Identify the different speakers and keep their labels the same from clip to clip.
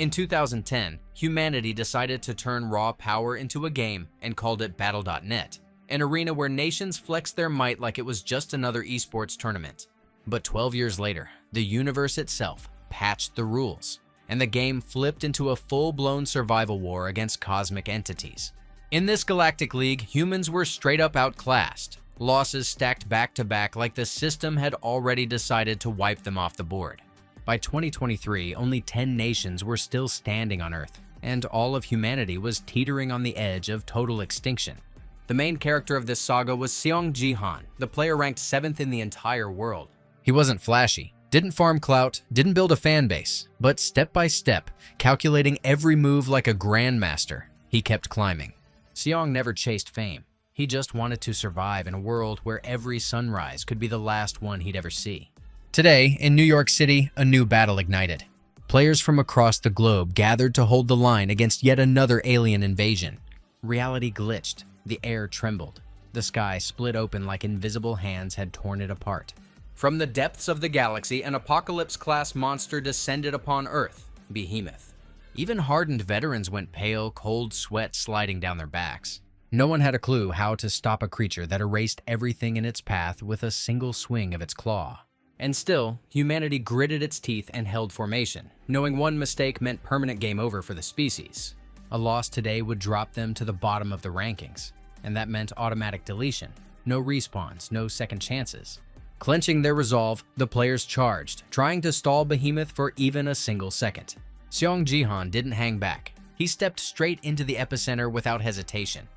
Speaker 1: In 2010, humanity decided to turn raw power into a game and called it Battle.net, an arena where nations flexed their might like it was just another esports tournament. But 12 years later, the universe itself patched the rules, and the game flipped into a full-blown survival war against cosmic entities. In this galactic league, humans were straight up outclassed, losses stacked back to back like the system had already decided to wipe them off the board. By 2023, only 10 nations were still standing on Earth, and all of humanity was teetering on the edge of total extinction. The main character of this saga was Jihon, the player ranked 7th in the entire world. He wasn't flashy, didn't farm clout, didn't build a fan base, but step by step, calculating every move like a grandmaster, he kept climbing. Seong never chased fame. He just wanted to survive in a world where every sunrise could be the last one he'd ever see. Today, in New York City, a new battle ignited. Players from across the globe gathered to hold the line against yet another alien invasion. Reality glitched, the air trembled, the sky split open like invisible hands had torn it apart. From the depths of the galaxy, an apocalypse-class monster descended upon Earth, Behemoth. Even hardened veterans went pale, cold sweat sliding down their backs. No one had a clue how to stop a creature that erased everything in its path with a single swing of its claw. And still, humanity gritted its teeth and held formation, knowing one mistake meant permanent game over for the species. A loss today would drop them to the bottom of the rankings, and that meant automatic deletion, no respawns, no second chances. Clenching their resolve, the players charged, trying to stall Behemoth for even a single second. Jihon didn't hang back. He stepped straight into the epicenter without hesitation.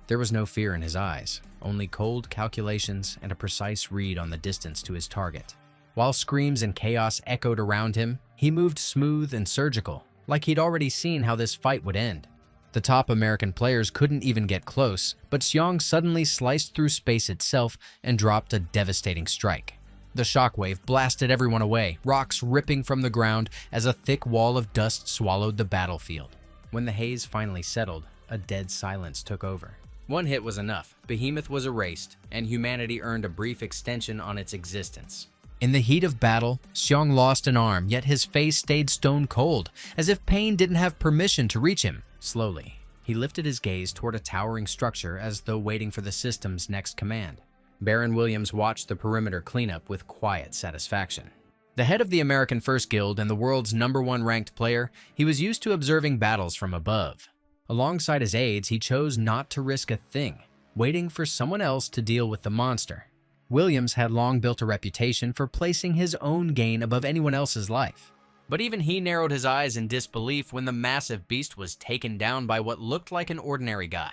Speaker 1: There was no fear in his eyes, only cold calculations and a precise read on the distance to his target. While screams and chaos echoed around him, he moved smooth and surgical, like he'd already seen how this fight would end. The top American players couldn't even get close, but Seong suddenly sliced through space itself and dropped a devastating strike. The shockwave blasted everyone away, rocks ripping from the ground as a thick wall of dust swallowed the battlefield. When the haze finally settled, a dead silence took over. One hit was enough. Behemoth was erased, and humanity earned a brief extension on its existence. In the heat of battle, Seong lost an arm, yet his face stayed stone cold, as if pain didn't have permission to reach him. Slowly, he lifted his gaze toward a towering structure as though waiting for the system's next command. Baron Williams watched the perimeter cleanup with quiet satisfaction. The head of the American First Guild and the world's #1 ranked player, he was used to observing battles from above. Alongside his aides, he chose not to risk a thing, waiting for someone else to deal with the monster. Williams had long built a reputation for placing his own gain above anyone else's life. But even he narrowed his eyes in disbelief when the massive beast was taken down by what looked like an ordinary guy.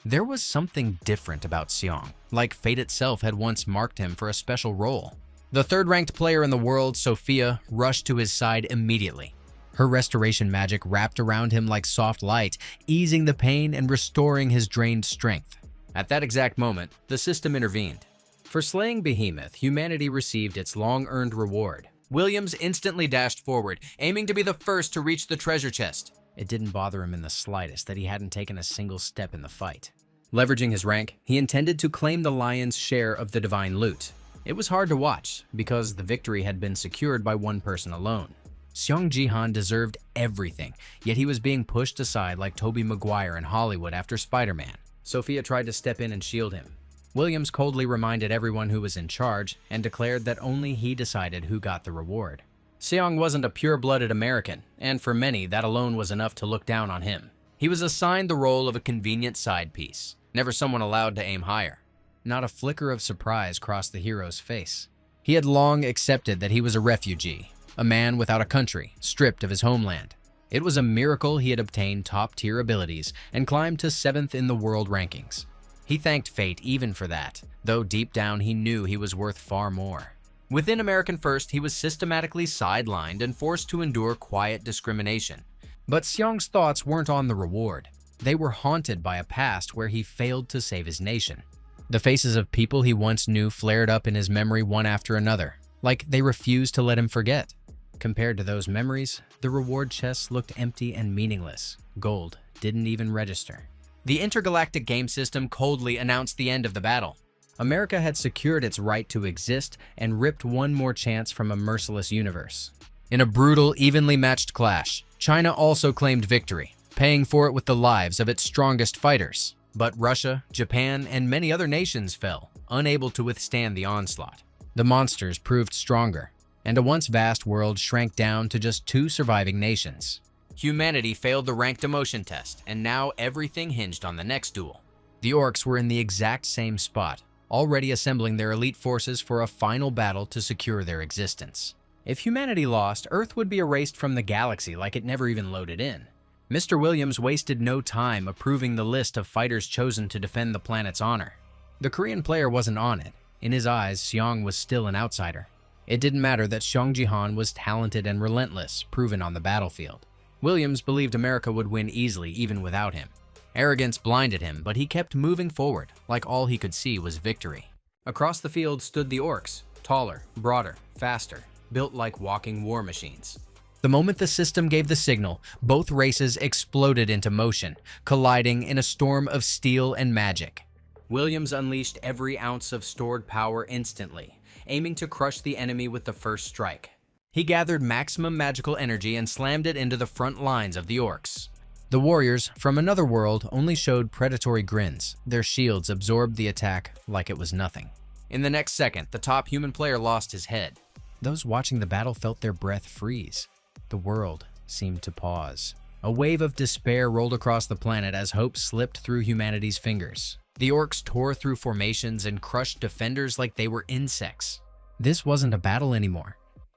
Speaker 1: There was something different about Seong, like fate itself had once marked him for a special role. The third-ranked player in the world, Sophia, rushed to his side immediately. Her restoration magic wrapped around him like soft light, easing the pain and restoring his drained strength. At that exact moment, the system intervened. For slaying Behemoth, humanity received its long-earned reward. Williams instantly dashed forward, aiming to be the first to reach the treasure chest. It didn't bother him in the slightest that he hadn't taken a single step in the fight. Leveraging his rank, he intended to claim the lion's share of the divine loot. It was hard to watch, because the victory had been secured by one person alone. Jihon deserved everything, yet he was being pushed aside like Tobey Maguire in Hollywood after Spider-Man. Sophia tried to step in and shield him. Williams coldly reminded everyone who was in charge and declared that only he decided who got the reward. Seong wasn't a pure-blooded American, and for many, that alone was enough to look down on him. He was assigned the role of a convenient side piece, never someone allowed to aim higher. Not a flicker of surprise crossed the hero's face. He had long accepted that he was a refugee, a man without a country, stripped of his homeland. It was a miracle he had obtained top-tier abilities and climbed to 7th in the world rankings. He thanked fate even for that, though deep down he knew he was worth far more. Within American First, he was systematically sidelined and forced to endure quiet discrimination. But Seong's thoughts weren't on the reward. They were haunted by a past where he failed to save his nation. The faces of people he once knew flared up in his memory one after another, like they refused to let him forget. Compared to those memories, the reward chests looked empty and meaningless. Gold didn't even register. The intergalactic game system coldly announced the end of the battle. America had secured its right to exist and ripped one more chance from a merciless universe. In a brutal, evenly matched clash, China also claimed victory, paying for it with the lives of its strongest fighters. But Russia, Japan, and many other nations fell, unable to withstand the onslaught. The monsters proved stronger, and a once vast world shrank down to just 2 surviving nations. Humanity failed the rank demotion test, and now everything hinged on the next duel. The orcs were in the exact same spot, already assembling their elite forces for a final battle to secure their existence. If humanity lost, Earth would be erased from the galaxy like it never even loaded in. Mr. Williams wasted no time approving the list of fighters chosen to defend the planet's honor. The Korean player wasn't on it. In his eyes, Seong was still an outsider. It didn't matter that Jihon was talented and relentless, proven on the battlefield. Williams believed America would win easily even without him. Arrogance blinded him, but he kept moving forward, like all he could see was victory. Across the field stood the orcs, taller, broader, faster, built like walking war machines. The moment the system gave the signal, both races exploded into motion, colliding in a storm of steel and magic. Williams unleashed every ounce of stored power instantly, aiming to crush the enemy with the first strike. He gathered maximum magical energy and slammed it into the front lines of the orcs. The warriors from another world only showed predatory grins. Their shields absorbed the attack like it was nothing. In the next second, the top human player lost his head. Those watching the battle felt their breath freeze. The world seemed to pause. A wave of despair rolled across the planet as hope slipped through humanity's fingers. The orcs tore through formations and crushed defenders like they were insects. This wasn't a battle anymore.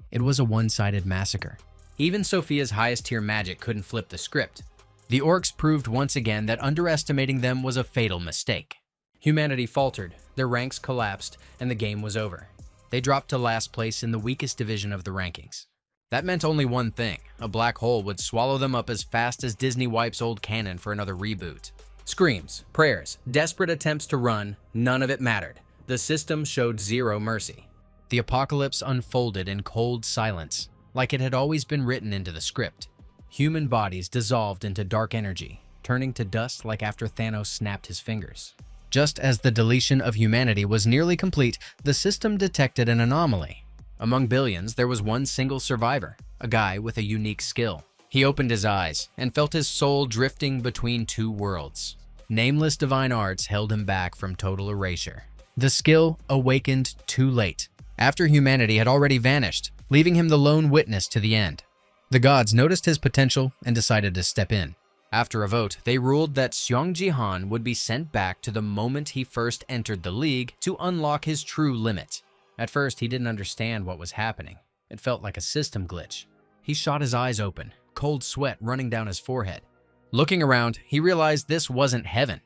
Speaker 1: It was a one-sided massacre. Even Sophia's highest-tier magic couldn't flip the script. The orcs proved once again that underestimating them was a fatal mistake. Humanity faltered, their ranks collapsed, and the game was over. They dropped to last place in the weakest division of the rankings. That meant only one thing: a black hole would swallow them up as fast as Disney wipes old canon for another reboot. Screams, prayers, desperate attempts to run, none of it mattered. The system showed zero mercy. The apocalypse unfolded in cold silence, like it had always been written into the script. Human bodies dissolved into dark energy, turning to dust like after Thanos snapped his fingers. Just as the deletion of humanity was nearly complete, the system detected an anomaly. Among billions, there was one single survivor, a guy with a unique skill. He opened his eyes and felt his soul drifting between 2 worlds. Nameless divine arts held him back from total erasure. The skill awakened too late, after humanity had already vanished, leaving him the lone witness to the end. The gods noticed his potential and decided to step in. After a vote, they ruled that Jihon would be sent back to the moment he first entered the league to unlock his true limit. At first, he didn't understand what was happening. It felt like a system glitch. He shot his eyes open, cold sweat running down his forehead. Looking around, he realized this wasn't heaven.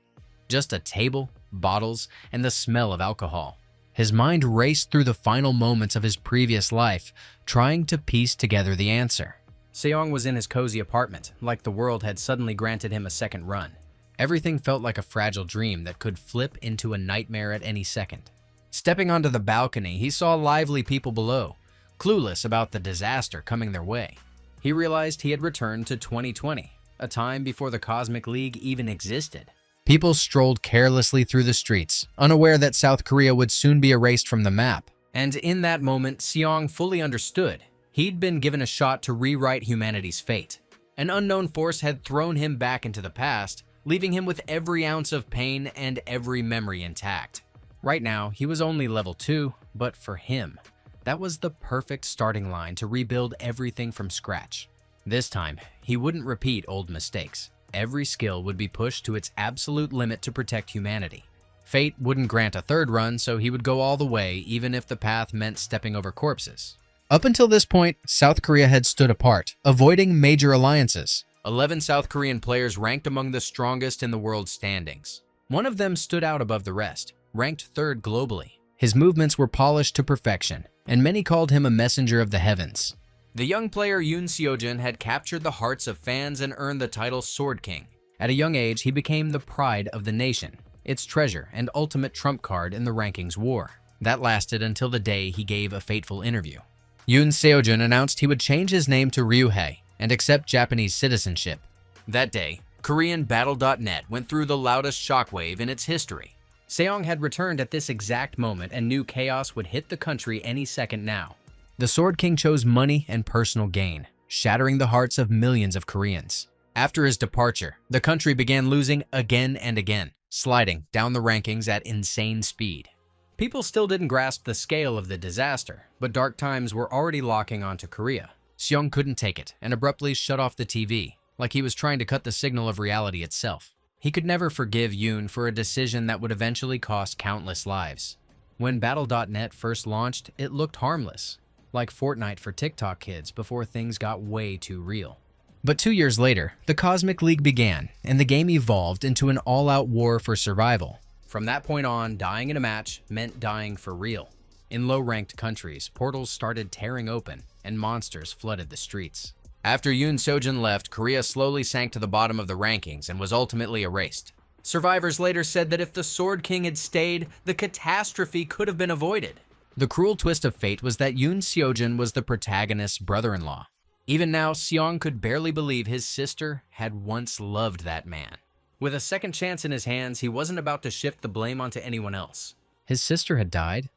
Speaker 1: Just a table, bottles, and the smell of alcohol. His mind raced through the final moments of his previous life, trying to piece together the answer. Seong was in his cozy apartment, like the world had suddenly granted him a second run. Everything felt like a fragile dream that could flip into a nightmare at any second. Stepping onto the balcony, he saw lively people below, clueless about the disaster coming their way. He realized he had returned to 2020, a time before the Cosmic League even existed. People strolled carelessly through the streets, unaware that South Korea would soon be erased from the map. And in that moment, Seong fully understood. He'd been given a shot to rewrite humanity's fate. An unknown force had thrown him back into the past, leaving him with every ounce of pain and every memory intact. Right now, he was only level 2, but for him, that was the perfect starting line to rebuild everything from scratch. This time, he wouldn't repeat old mistakes. Every skill would be pushed to its absolute limit to protect humanity. Fate wouldn't grant a third run, so he would go all the way, even if the path meant stepping over corpses. Up until this point, South Korea had stood apart, avoiding major alliances. 11 South Korean players ranked among the strongest in the world's standings. One of them stood out above the rest, ranked 3rd globally. His movements were polished to perfection, and many called him a messenger of the heavens. The young player Yoon Seojin had captured the hearts of fans and earned the title Sword King. At a young age, he became the pride of the nation, its treasure and ultimate trump card in the rankings war. That lasted until the day he gave a fateful interview. Yoon Seojin announced he would change his name to Ryuhei and accept Japanese citizenship. That day, Korean Battle.net went through the loudest shockwave in its history. Seong had returned at this exact moment and knew chaos would hit the country any second now. The Sword King chose money and personal gain, shattering the hearts of millions of Koreans. After his departure, the country began losing again and again, sliding down the rankings at insane speed. People still didn't grasp the scale of the disaster, but dark times were already locking onto Korea. Seong couldn't take it and abruptly shut off the TV, like he was trying to cut the signal of reality itself. He could never forgive Yoon for a decision that would eventually cost countless lives. When Battle.net first launched, it looked harmless, like Fortnite for TikTok kids before things got way too real. But 2 years later, the Cosmic League began, and the game evolved into an all-out war for survival. From that point on, dying in a match meant dying for real. In low-ranked countries, portals started tearing open, and monsters flooded the streets. After Yoon Sojin left, Korea slowly sank to the bottom of the rankings and was ultimately erased. Survivors later said that if the Sword King had stayed, the catastrophe could have been avoided. The cruel twist of fate was that Yoon Seojin was the protagonist's brother-in-law. Even now, Seong could barely believe his sister had once loved that man. With a second chance in his hands, he wasn't about to shift the blame onto anyone else. His sister had died,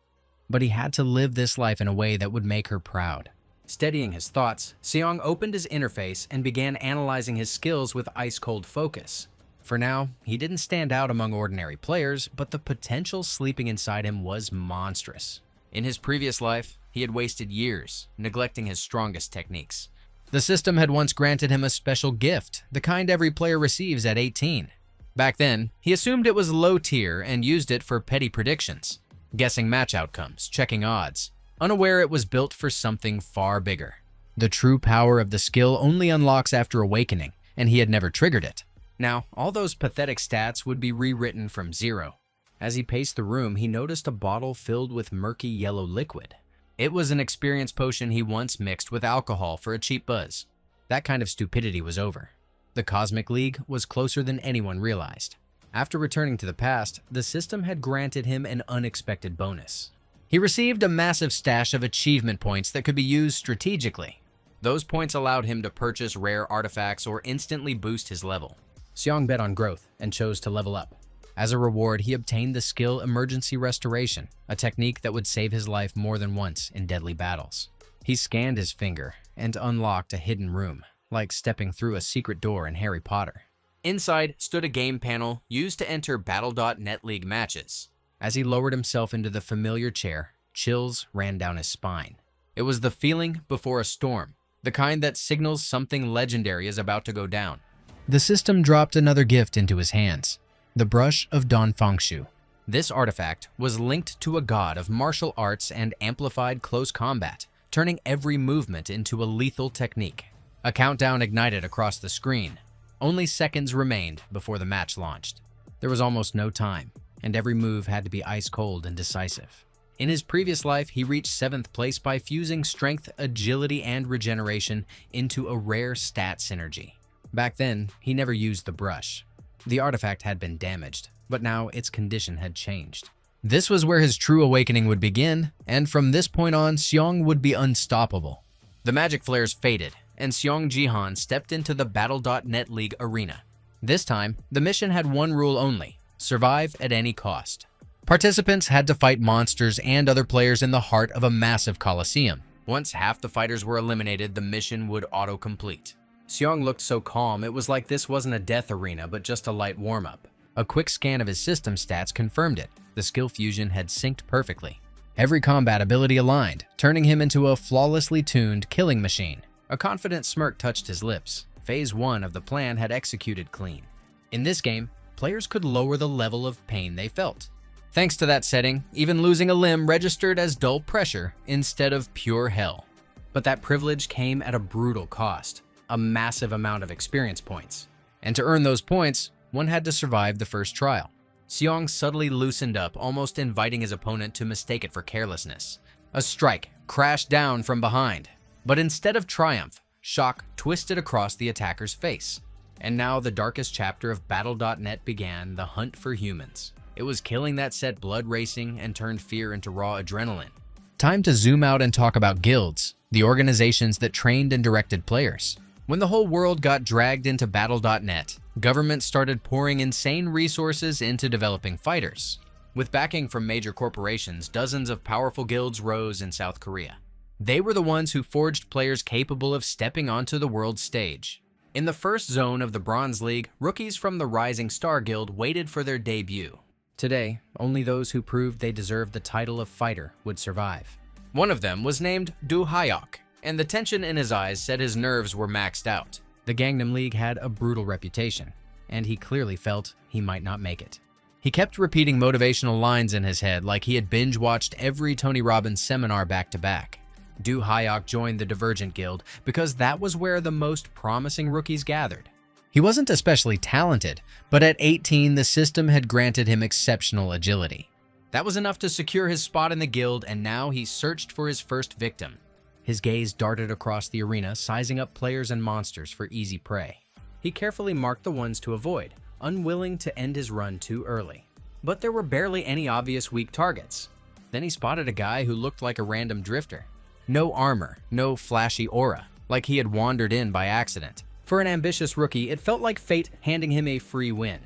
Speaker 1: but he had to live this life in a way that would make her proud. Steadying his thoughts, Seong opened his interface and began analyzing his skills with ice-cold focus. For now, he didn't stand out among ordinary players, but the potential sleeping inside him was monstrous. In his previous life, he had wasted years, neglecting his strongest techniques. The system had once granted him a special gift, the kind every player receives at 18. Back then, he assumed it was low tier and used it for petty predictions, guessing match outcomes, checking odds, unaware it was built for something far bigger. The true power of the skill only unlocks after awakening, and he had never triggered it. Now, all those pathetic stats would be rewritten from zero. As he paced the room, he noticed a bottle filled with murky yellow liquid. It was an experience potion he once mixed with alcohol for a cheap buzz. That kind of stupidity was over. The Cosmic League was closer than anyone realized. After returning to the past, the system had granted him an unexpected bonus. He received a massive stash of achievement points that could be used strategically. Those points allowed him to purchase rare artifacts or instantly boost his level. Seong bet on growth and chose to level up. As a reward, he obtained the skill Emergency Restoration, a technique that would save his life more than once in deadly battles. He scanned his finger and unlocked a hidden room, like stepping through a secret door in Harry Potter. Inside stood a game panel used to enter Battle.net League matches. As he lowered himself into the familiar chair, chills ran down his spine. It was the feeling before a storm, the kind that signals something legendary is about to go down. The system dropped another gift into his hands. The Brush of Donfangshu. This artifact was linked to a god of martial arts and amplified close combat, turning every movement into a lethal technique. A countdown ignited across the screen. Only seconds remained before the match launched. There was almost no time, and every move had to be ice-cold and decisive. In his previous life, he reached 7th place by fusing strength, agility, and regeneration into a rare stat synergy. Back then, he never used the brush. The artifact had been damaged, but now its condition had changed. This was where his true awakening would begin, and from this point on, Seong would be unstoppable. The magic flares faded, and Seong Jihon stepped into the Battle.net League arena. This time, the mission had one rule only: survive at any cost. Participants had to fight monsters and other players in the heart of a massive coliseum. Once half the fighters were eliminated, the mission would auto-complete. Seong looked so calm, it was like this wasn't a death arena, but just a light warm-up. A quick scan of his system stats confirmed it. The skill fusion had synced perfectly. Every combat ability aligned, turning him into a flawlessly tuned killing machine. A confident smirk touched his lips. Phase 1 of the plan had executed clean. In this game, players could lower the level of pain they felt. Thanks to that setting, even losing a limb registered as dull pressure instead of pure hell. But that privilege came at a brutal cost. A massive amount of experience points. And to earn those points, one had to survive the first trial. Seong subtly loosened up, almost inviting his opponent to mistake it for carelessness. A strike crashed down from behind. But instead of triumph, shock twisted across the attacker's face. And now the darkest chapter of Battle.net began, the hunt for humans. It was killing that set blood racing and turned fear into raw adrenaline. Time to zoom out and talk about guilds, the organizations that trained and directed players. When the whole world got dragged into Battle.net, governments started pouring insane resources into developing fighters. With backing from major corporations, dozens of powerful guilds rose in South Korea. They were the ones who forged players capable of stepping onto the world stage. In the first zone of the Bronze League, rookies from the Rising Star Guild waited for their debut. Today, only those who proved they deserved the title of fighter would survive. One of them was named Du Hyok, and the tension in his eyes said his nerves were maxed out. The Gangnam League had a brutal reputation, and he clearly felt he might not make it. He kept repeating motivational lines in his head like he had binge-watched every Tony Robbins seminar back-to-back. Du Hyok joined the Divergent Guild because that was where the most promising rookies gathered. He wasn't especially talented, but at 18 the system had granted him exceptional agility. That was enough to secure his spot in the guild, and now he searched for his first victim. His gaze darted across the arena, sizing up players and monsters for easy prey. He carefully marked the ones to avoid, unwilling to end his run too early. But there were barely any obvious weak targets. Then he spotted a guy who looked like a random drifter. No armor, no flashy aura, like he had wandered in by accident. For an ambitious rookie, it felt like fate handing him a free win.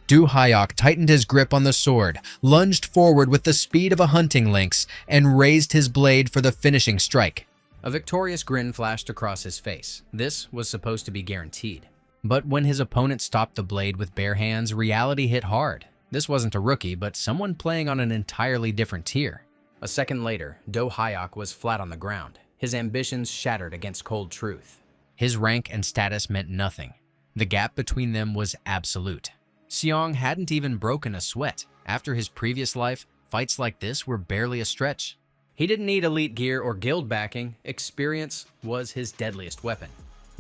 Speaker 1: Du Hyok tightened his grip on the sword, lunged forward with the speed of a hunting lynx, and raised his blade for the finishing strike. A victorious grin flashed across his face. This was supposed to be guaranteed. But when his opponent stopped the blade with bare hands, reality hit hard. This wasn't a rookie, but someone playing on an entirely different tier. A second later, Du Hyok was flat on the ground, his ambitions shattered against cold truth. His rank and status meant nothing. The gap between them was absolute. Seong hadn't even broken a sweat. After his previous life, fights like this were barely a stretch. He didn't need elite gear or guild backing. Experience was his deadliest weapon.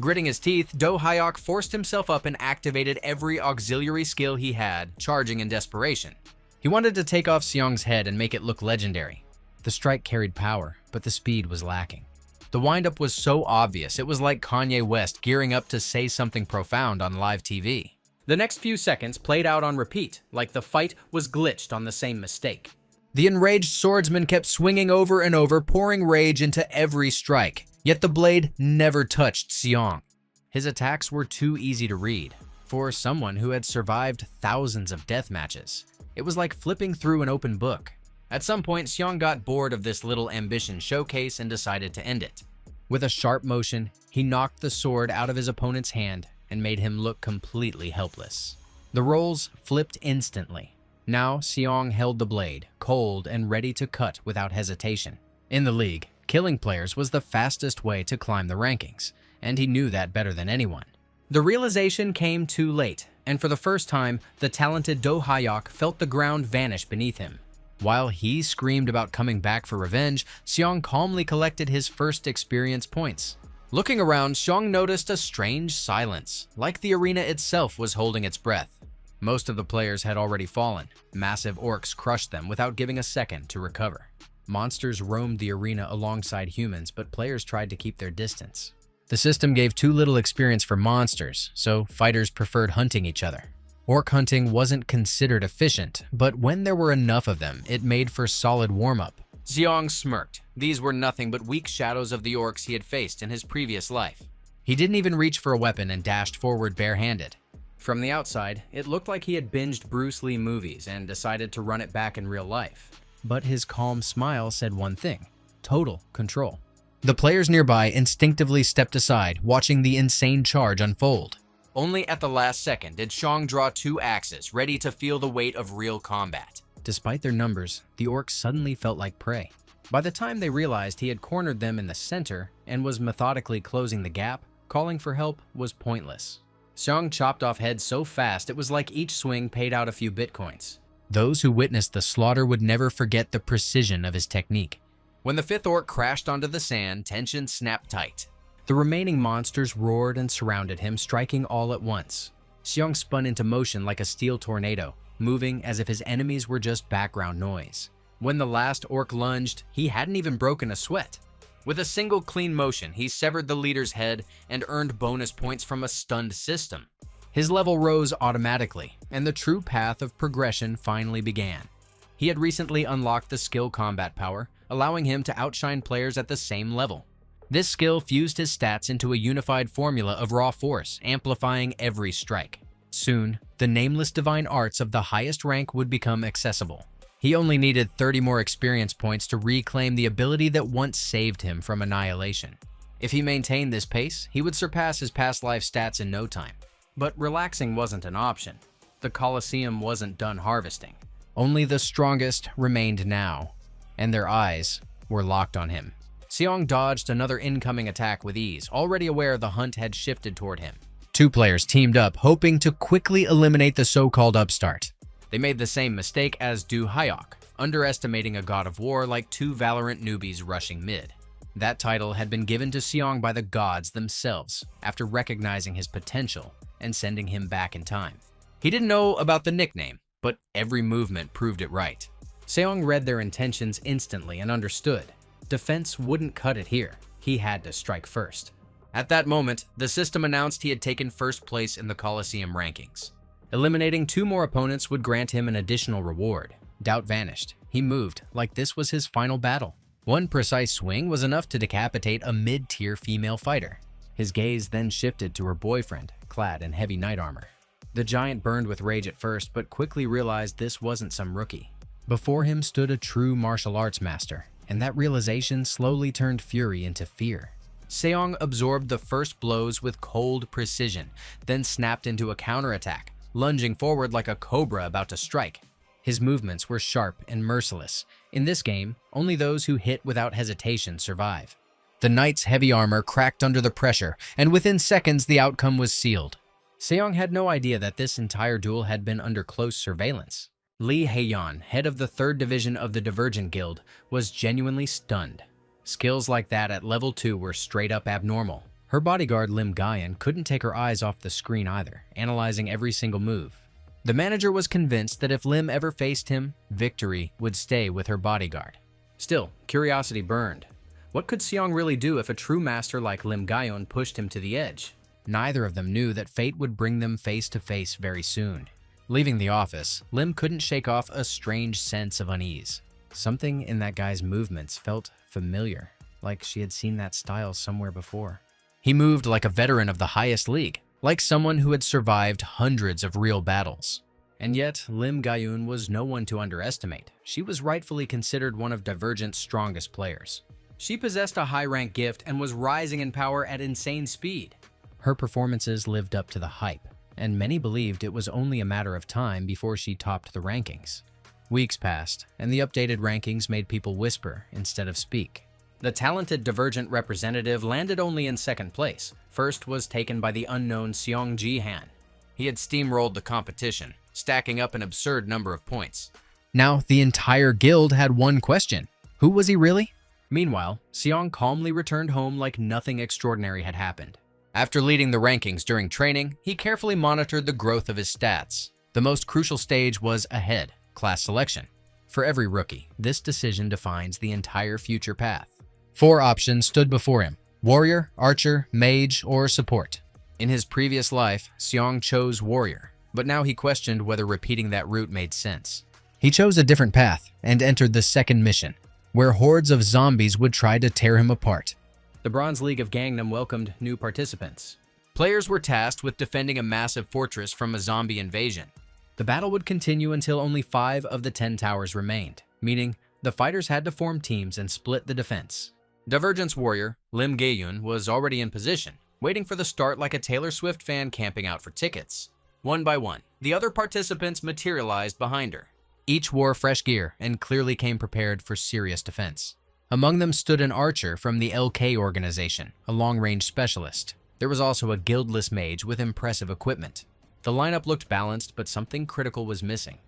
Speaker 1: Gritting his teeth, Du Hyok forced himself up and activated every auxiliary skill he had, charging in desperation. He wanted to take off Seong's head and make it look legendary. The strike carried power, but the speed was lacking. The windup was so obvious, it was like Kanye West gearing up to say something profound on live TV. The next few seconds played out on repeat, like the fight was glitched on the same mistake. The enraged swordsman kept swinging over and over, pouring rage into every strike, yet the blade never touched Seong. His attacks were too easy to read for someone who had survived thousands of death matches. It was like flipping through an open book. At some point, Seong got bored of this little ambition showcase and decided to end it. With a sharp motion, he knocked the sword out of his opponent's hand and made him look completely helpless. The roles flipped instantly. Now Seong held the blade, cold and ready to cut without hesitation. In the league, killing players was the fastest way to climb the rankings, and he knew that better than anyone. The realization came too late, and for the first time, the talented Du Hyok felt the ground vanish beneath him. While he screamed about coming back for revenge, Seong calmly collected his first experience points. Looking around, Seong noticed a strange silence, like the arena itself was holding its breath. Most of the players had already fallen. Massive orcs crushed them without giving a second to recover. Monsters roamed the arena alongside humans, but players tried to keep their distance. The system gave too little experience for monsters, so fighters preferred hunting each other. Orc hunting wasn't considered efficient, but when there were enough of them, it made for solid warm-up. Seong smirked. These were nothing but weak shadows of the orcs he had faced in his previous life. He didn't even reach for a weapon and dashed forward barehanded. From the outside, it looked like he had binged Bruce Lee movies and decided to run it back in real life. But his calm smile said one thing: total control. The players nearby instinctively stepped aside, watching the insane charge unfold. Only at the last second did Seong draw two axes, ready to feel the weight of real combat. Despite their numbers, the orcs suddenly felt like prey. By the time they realized he had cornered them in the center and was methodically closing the gap, calling for help was pointless. Seong chopped off heads so fast it was like each swing paid out a few bitcoins. Those who witnessed the slaughter would never forget the precision of his technique. When the fifth orc crashed onto the sand, tension snapped tight. The remaining monsters roared and surrounded him, striking all at once. Seong spun into motion like a steel tornado, moving as if his enemies were just background noise. When the last orc lunged, he hadn't even broken a sweat. With a single clean motion, he severed the leader's head and earned bonus points from a stunned system. His level rose automatically, and the true path of progression finally began. He had recently unlocked the skill combat power, allowing him to outshine players at the same level. This skill fused his stats into a unified formula of raw force, amplifying every strike. Soon, the nameless divine arts of the highest rank would become accessible. He only needed 30 more experience points to reclaim the ability that once saved him from annihilation. If he maintained this pace, he would surpass his past life stats in no time. But relaxing wasn't an option. The coliseum wasn't done harvesting. Only the strongest remained now, and their eyes were locked on him. Seong dodged another incoming attack with ease, already aware the hunt had shifted toward him. Two players teamed up, hoping to quickly eliminate the so-called upstart. They made the same mistake as Du Hyok, underestimating a god of war like two Valorant newbies rushing mid. That title had been given to Seong by the gods themselves, after recognizing his potential and sending him back in time. He didn't know about the nickname, but every movement proved it right. Seong read their intentions instantly and understood. Defense wouldn't cut it here. He had to strike first. At that moment, the system announced he had taken first place in the Coliseum rankings. Eliminating two more opponents would grant him an additional reward. Doubt vanished. He moved like this was his final battle. One precise swing was enough to decapitate a mid-tier female fighter. His gaze then shifted to her boyfriend, clad in heavy knight armor. The giant burned with rage at first, but quickly realized this wasn't some rookie. Before him stood a true martial arts master, and that realization slowly turned fury into fear. Seong absorbed the first blows with cold precision, then snapped into a counterattack, lunging forward like a cobra about to strike. His movements were sharp and merciless. In this game, only those who hit without hesitation survive. The knight's heavy armor cracked under the pressure, and within seconds the outcome was sealed. Seong had no idea that this entire duel had been under close surveillance. Lee Haeyeon, head of the 3rd Division of the Divergent Guild, was genuinely stunned. Skills like that at level 2 were straight up abnormal. Her bodyguard Lim Gayan couldn't take her eyes off the screen either, analyzing every single move. The manager was convinced that if Lim ever faced him, victory would stay with her bodyguard. Still, curiosity burned. What could Seong really do if a true master like Lim Gayan pushed him to the edge? Neither of them knew that fate would bring them face to face very soon. Leaving the office, Lim couldn't shake off a strange sense of unease. Something in that guy's movements felt familiar, like she had seen that style somewhere before. He moved like a veteran of the highest league, like someone who had survived hundreds of real battles. And yet, Lim Gayun was no one to underestimate. She was rightfully considered one of Divergent's strongest players. She possessed a high-rank gift and was rising in power at insane speed. Her performances lived up to the hype, and many believed it was only a matter of time before she topped the rankings. Weeks passed, and the updated rankings made people whisper instead of speak. The talented Divergent representative landed only in 2nd place. First was taken by the unknown Seong Jihon. He had steamrolled the competition, stacking up an absurd number of points. Now, the entire guild had one question. Who was he really? Meanwhile, Seong calmly returned home like nothing extraordinary had happened. After leading the rankings during training, he carefully monitored the growth of his stats. The most crucial stage was ahead, class selection. For every rookie, this decision defines the entire future path. 4 options stood before him: warrior, archer, mage, or support. In his previous life, Seong chose warrior, but now he questioned whether repeating that route made sense. He chose a different path and entered the 2nd mission, where hordes of zombies would try to tear him apart. The Bronze League of Gangnam welcomed new participants. Players were tasked with defending a massive fortress from a zombie invasion. The battle would continue until only 5 of the 10 towers remained, meaning the fighters had to form teams and split the defense. Divergent's warrior, Lim Gaeyun, was already in position, waiting for the start like a Taylor Swift fan camping out for tickets. One by one, the other participants materialized behind her. Each wore fresh gear and clearly came prepared for serious defense. Among them stood an archer from the LK organization, a long-range specialist. There was also a guildless mage with impressive equipment. The lineup looked balanced, but something critical was missing.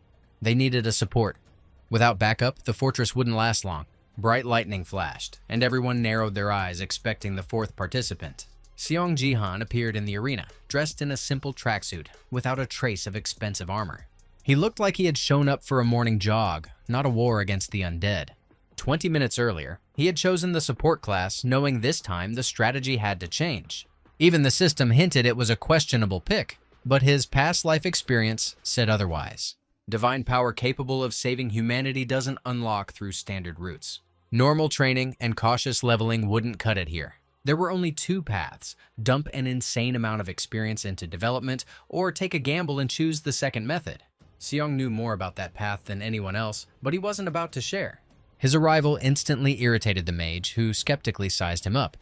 Speaker 1: They needed a support. Without backup, the fortress wouldn't last long. Bright lightning flashed, and everyone narrowed their eyes expecting the 4th participant. Seong Jihon appeared in the arena, dressed in a simple tracksuit, without a trace of expensive armor. He looked like he had shown up for a morning jog, not a war against the undead. 20 minutes earlier, he had chosen the support class, knowing this time the strategy had to change. Even the system hinted it was a questionable pick, but his past life experience said otherwise. Divine power capable of saving humanity doesn't unlock through standard routes. Normal training and cautious leveling wouldn't cut it here. There were only 2 paths: dump an insane amount of experience into development, or take a gamble and choose the 2nd method. Seong knew more about that path than anyone else, but he wasn't about to share. His arrival instantly irritated the mage, who skeptically sized him up.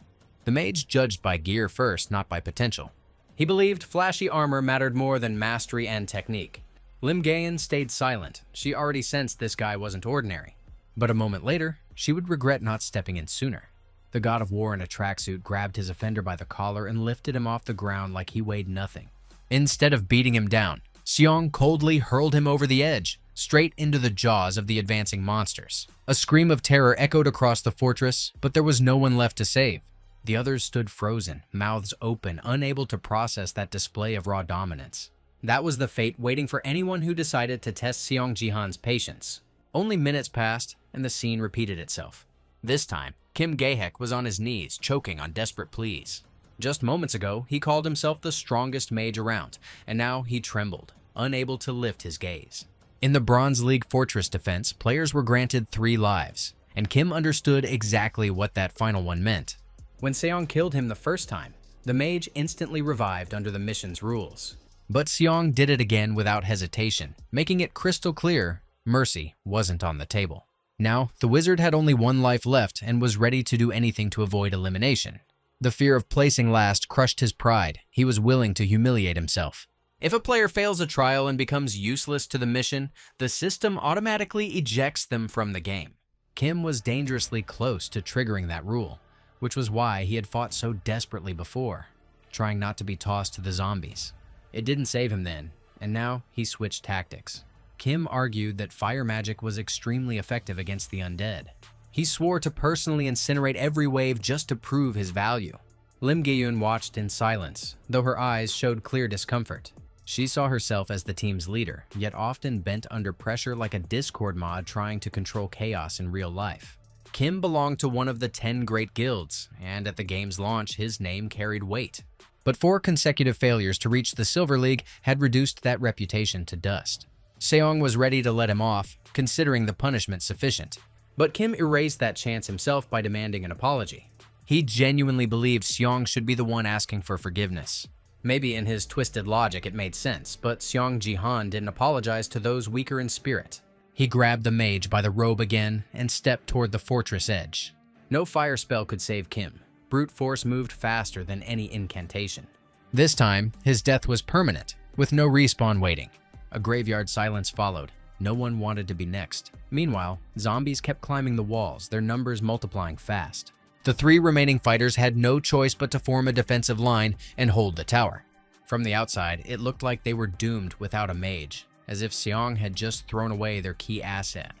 Speaker 1: The mage judged by gear first, not by potential. He believed flashy armor mattered more than mastery and technique. Lim Gayan stayed silent. She already sensed this guy wasn't ordinary. But a moment later, she would regret not stepping in sooner. The god of war in a tracksuit grabbed his offender by the collar and lifted him off the ground like he weighed nothing. Instead of beating him down, Seong coldly hurled him over the edge, straight into the jaws of the advancing monsters. A scream of terror echoed across the fortress, but there was no one left to save. The others stood frozen, mouths open, unable to process that display of raw dominance. That was the fate waiting for anyone who decided to test Seong Jihon's patience. Only minutes passed, and the scene repeated itself. This time, Kim Gaehek was on his knees, choking on desperate pleas. Just moments ago, he called himself the strongest mage around, and now he trembled, unable to lift his gaze. In the Bronze League Fortress defense, players were granted 3 lives, and Kim understood exactly what that final one meant. When Seong killed him the first time, the mage instantly revived under the mission's rules. But Seong did it again without hesitation, making it crystal clear mercy wasn't on the table. Now, the wizard had only 1 life left and was ready to do anything to avoid elimination. The fear of placing last crushed his pride. He was willing to humiliate himself. If a player fails a trial and becomes useless to the mission, the system automatically ejects them from the game. Kim was dangerously close to triggering that rule, which was why he had fought so desperately before, trying not to be tossed to the zombies. It didn't save him then, and now he switched tactics. Kim argued that fire magic was extremely effective against the undead. He swore to personally incinerate every wave just to prove his value. Lim Giyun watched in silence, though her eyes showed clear discomfort. She saw herself as the team's leader, yet often bent under pressure like a Discord mod trying to control chaos in real life. Kim belonged to one of the 10 great guilds, and at the game's launch, his name carried weight. But 4 consecutive failures to reach the Silver League had reduced that reputation to dust. Seong was ready to let him off, considering the punishment sufficient. But Kim erased that chance himself by demanding an apology. He genuinely believed Seong should be the one asking for forgiveness. Maybe in his twisted logic it made sense, but Seong Jihon didn't apologize to those weaker in spirit. He grabbed the mage by the robe again and stepped toward the fortress edge. No fire spell could save Kim. Brute force moved faster than any incantation. This time, his death was permanent, with no respawn waiting. A graveyard silence followed. No one wanted to be next. Meanwhile, zombies kept climbing the walls, their numbers multiplying fast. The 3 remaining fighters had no choice but to form a defensive line and hold the tower. From the outside, it looked like they were doomed without a mage, as if Seong had just thrown away their key asset.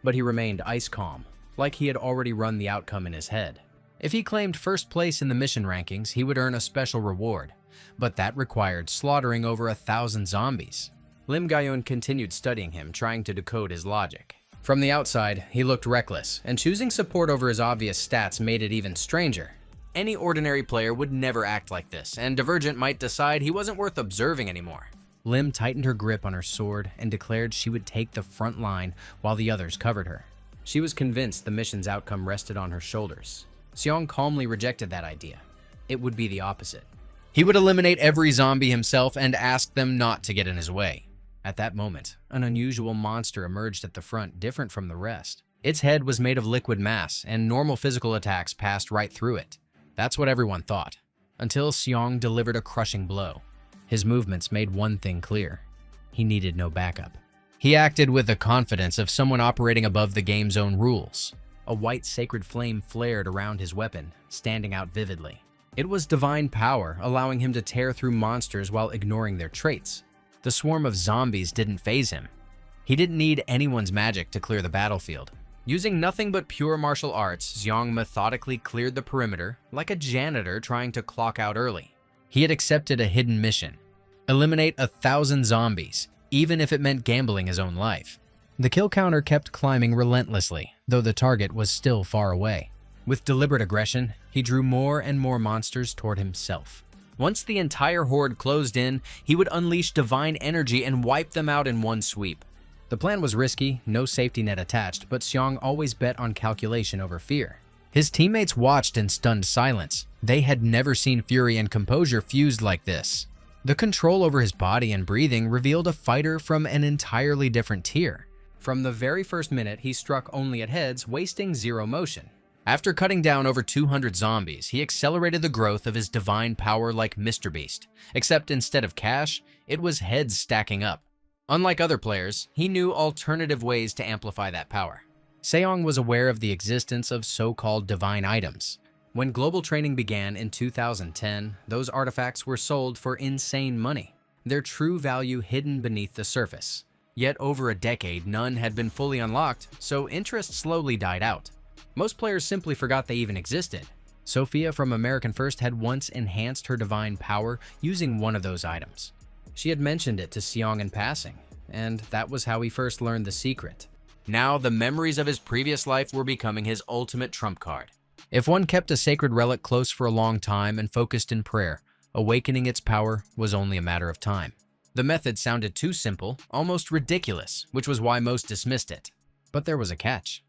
Speaker 1: But he remained ice calm, like he had already run the outcome in his head. If he claimed first place in the mission rankings, he would earn a special reward, but that required slaughtering over 1,000 zombies. Lim Gayun continued studying him, trying to decode his logic. From the outside, he looked reckless, and choosing support over his obvious stats made it even stranger. Any ordinary player would never act like this, and Divergent might decide he wasn't worth observing anymore. Lim tightened her grip on her sword and declared she would take the front line while the others covered her. She was convinced the mission's outcome rested on her shoulders. Seong calmly rejected that idea. It would be the opposite. He would eliminate every zombie himself and ask them not to get in his way. At that moment, an unusual monster emerged at the front, different from the rest. Its head was made of liquid mass, and normal physical attacks passed right through it. That's what everyone thought, until Seong delivered a crushing blow. His movements made one thing clear. He needed no backup. He acted with the confidence of someone operating above the game's own rules. A white sacred flame flared around his weapon, standing out vividly. It was divine power, allowing him to tear through monsters while ignoring their traits. The swarm of zombies didn't faze him. He didn't need anyone's magic to clear the battlefield. Using nothing but pure martial arts, Xiong methodically cleared the perimeter like a janitor trying to clock out early. He had accepted a hidden mission: eliminate 1,000 zombies, even if it meant gambling his own life. The kill counter kept climbing relentlessly, though the target was still far away. With deliberate aggression, he drew more and more monsters toward himself. Once the entire horde closed in, he would unleash divine energy and wipe them out in one sweep. The plan was risky, no safety net attached, but Xiong always bet on calculation over fear. His teammates watched in stunned silence. They had never seen fury and composure fused like this. The control over his body and breathing revealed a fighter from an entirely different tier. From the very first minute, he struck only at heads, wasting zero motion. After cutting down over 200 zombies, he accelerated the growth of his divine power like Mr. Beast, except instead of cash, it was heads stacking up. Unlike other players, he knew alternative ways to amplify that power. Seong was aware of the existence of so-called divine items. When global training began in 2010, those artifacts were sold for insane money, their true value hidden beneath the surface. Yet over a decade, none had been fully unlocked, so interest slowly died out. Most players simply forgot they even existed. Sophia from American First had once enhanced her divine power using one of those items. She had mentioned it to Seong in passing, and that was how he first learned the secret. Now, the memories of his previous life were becoming his ultimate trump card. If one kept a sacred relic close for a long time and focused in prayer, awakening its power was only a matter of time. The method sounded too simple, almost ridiculous, which was why most dismissed it. But there was a catch.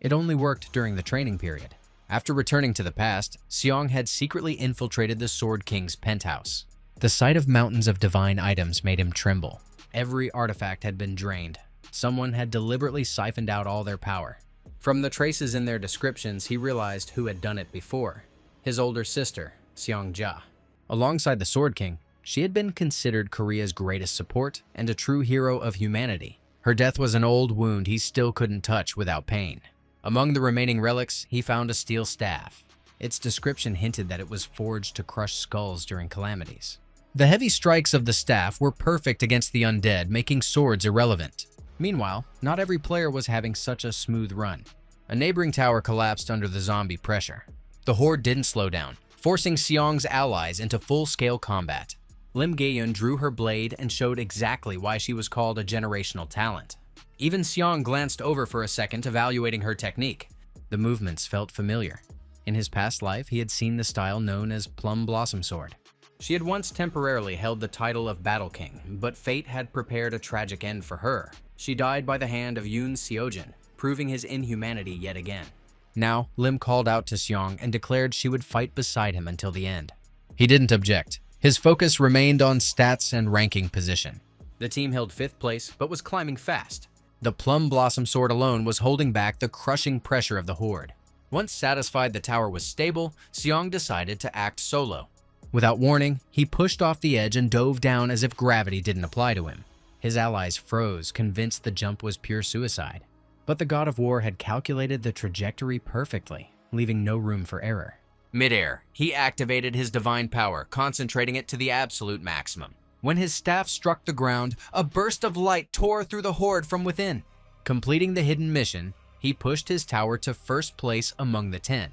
Speaker 1: It only worked during the training period. After returning to the past, Seong had secretly infiltrated the Sword King's penthouse. The sight of mountains of divine items made him tremble. Every artifact had been drained. Someone had deliberately siphoned out all their power. From the traces in their descriptions, he realized who had done it before. His older sister, Seong-ja. Alongside the Sword King, she had been considered Korea's greatest support and a true hero of humanity. Her death was an old wound he still couldn't touch without pain. Among the remaining relics, he found a steel staff. Its description hinted that it was forged to crush skulls during calamities. The heavy strikes of the staff were perfect against the undead, making swords irrelevant. Meanwhile, not every player was having such a smooth run. A neighboring tower collapsed under the zombie pressure. The horde didn't slow down, forcing Seong's allies into full-scale combat. Lim Gae-yeon drew her blade and showed exactly why she was called a generational talent. Even Seong glanced over for a second, evaluating her technique. The movements felt familiar. In his past life, he had seen the style known as Plum Blossom Sword. She had once temporarily held the title of Battle King, but fate had prepared a tragic end for her. She died by the hand of Yoon Seojin, proving his inhumanity yet again. Now, Lim called out to Seong and declared she would fight beside him until the end. He didn't object. His focus remained on stats and ranking position. The team held 5th place, but was climbing fast. The Plum Blossom Sword alone was holding back the crushing pressure of the horde. Once satisfied the tower was stable, Seong decided to act solo. Without warning, he pushed off the edge and dove down as if gravity didn't apply to him. His allies froze, convinced the jump was pure suicide. But the God of War had calculated the trajectory perfectly, leaving no room for error. Midair, he activated his divine power, concentrating it to the absolute maximum. When his staff struck the ground, a burst of light tore through the horde from within. Completing the hidden mission, he pushed his tower to first place among the 10.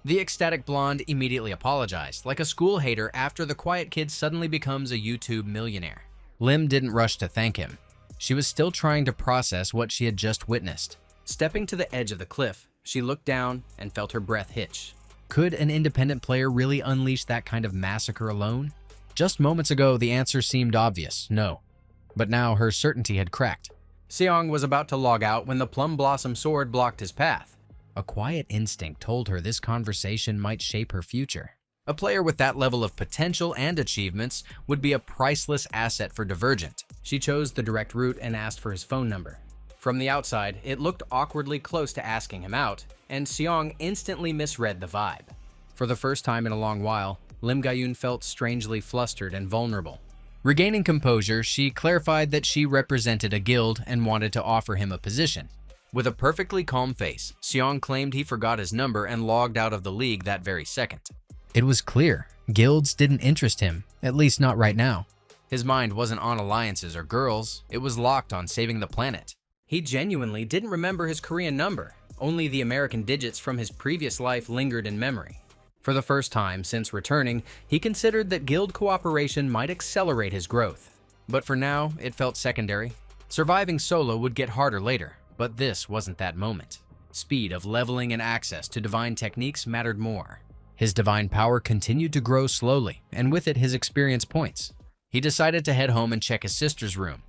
Speaker 1: The ecstatic blonde immediately apologized, like a school hater after the quiet kid suddenly becomes a YouTube millionaire. Lim didn't rush to thank him. She was still trying to process what she had just witnessed. Stepping to the edge of the cliff, she looked down and felt her breath hitch. Could an independent player really unleash that kind of massacre alone? Just moments ago, the answer seemed obvious, no. But now her certainty had cracked. Seong was about to log out when the Plum Blossom Sword blocked his path. A quiet instinct told her this conversation might shape her future. A player with that level of potential and achievements would be a priceless asset for Divergent. She chose the direct route and asked for his phone number. From the outside, it looked awkwardly close to asking him out, and Seong instantly misread the vibe. For the first time in a long while, Lim Gae-yeon felt strangely flustered and vulnerable. Regaining composure, she clarified that she represented a guild and wanted to offer him a position. With a perfectly calm face, Seong claimed he forgot his number and logged out of the league that very second. It was clear. Guilds didn't interest him, at least not right now. His mind wasn't on alliances or girls, it was locked on saving the planet. He genuinely didn't remember his Korean number. Only the American digits from his previous life lingered in memory. For the first time since returning, he considered that guild cooperation might accelerate his growth. But for now, it felt secondary. Surviving solo would get harder later, but this wasn't that moment. Speed of leveling and access to divine techniques mattered more. His divine power continued to grow slowly, and with it his experience points. He decided to head home and check his sister's room.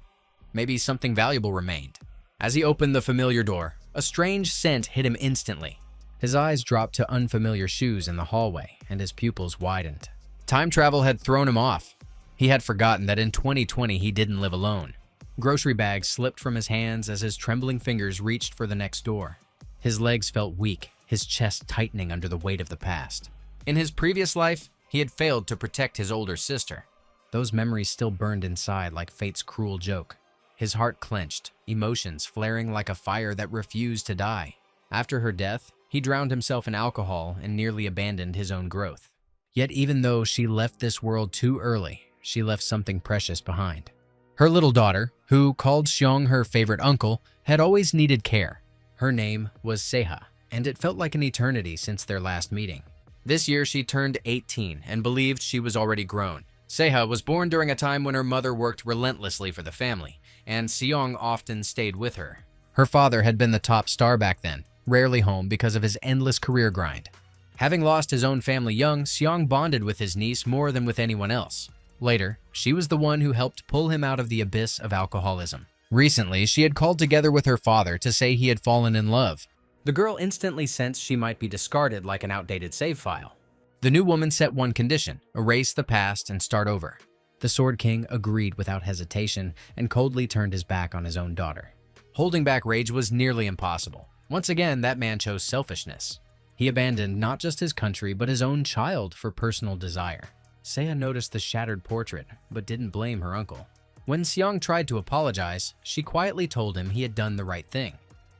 Speaker 1: Maybe something valuable remained. As he opened the familiar door, a strange scent hit him instantly. His eyes dropped to unfamiliar shoes in the hallway, and his pupils widened. Time travel had thrown him off. He had forgotten that in 2020 he didn't live alone. Grocery bags slipped from his hands as his trembling fingers reached for the next door. His legs felt weak, his chest tightening under the weight of the past. In his previous life, he had failed to protect his older sister. Those memories still burned inside like fate's cruel joke. His heart clenched, emotions flaring like a fire that refused to die. After her death, he drowned himself in alcohol and nearly abandoned his own growth. Yet even though she left this world too early, she left something precious behind. Her little daughter, who called Xiong her favorite uncle, had always needed care. Her name was Seaha, and it felt like an eternity since their last meeting. This year she turned 18 and believed she was already grown. Seaha was born during a time when her mother worked relentlessly for the family, and Xiong often stayed with her. Her father had been the top star back then, rarely home because of his endless career grind. Having lost his own family young, Xiong bonded with his niece more than with anyone else. Later, she was the one who helped pull him out of the abyss of alcoholism. Recently, she had called together with her father to say he had fallen in love. The girl instantly sensed she might be discarded like an outdated save file. The new woman set one condition: erase the past and start over. The Sword King agreed without hesitation and coldly turned his back on his own daughter. Holding back rage was nearly impossible. Once again, that man chose selfishness. He abandoned not just his country, but his own child for personal desire. Seaha noticed the shattered portrait, but didn't blame her uncle. When Xiong tried to apologize, she quietly told him he had done the right thing.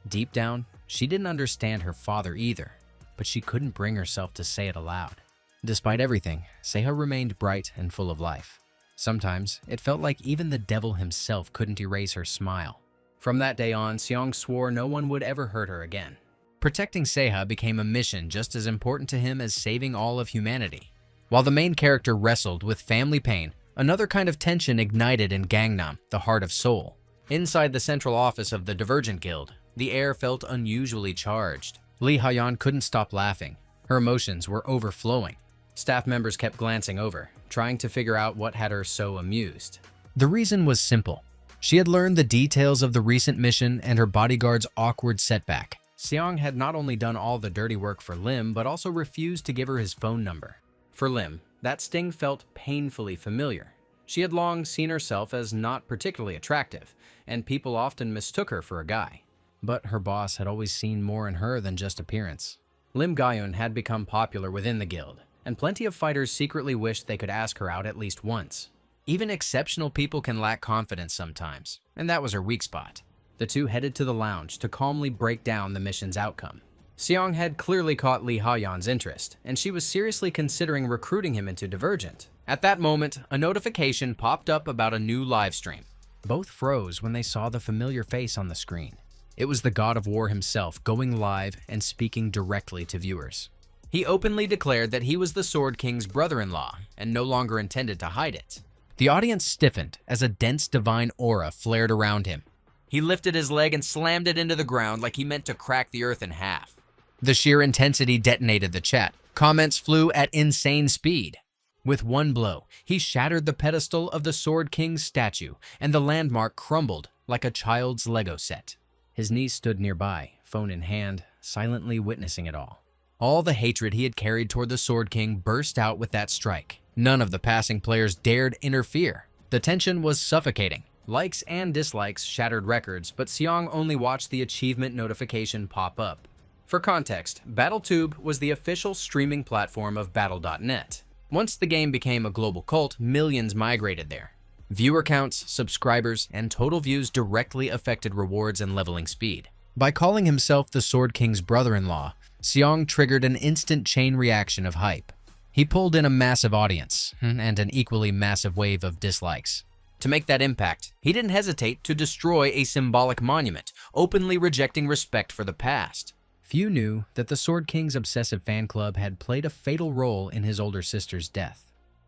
Speaker 1: Deep down, she didn't understand her father either, but she couldn't bring herself to say it aloud. Despite everything, Seaha remained bright and full of life. Sometimes, it felt like even the devil himself couldn't erase her smile. From that day on, Xiong swore no one would ever hurt her again. Protecting Seaha became a mission just as important to him as saving all of humanity. While the main character wrestled with family pain, another kind of tension ignited in Gangnam, the heart of Seoul. Inside the central office of the Divergent Guild, the air felt unusually charged. Lee Ha-yeon couldn't stop laughing. Her emotions were overflowing. Staff members kept glancing over, trying to figure out what had her so amused. The reason was simple. She had learned the details of the recent mission and her bodyguard's awkward setback. Xiong had not only done all the dirty work for Lim, but also refused to give her his phone number. For Lim, that sting felt painfully familiar. She had long seen herself as not particularly attractive, and people often mistook her for a guy. But her boss had always seen more in her than just appearance. Lim Gayun had become popular within the guild, and plenty of fighters secretly wished they could ask her out at least once. Even exceptional people can lack confidence sometimes, and that was her weak spot. The two headed to the lounge to calmly break down the mission's outcome. Xiong had clearly caught Lee Ha-yeon's interest, and she was seriously considering recruiting him into Divergent. At that moment, a notification popped up about a new livestream. Both froze when they saw the familiar face on the screen. It was the God of War himself going live and speaking directly to viewers. He openly declared that he was the Sword King's brother-in-law and no longer intended to hide it. The audience stiffened as a dense divine aura flared around him. He lifted his leg and slammed it into the ground like he meant to crack the earth in half. The sheer intensity detonated the chat. Comments flew at insane speed. With one blow, he shattered the pedestal of the Sword King's statue, and the landmark crumbled like a child's Lego set. His niece stood nearby, phone in hand, silently witnessing it all. All the hatred he had carried toward the Sword King burst out with that strike. None of the passing players dared interfere. The tension was suffocating. Likes and dislikes shattered records, but Xiong only watched the achievement notification pop up. For context, BattleTube was the official streaming platform of Battle.net. Once the game became a global cult, millions migrated there. Viewer counts, subscribers, and total views directly affected rewards and leveling speed. By calling himself the Sword King's brother-in-law, Xiong triggered an instant chain reaction of hype. He pulled in a massive audience, and an equally massive wave of dislikes. To make that impact, he didn't hesitate to destroy a symbolic monument, openly rejecting respect for the past. Few knew that the Sword King's obsessive fan club had played a fatal role in his older sister's death.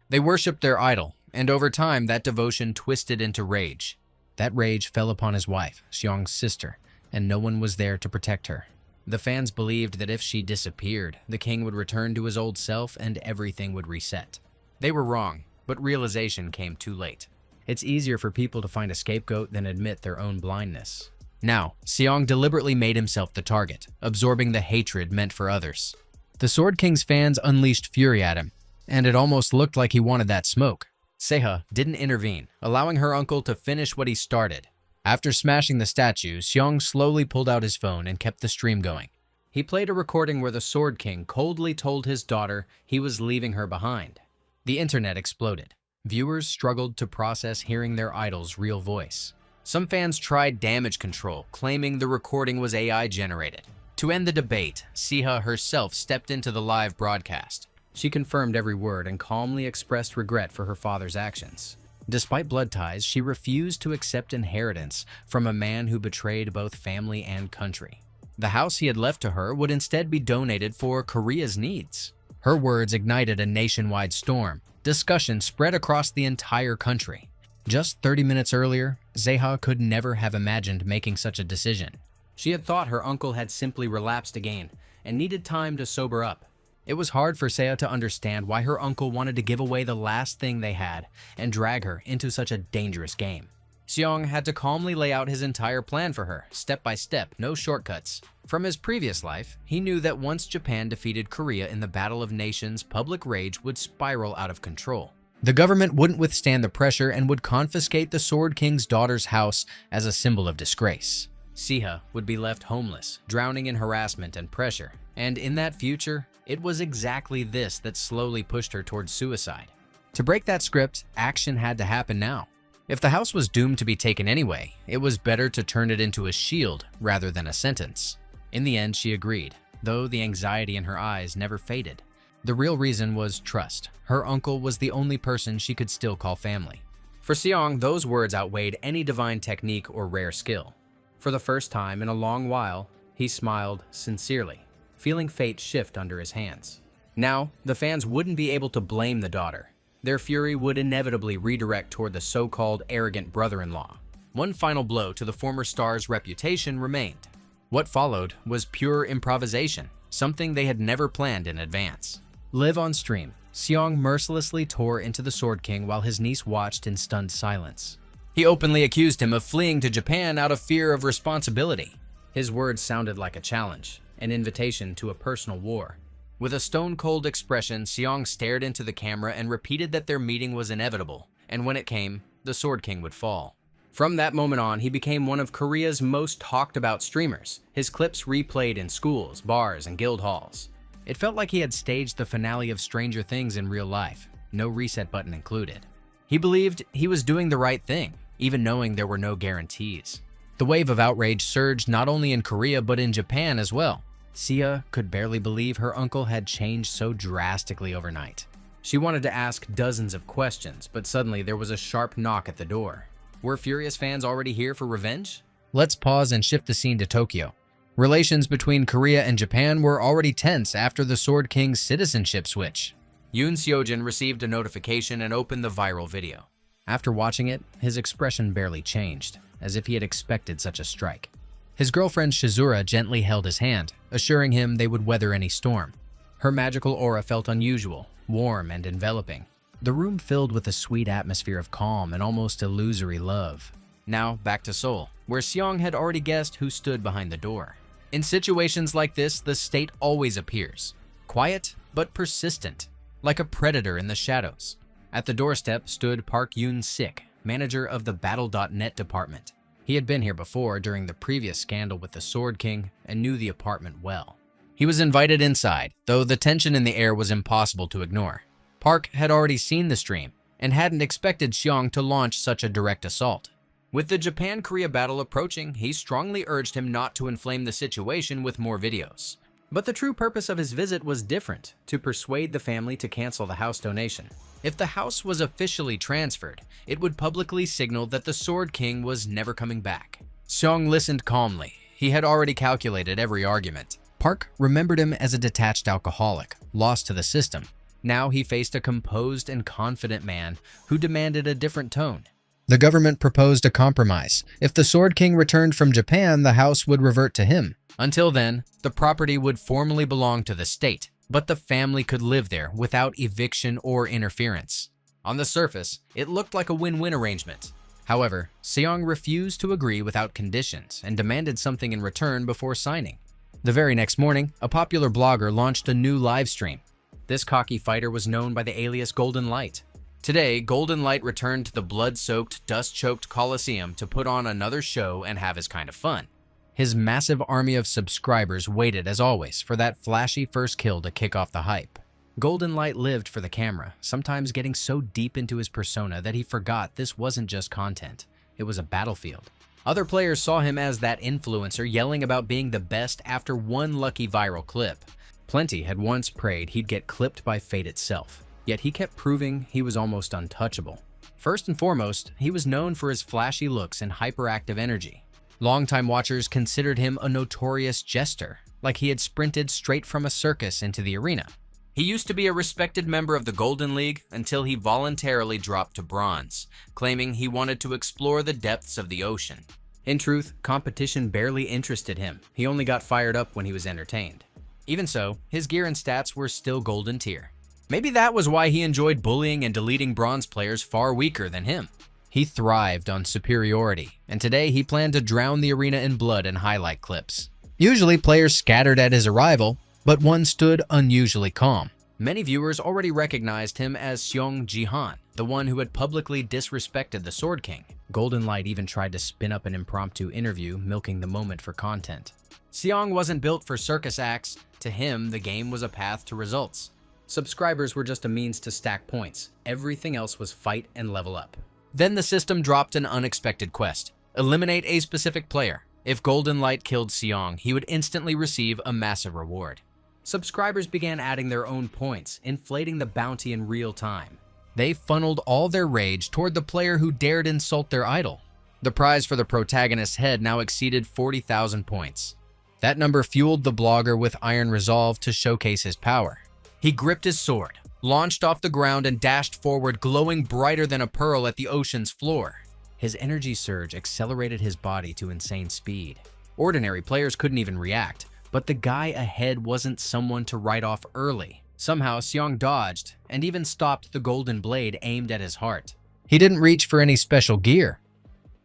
Speaker 1: They worshipped their idol, and over time that devotion twisted into rage. That rage fell upon his wife, Xiong's sister, and no one was there to protect her. The fans believed that if she disappeared, the king would return to his old self and everything would reset. They were wrong, but realization came too late. It's easier for people to find a scapegoat than admit their own blindness. Now, Xiong deliberately made himself the target, absorbing the hatred meant for others. The Sword King's fans unleashed fury at him, and it almost looked like he wanted that smoke. Seaha didn't intervene, allowing her uncle to finish what he started. After smashing the statue, Xiong slowly pulled out his phone and kept the stream going. He played a recording where the Sword King coldly told his daughter he was leaving her behind. The internet exploded. Viewers struggled to process hearing their idol's real voice. Some fans tried damage control, claiming the recording was AI generated. To end the debate, Seaha herself stepped into the live broadcast. She confirmed every word and calmly expressed regret for her father's actions. Despite blood ties, she refused to accept inheritance from a man who betrayed both family and country. The house he had left to her would instead be donated for Korea's needs. Her words ignited a nationwide storm. Discussion spread across the entire country. Just 30 minutes earlier, Seaha could never have imagined making such a decision. She had thought her uncle had simply relapsed again and needed time to sober up. It was hard for Seaha to understand why her uncle wanted to give away the last thing they had and drag her into such a dangerous game. Xiong had to calmly lay out his entire plan for her, step by step, no shortcuts. From his previous life, he knew that once Japan defeated Korea in the Battle of Nations, public rage would spiral out of control. The government wouldn't withstand the pressure and would confiscate the Sword King's daughter's house as a symbol of disgrace. Seaha would be left homeless, drowning in harassment and pressure. And in that future, it was exactly this that slowly pushed her towards suicide. To break that script, action had to happen now. If the house was doomed to be taken anyway, it was better to turn it into a shield rather than a sentence. In the end, she agreed, though the anxiety in her eyes never faded. The real reason was trust. Her uncle was the only person she could still call family. For Xiong, those words outweighed any divine technique or rare skill. For the first time in a long while, he smiled sincerely, feeling fate shift under his hands. Now, the fans wouldn't be able to blame the daughter. Their fury would inevitably redirect toward the so-called arrogant brother-in-law. One final blow to the former star's reputation remained. What followed was pure improvisation, something they had never planned in advance. Live on stream, Xiong mercilessly tore into the Sword King while his niece watched in stunned silence. He openly accused him of fleeing to Japan out of fear of responsibility. His words sounded like a challenge, an invitation to a personal war. With a stone-cold expression, Xiong stared into the camera and repeated that their meeting was inevitable, and when it came, the Sword King would fall. From that moment on, he became one of Korea's most talked-about streamers, his clips replayed in schools, bars, and guild halls. It felt like he had staged the finale of Stranger Things in real life, no reset button included. He believed he was doing the right thing, even knowing there were no guarantees. The wave of outrage surged not only in Korea but in Japan as well. Seaha could barely believe her uncle had changed so drastically overnight. She wanted to ask dozens of questions, but suddenly there was a sharp knock at the door. Were furious fans already here for revenge? Let's pause and shift the scene to Tokyo. Relations between Korea and Japan were already tense after the Sword King's citizenship switch. Yoon Seojin received a notification and opened the viral video. After watching it, his expression barely changed, as if he had expected such a strike. His girlfriend Shizura gently held his hand, assuring him they would weather any storm. Her magical aura felt unusual, warm and enveloping. The room filled with a sweet atmosphere of calm and almost illusory love. Now, back to Seoul, where Xiong had already guessed who stood behind the door. In situations like this, the state always appears. Quiet, but persistent, like a predator in the shadows. At the doorstep stood Park Yoon-sik, manager of the Battle.net department. He had been here before during the previous scandal with the Sword King and knew the apartment well. He was invited inside, though the tension in the air was impossible to ignore. Park had already seen the stream and hadn't expected Xiong to launch such a direct assault. With the Japan-Korea battle approaching, he strongly urged him not to inflame the situation with more videos. But the true purpose of his visit was different, to persuade the family to cancel the house donation. If the house was officially transferred, it would publicly signal that the Sword King was never coming back. Xiong listened calmly. He had already calculated every argument. Park remembered him as a detached alcoholic, lost to the system. Now he faced a composed and confident man who demanded a different tone. The government proposed a compromise. If the Sword King returned from Japan, the house would revert to him. Until then, the property would formally belong to the state, but the family could live there without eviction or interference. On the surface, it looked like a win-win arrangement. However, Xiong refused to agree without conditions and demanded something in return before signing. The very next morning, a popular blogger launched a new live stream. This cocky fighter was known by the alias Golden Light. Today, Golden Light returned to the blood-soaked, dust-choked coliseum to put on another show and have his kind of fun. His massive army of subscribers waited, as always, for that flashy first kill to kick off the hype. Golden Light lived for the camera, sometimes getting so deep into his persona that he forgot this wasn't just content, it was a battlefield. Other players saw him as that influencer yelling about being the best after one lucky viral clip. Plenty had once prayed he'd get clipped by fate itself, yet he kept proving he was almost untouchable. First and foremost, he was known for his flashy looks and hyperactive energy. Longtime watchers considered him a notorious jester, like he had sprinted straight from a circus into the arena. He used to be a respected member of the Golden League until he voluntarily dropped to bronze, claiming he wanted to explore the depths of the ocean. In truth, competition barely interested him. He only got fired up when he was entertained. Even so, his gear and stats were still golden tier. Maybe that was why he enjoyed bullying and deleting bronze players far weaker than him. He thrived on superiority, and today he planned to drown the arena in blood and highlight clips. Usually players scattered at his arrival, but one stood unusually calm. Many viewers already recognized him as Jihon, the one who had publicly disrespected the Sword King. Golden Light even tried to spin up an impromptu interview, milking the moment for content. Seong wasn't built for circus acts. To him, the game was a path to results. Subscribers were just a means to stack points. Everything else was fight and level up. Then the system dropped an unexpected quest. Eliminate a specific player. If Golden Light killed Seong, he would instantly receive a massive reward. Subscribers began adding their own points, inflating the bounty in real time. They funneled all their rage toward the player who dared insult their idol. The prize for the protagonist's head now exceeded 40,000 points. That number fueled the blogger with iron resolve to showcase his power. He gripped his sword, launched off the ground, and dashed forward, glowing brighter than a pearl at the ocean's floor. His energy surge accelerated his body to insane speed. Ordinary players couldn't even react. But the guy ahead wasn't someone to write off early. Somehow, Seong dodged and even stopped the golden blade aimed at his heart. He didn't reach for any special gear.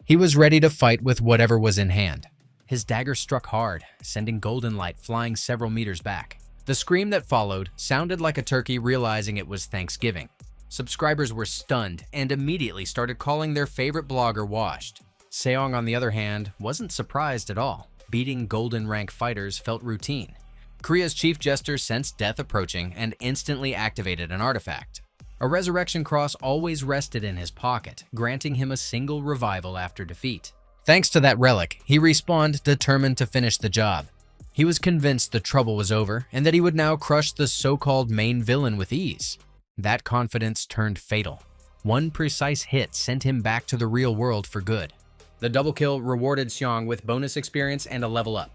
Speaker 1: He was ready to fight with whatever was in hand. His dagger struck hard, sending Golden Light flying several meters back. The scream that followed sounded like a turkey realizing it was Thanksgiving. Subscribers were stunned and immediately started calling their favorite blogger washed. Seong, on the other hand, wasn't surprised at all. Beating golden rank fighters felt routine. Korea's chief jester sensed death approaching and instantly activated an artifact. A resurrection cross always rested in his pocket, granting him a single revival after defeat. Thanks to that relic, he respawned determined to finish the job. He was convinced the trouble was over and that he would now crush the so-called main villain with ease. That confidence turned fatal. One precise hit sent him back to the real world for good. The double kill rewarded Seong with bonus experience and a level up.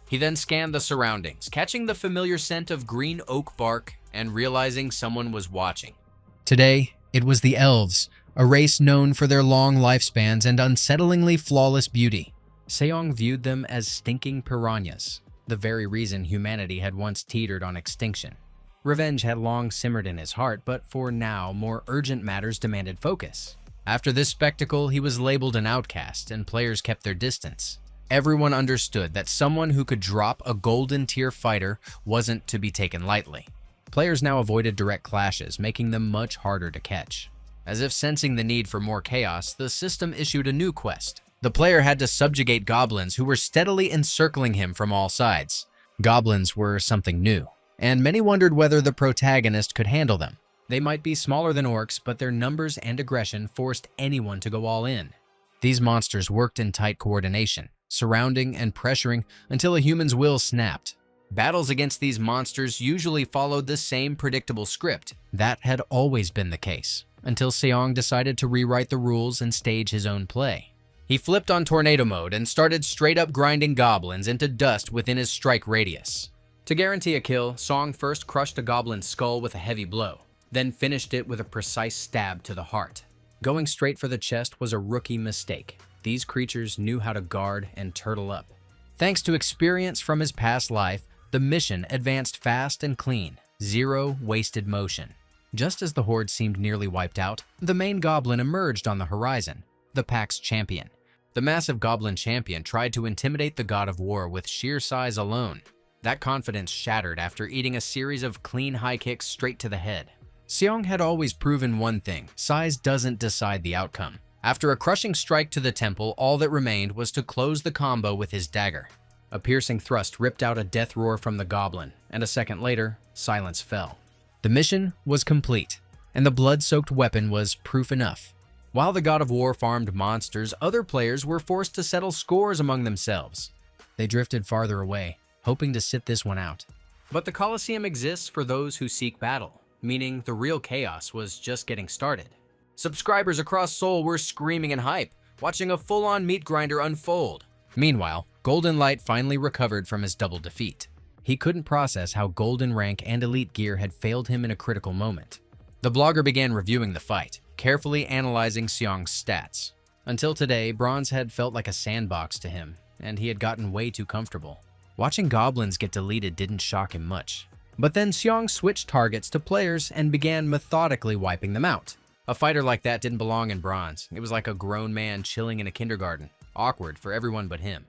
Speaker 1: He then scanned the surroundings, catching the familiar scent of green oak bark and realizing someone was watching. Today, it was the elves, a race known for their long lifespans and unsettlingly flawless beauty. Seong viewed them as stinking piranhas, the very reason humanity had once teetered on extinction. Revenge had long simmered in his heart, but for now, more urgent matters demanded focus. After this spectacle, he was labeled an outcast, and players kept their distance. Everyone understood that someone who could drop a golden tier fighter wasn't to be taken lightly. Players now avoided direct clashes, making them much harder to catch. As if sensing the need for more chaos, the system issued a new quest. The player had to subjugate goblins who were steadily encircling him from all sides. Goblins were something new, and many wondered whether the protagonist could handle them. They might be smaller than orcs, but their numbers and aggression forced anyone to go all in. These monsters worked in tight coordination, surrounding and pressuring until a human's will snapped. Battles against these monsters usually followed the same predictable script. That had always been the case, until Seong decided to rewrite the rules and stage his own play. He flipped on tornado mode and started straight up grinding goblins into dust within his strike radius. To guarantee a kill, Seong first crushed a goblin's skull with a heavy blow, then finished it with a precise stab to the heart. Going straight for the chest was a rookie mistake. These creatures knew how to guard and turtle up. Thanks to experience from his past life, the mission advanced fast and clean, zero wasted motion. Just as the horde seemed nearly wiped out, the main goblin emerged on the horizon, the pack's champion. The massive goblin champion tried to intimidate the god of war with sheer size alone. That confidence shattered after eating a series of clean high kicks straight to the head. Seong had always proven one thing: size doesn't decide the outcome. After a crushing strike to the temple, all that remained was to close the combo with his dagger. A piercing thrust ripped out a death roar from the goblin, and a second later, silence fell. The mission was complete, and the blood-soaked weapon was proof enough. While the God of War farmed monsters, other players were forced to settle scores among themselves. They drifted farther away, hoping to sit this one out. But the coliseum exists for those who seek battle, meaning the real chaos was just getting started. Subscribers across Seoul were screaming in hype, watching a full-on meat grinder unfold. Meanwhile, Golden Light finally recovered from his double defeat. He couldn't process how Golden Rank and Elite Gear had failed him in a critical moment. The blogger began reviewing the fight, carefully analyzing Seong's stats. Until today, Bronze had felt like a sandbox to him, and he had gotten way too comfortable. Watching goblins get deleted didn't shock him much. But then Seong switched targets to players and began methodically wiping them out. A fighter like that didn't belong in Bronze. It was like a grown man chilling in a kindergarten, awkward for everyone but him.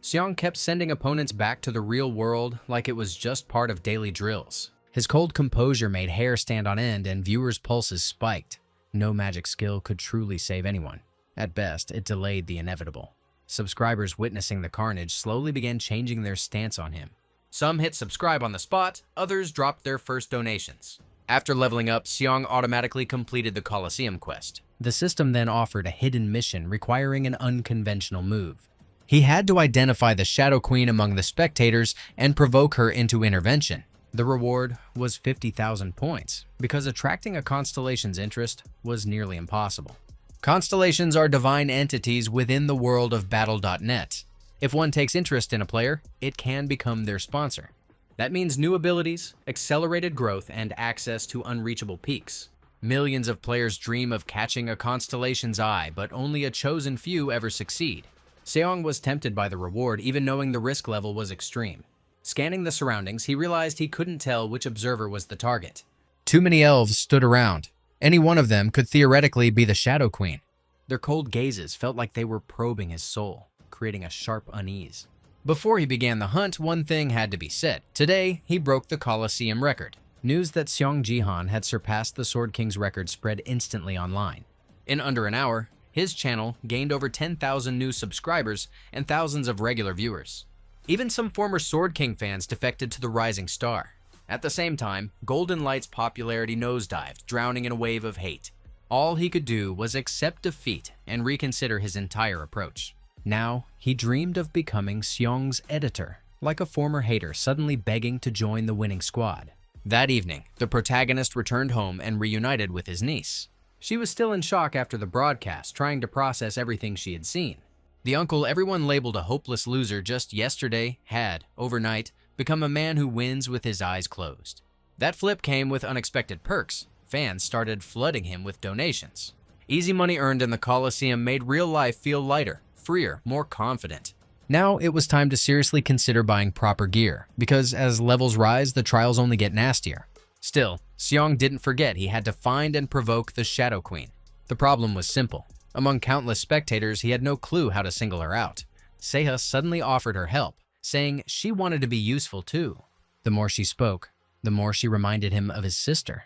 Speaker 1: Seong kept sending opponents back to the real world like it was just part of daily drills. His cold composure made hair stand on end and viewers' pulses spiked. No magic skill could truly save anyone. At best, it delayed the inevitable. Subscribers witnessing the carnage slowly began changing their stance on him. Some hit subscribe on the spot, others dropped their first donations. After leveling up, Seong automatically completed the Coliseum quest. The system then offered a hidden mission requiring an unconventional move. He had to identify the Shadow Queen among the spectators and provoke her into intervention. The reward was 50,000 points, because attracting a constellation's interest was nearly impossible. Constellations are divine entities within the world of Battle.net. If one takes interest in a player, it can become their sponsor. That means new abilities, accelerated growth, and access to unreachable peaks. Millions of players dream of catching a constellation's eye, but only a chosen few ever succeed. Seong was tempted by the reward, even knowing the risk level was extreme. Scanning the surroundings, he realized he couldn't tell which observer was the target. Too many elves stood around. Any one of them could theoretically be the Shadow Queen. Their cold gazes felt like they were probing his soul, creating a sharp unease. Before he began the hunt, one thing had to be said. Today, he broke the Coliseum record. News that Seong Jihon had surpassed the Sword King's record spread instantly online. In under an hour, his channel gained over 10,000 new subscribers and thousands of regular viewers. Even some former Sword King fans defected to the rising star. At the same time, Golden Light's popularity nosedived, drowning in a wave of hate. All he could do was accept defeat and reconsider his entire approach. Now, he dreamed of becoming Seong's editor, like a former hater suddenly begging to join the winning squad. That evening, the protagonist returned home and reunited with his niece. She was still in shock after the broadcast, trying to process everything she had seen. The uncle everyone labeled a hopeless loser just yesterday had, overnight, become a man who wins with his eyes closed. That flip came with unexpected perks. Fans started flooding him with donations. Easy money earned in the Coliseum made real life feel lighter, freer, more confident. Now it was time to seriously consider buying proper gear, because as levels rise, the trials only get nastier. Still, Seong didn't forget he had to find and provoke the Shadow Queen. The problem was simple. Among countless spectators, he had no clue how to single her out. Seaha suddenly offered her help, saying she wanted to be useful too. The more she spoke, the more she reminded him of his sister.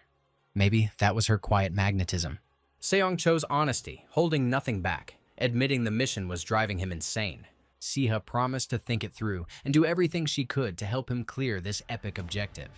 Speaker 1: Maybe that was her quiet magnetism. Seong chose honesty, holding nothing back, admitting the mission was driving him insane. Seaha promised to think it through and do everything she could to help him clear this epic objective.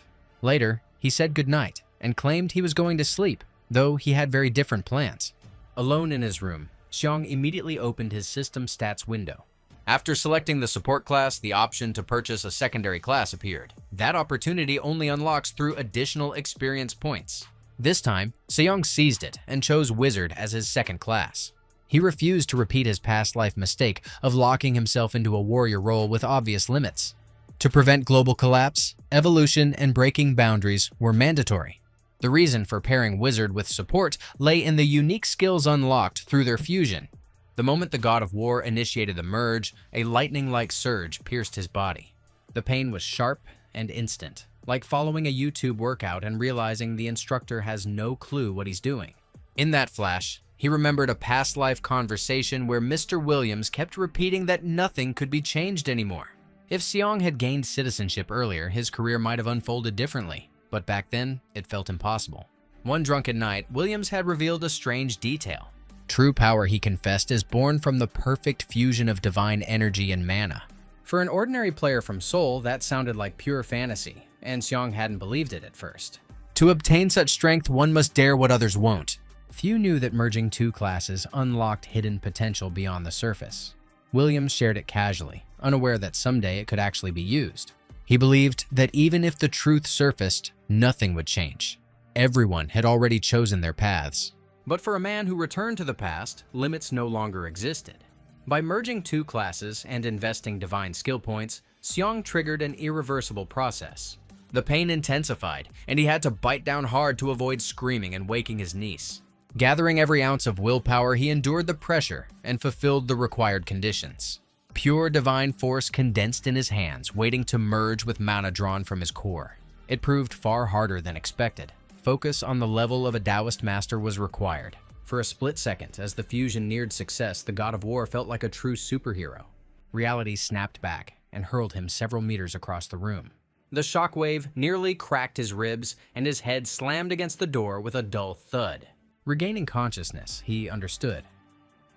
Speaker 1: Later, he said goodnight and claimed he was going to sleep, though he had very different plans. Alone in his room, Seong immediately opened his system stats window. After selecting the support class, the option to purchase a secondary class appeared. That opportunity only unlocks through additional experience points. This time, Seong seized it and chose Wizard as his second class. He refused to repeat his past life mistake of locking himself into a warrior role with obvious limits. To prevent global collapse, evolution and breaking boundaries were mandatory. The reason for pairing Wizard with support lay in the unique skills unlocked through their fusion. The moment the God of War initiated the merge, a lightning-like surge pierced his body. The pain was sharp and instant, like following a YouTube workout and realizing the instructor has no clue what he's doing. In that flash, he remembered a past life conversation where Mr. Williams kept repeating that nothing could be changed anymore. If Seong had gained citizenship earlier, his career might have unfolded differently, but back then, it felt impossible. One drunken night, Williams had revealed a strange detail. True power, he confessed, is born from the perfect fusion of divine energy and mana. For an ordinary player from Seoul, that sounded like pure fantasy, and Seong hadn't believed it at first. To obtain such strength, one must dare what others won't. Few knew that merging two classes unlocked hidden potential beyond the surface. Williams shared it casually, unaware that someday it could actually be used. He believed that even if the truth surfaced, nothing would change. Everyone had already chosen their paths. But for a man who returned to the past, limits no longer existed. By merging two classes and investing divine skill points, Seong triggered an irreversible process. The pain intensified, and he had to bite down hard to avoid screaming and waking his niece. Gathering every ounce of willpower, he endured the pressure and fulfilled the required conditions. Pure divine force condensed in his hands, waiting to merge with mana drawn from his core. It proved far harder than expected. Focus on the level of a Taoist master was required. For a split second, as the fusion neared success, the god of war felt like a true superhero. Reality snapped back and hurled him several meters across the room. The shockwave nearly cracked his ribs, and his head slammed against the door with a dull thud. Regaining consciousness, he understood.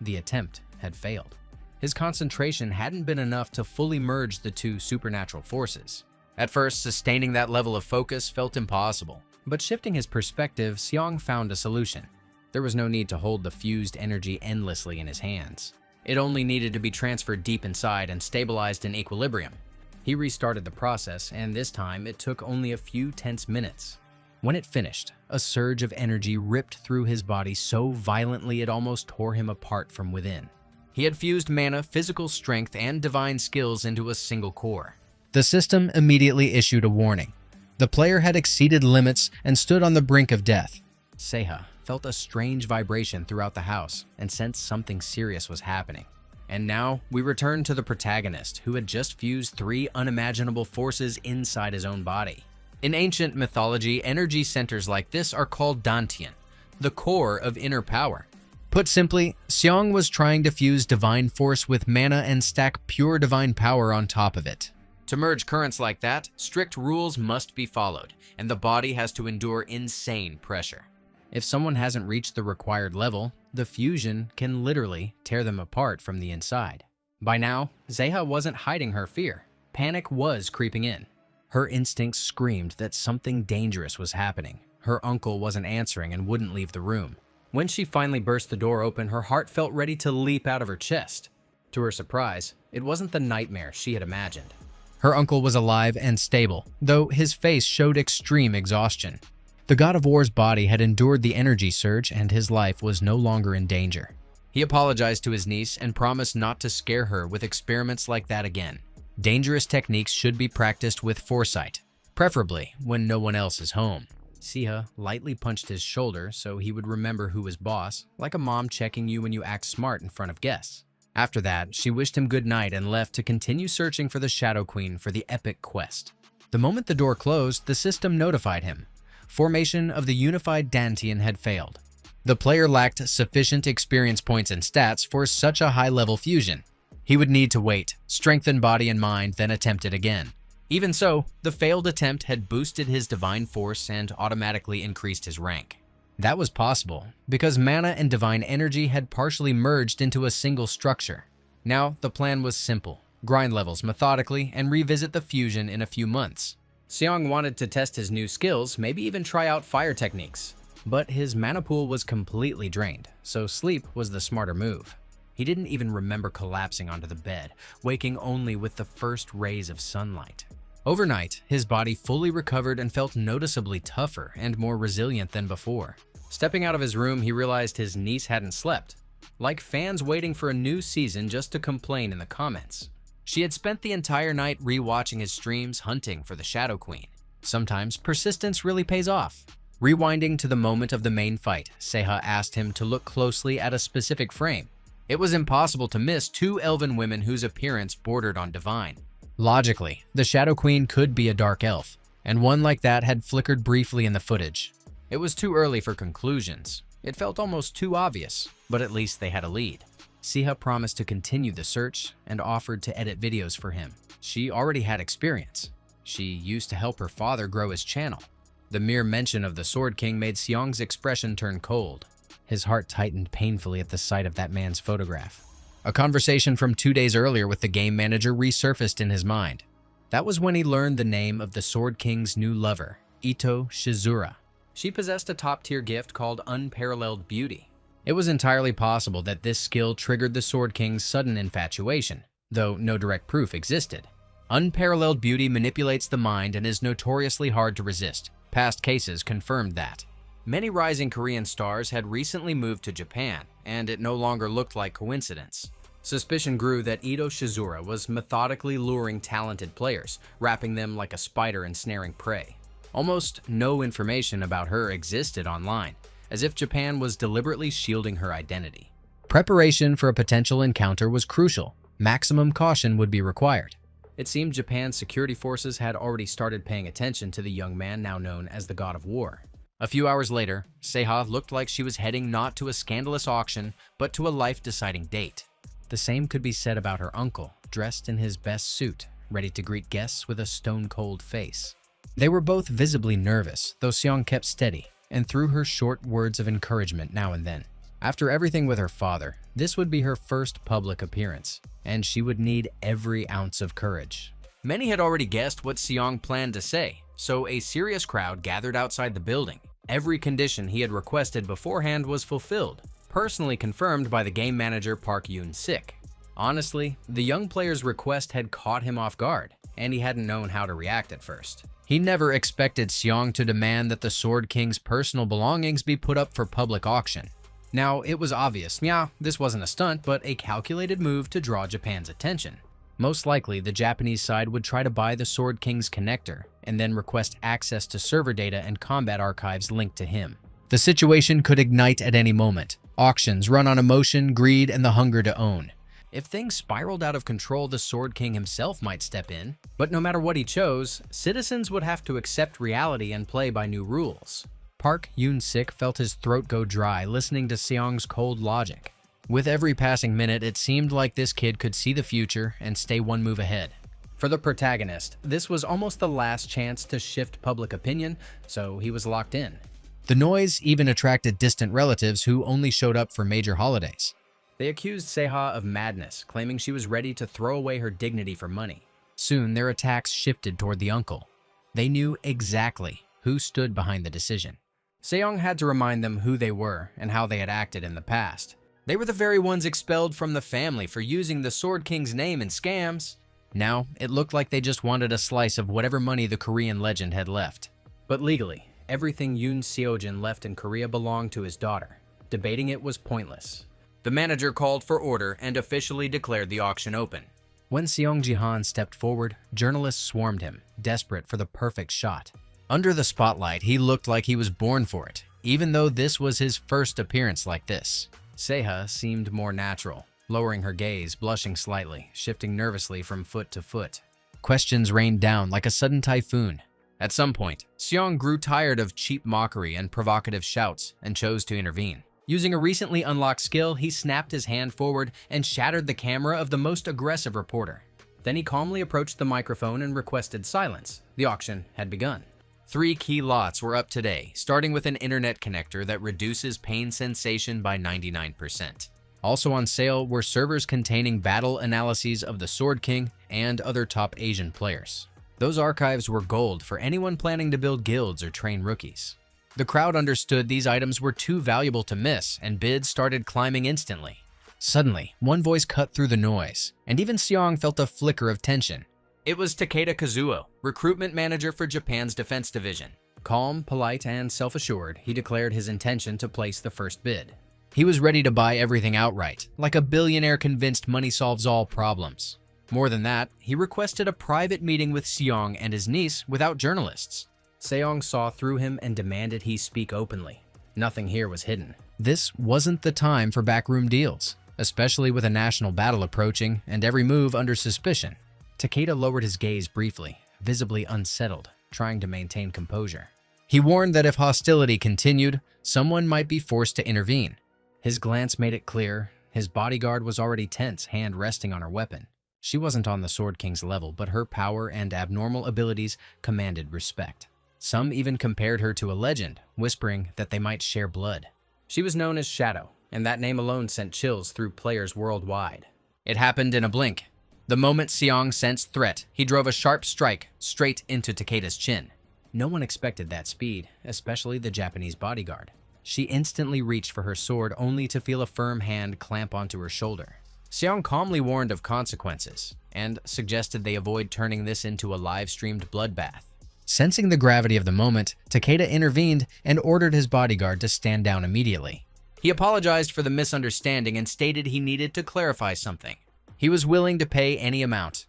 Speaker 1: The attempt had failed. His concentration hadn't been enough to fully merge the two supernatural forces. At first, sustaining that level of focus felt impossible. But shifting his perspective, Seong found a solution. There was no need to hold the fused energy endlessly in his hands. It only needed to be transferred deep inside and stabilized in equilibrium. He restarted the process, and this time it took only a few tense minutes. When it finished, a surge of energy ripped through his body so violently it almost tore him apart from within. He had fused mana, physical strength, and divine skills into a single core. The system immediately issued a warning. The player had exceeded limits and stood on the brink of death. Seaha felt a strange vibration throughout the house and sensed something serious was happening. And now, we return to the protagonist, who had just fused three unimaginable forces inside his own body. In ancient mythology, energy centers like this are called dantian, the core of inner power. Put simply, Seong was trying to fuse divine force with mana and stack pure divine power on top of it. To merge currents like that, strict rules must be followed, and the body has to endure insane pressure. If someone hasn't reached the required level, the fusion can literally tear them apart from the inside. By now, Seaha wasn't hiding her fear. Panic was creeping in. Her instincts screamed that something dangerous was happening. Her uncle wasn't answering and wouldn't leave the room. When she finally burst the door open, her heart felt ready to leap out of her chest. To her surprise, it wasn't the nightmare she had imagined. Her uncle was alive and stable, though his face showed extreme exhaustion. The god of war's body had endured the energy surge, and his life was no longer in danger. He apologized to his niece and promised not to scare her with experiments like that again. Dangerous techniques should be practiced with foresight, preferably when no one else is home. Seaha lightly punched his shoulder so he would remember who was boss, like a mom checking you when you act smart in front of guests. After that, she wished him good night and left to continue searching for the Shadow Queen for the epic quest. The moment the door closed, the system notified him. Formation of the unified Dantian had failed. The player lacked sufficient experience points and stats for such a high-level fusion. He would need to wait, strengthen body and mind, then attempt it again. Even so, the failed attempt had boosted his divine force and automatically increased his rank. That was possible because mana and divine energy had partially merged into a single structure. Now, the plan was simple. Grind levels methodically and revisit the fusion in a few months. Seong wanted to test his new skills, maybe even try out fire techniques. But his mana pool was completely drained, so sleep was the smarter move. He didn't even remember collapsing onto the bed, waking only with the first rays of sunlight. Overnight, his body fully recovered and felt noticeably tougher and more resilient than before. Stepping out of his room, he realized his niece hadn't slept. Like fans waiting for a new season just to complain in the comments. She had spent the entire night rewatching his streams hunting for the Shadow Queen. Sometimes persistence really pays off. Rewinding to the moment of the main fight, Seaha asked him to look closely at a specific frame. It was impossible to miss two elven women whose appearance bordered on divine. Logically, the Shadow Queen could be a dark elf, and one like that had flickered briefly in the footage. It was too early for conclusions. It felt almost too obvious, but at least they had a lead. Seaha promised to continue the search and offered to edit videos for him. She already had experience. She used to help her father grow his channel. The mere mention of the Sword King made Seong's expression turn cold. His heart tightened painfully at the sight of that man's photograph. A conversation from 2 days earlier with the game manager resurfaced in his mind. That was when he learned the name of the Sword King's new lover, Ito Shizura. She possessed a top-tier gift called Unparalleled Beauty. It was entirely possible that this skill triggered the Sword King's sudden infatuation, though no direct proof existed. Unparalleled Beauty manipulates the mind and is notoriously hard to resist. Past cases confirmed that. Many rising Korean stars had recently moved to Japan, and it no longer looked like coincidence. Suspicion grew that Ito Shizura was methodically luring talented players, wrapping them like a spider ensnaring prey. Almost no information about her existed online, as if Japan was deliberately shielding her identity. Preparation for a potential encounter was crucial. Maximum caution would be required. It seemed Japan's security forces had already started paying attention to the young man now known as the God of War. A few hours later, Seaha looked like she was heading not to a scandalous auction, but to a life-deciding date. The same could be said about her uncle, dressed in his best suit, ready to greet guests with a stone-cold face. They were both visibly nervous, though Seong kept steady, and threw her short words of encouragement now and then. After everything with her father, this would be her first public appearance, and she would need every ounce of courage. Many had already guessed what Seong planned to say, so a serious crowd gathered outside the building. Every condition he had requested beforehand was fulfilled, personally confirmed by the game manager Park Yoon-sik. Honestly, the young player's request had caught him off guard, and he hadn't known how to react at first. He never expected Seong to demand that the Sword King's personal belongings be put up for public auction. Now, it was obvious, this wasn't a stunt, but a calculated move to draw Japan's attention. Most likely, the Japanese side would try to buy the Sword King's connector, and then request access to server data and combat archives linked to him. The situation could ignite at any moment. Auctions run on emotion, greed, and the hunger to own. If things spiraled out of control, the Sword King himself might step in. But no matter what he chose, citizens would have to accept reality and play by new rules. Park Yoon-sik felt his throat go dry listening to Seong's cold logic. With every passing minute, it seemed like this kid could see the future and stay one move ahead. For the protagonist, this was almost the last chance to shift public opinion, so he was locked in. The noise even attracted distant relatives who only showed up for major holidays. They accused Seaha of madness, claiming she was ready to throw away her dignity for money. Soon, their attacks shifted toward the uncle. They knew exactly who stood behind the decision. Seong had to remind them who they were and how they had acted in the past. They were the very ones expelled from the family for using the Sword King's name in scams. Now, it looked like they just wanted a slice of whatever money the Korean legend had left. But legally, everything Yoon Seojin left in Korea belonged to his daughter. Debating it was pointless. The manager called for order and officially declared the auction open. When Seong Jihon stepped forward, journalists swarmed him, desperate for the perfect shot. Under the spotlight, he looked like he was born for it, even though this was his first appearance like this. Seaha seemed more natural, lowering her gaze, blushing slightly, shifting nervously from foot to foot. Questions rained down like a sudden typhoon. At some point, Seong grew tired of cheap mockery and provocative shouts and chose to intervene. Using a recently unlocked skill, he snapped his hand forward and shattered the camera of the most aggressive reporter. Then he calmly approached the microphone and requested silence. The auction had begun. 3 key lots were up today, starting with an internet connector that reduces pain sensation by 99%. Also on sale were servers containing battle analyses of the Sword King and other top Asian players. Those archives were gold for anyone planning to build guilds or train rookies. The crowd understood these items were too valuable to miss, and bids started climbing instantly. Suddenly, one voice cut through the noise, and even Seong felt a flicker of tension. It was Takeda Kazuo, recruitment manager for Japan's defense division. Calm, polite, and self-assured, he declared his intention to place the first bid. He was ready to buy everything outright, like a billionaire convinced money solves all problems. More than that, he requested a private meeting with Seong and his niece without journalists. Seong saw through him and demanded he speak openly. Nothing here was hidden. This wasn't the time for backroom deals, especially with a national battle approaching and every move under suspicion. Takeda lowered his gaze briefly, visibly unsettled, trying to maintain composure. He warned that if hostility continued, someone might be forced to intervene. His glance made it clear. His bodyguard was already tense, hand resting on her weapon. She wasn't on the Sword King's level, but her power and abnormal abilities commanded respect. Some even compared her to a legend, whispering that they might share blood. She was known as Shadow, and that name alone sent chills through players worldwide. It happened in a blink. The moment Seong sensed threat, he drove a sharp strike straight into Takeda's chin. No one expected that speed, especially the Japanese bodyguard. She instantly reached for her sword only to feel a firm hand clamp onto her shoulder. Seong calmly warned of consequences and suggested they avoid turning this into a live-streamed bloodbath. Sensing the gravity of the moment, Takeda intervened and ordered his bodyguard to stand down immediately. He apologized for the misunderstanding and stated he needed to clarify something. He was willing to pay any amount,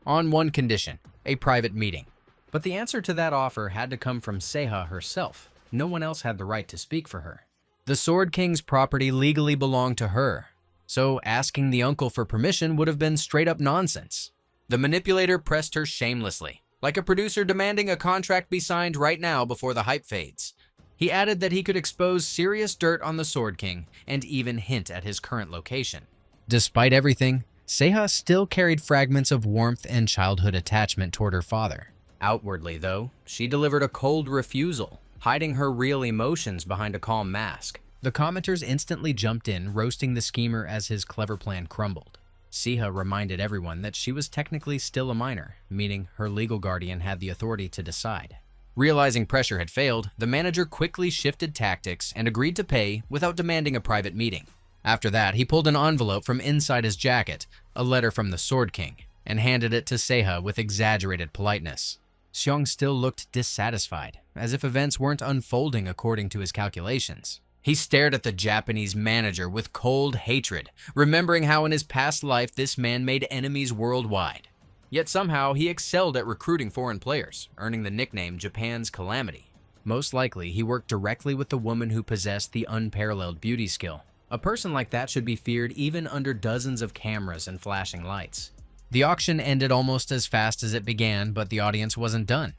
Speaker 1: on one condition, a private meeting. But the answer to that offer had to come from Seaha herself. No one else had the right to speak for her. The Sword King's property legally belonged to her, so asking the uncle for permission would have been straight-up nonsense. The manipulator pressed her shamelessly, like a producer demanding a contract be signed right now before the hype fades. He added that he could expose serious dirt on the Sword King and even hint at his current location. Despite everything, Seaha still carried fragments of warmth and childhood attachment toward her father. Outwardly, though, she delivered a cold refusal, hiding her real emotions behind a calm mask. The commenters instantly jumped in, roasting the schemer as his clever plan crumbled. Seaha reminded everyone that she was technically still a minor, meaning her legal guardian had the authority to decide. Realizing pressure had failed, the manager quickly shifted tactics and agreed to pay without demanding a private meeting. After that, he pulled an envelope from inside his jacket, a letter from the Sword King, and handed it to Seaha with exaggerated politeness. Seong still looked dissatisfied, as if events weren't unfolding according to his calculations. He stared at the Japanese manager with cold hatred, remembering how in his past life this man made enemies worldwide. Yet somehow he excelled at recruiting foreign players, earning the nickname Japan's Calamity. Most likely, he worked directly with the woman who possessed the unparalleled beauty skill. A person like that should be feared even under dozens of cameras and flashing lights. The auction ended almost as fast as it began, but the audience wasn't done.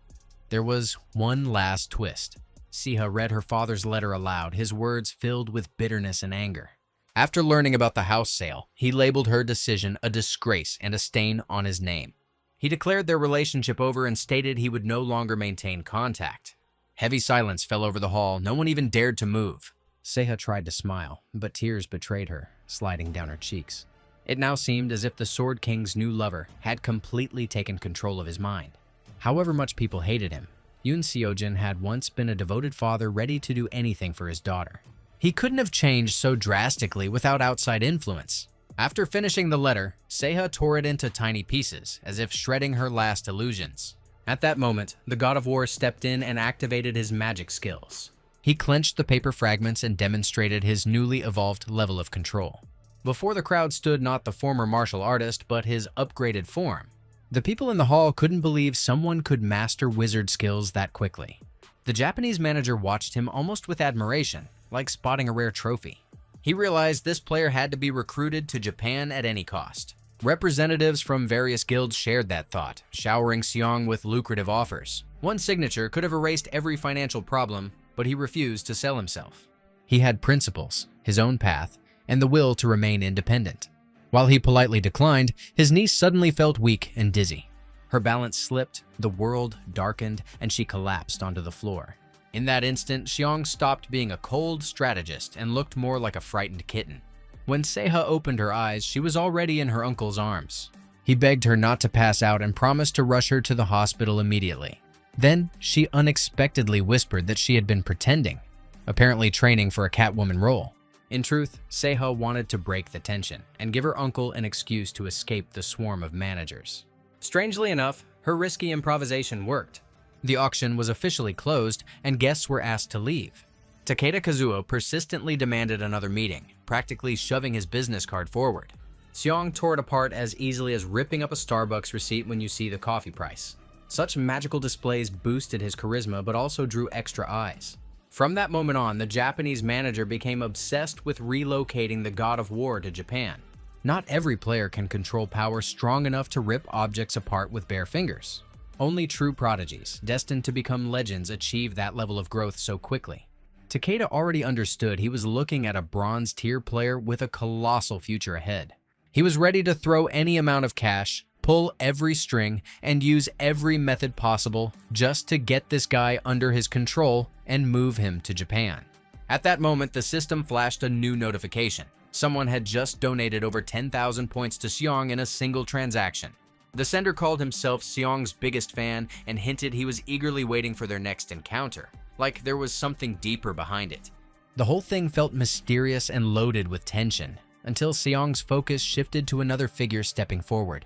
Speaker 1: There was one last twist. Seaha read her father's letter aloud, his words filled with bitterness and anger. After learning about the house sale, he labeled her decision a disgrace and a stain on his name. He declared their relationship over and stated he would no longer maintain contact. Heavy silence fell over the hall, no one even dared to move. Seaha tried to smile, but tears betrayed her, sliding down her cheeks. It now seemed as if the Sword King's new lover had completely taken control of his mind. However much people hated him, Yoon Seojin had once been a devoted father ready to do anything for his daughter. He couldn't have changed so drastically without outside influence. After finishing the letter, Seaha tore it into tiny pieces, as if shredding her last illusions. At that moment, the God of War stepped in and activated his magic skills. He clenched the paper fragments and demonstrated his newly evolved level of control. Before the crowd stood not the former martial artist, but his upgraded form. The people in the hall couldn't believe someone could master wizard skills that quickly. The Japanese manager watched him almost with admiration, like spotting a rare trophy. He realized this player had to be recruited to Japan at any cost. Representatives from various guilds shared that thought, showering Seong with lucrative offers. One signature could have erased every financial problem, but he refused to sell himself. He had principles, his own path, and the will to remain independent. While he politely declined, his niece suddenly felt weak and dizzy. Her balance slipped, the world darkened, and she collapsed onto the floor. In that instant, Seong stopped being a cold strategist and looked more like a frightened kitten. When Seaha opened her eyes, she was already in her uncle's arms. He begged her not to pass out and promised to rush her to the hospital immediately. Then, she unexpectedly whispered that she had been pretending, apparently training for a Catwoman role. In truth, Seaha wanted to break the tension and give her uncle an excuse to escape the swarm of managers. Strangely enough, her risky improvisation worked. The auction was officially closed and guests were asked to leave. Takeda Kazuo persistently demanded another meeting, practically shoving his business card forward. Seong tore it apart as easily as ripping up a Starbucks receipt when you see the coffee price. Such magical displays boosted his charisma but also drew extra eyes. From that moment on, the Japanese manager became obsessed with relocating the God of War to Japan. Not every player can control power strong enough to rip objects apart with bare fingers. Only true prodigies, destined to become legends, achieve that level of growth so quickly. Takeda already understood he was looking at a bronze-tier player with a colossal future ahead. He was ready to throw any amount of cash, pull every string, and use every method possible just to get this guy under his control and move him to Japan. At that moment, the system flashed a new notification. Someone had just donated over 10,000 points to Seong in a single transaction. The sender called himself Seong's biggest fan and hinted he was eagerly waiting for their next encounter, like there was something deeper behind it. The whole thing felt mysterious and loaded with tension, until Seong's focus shifted to another figure stepping forward.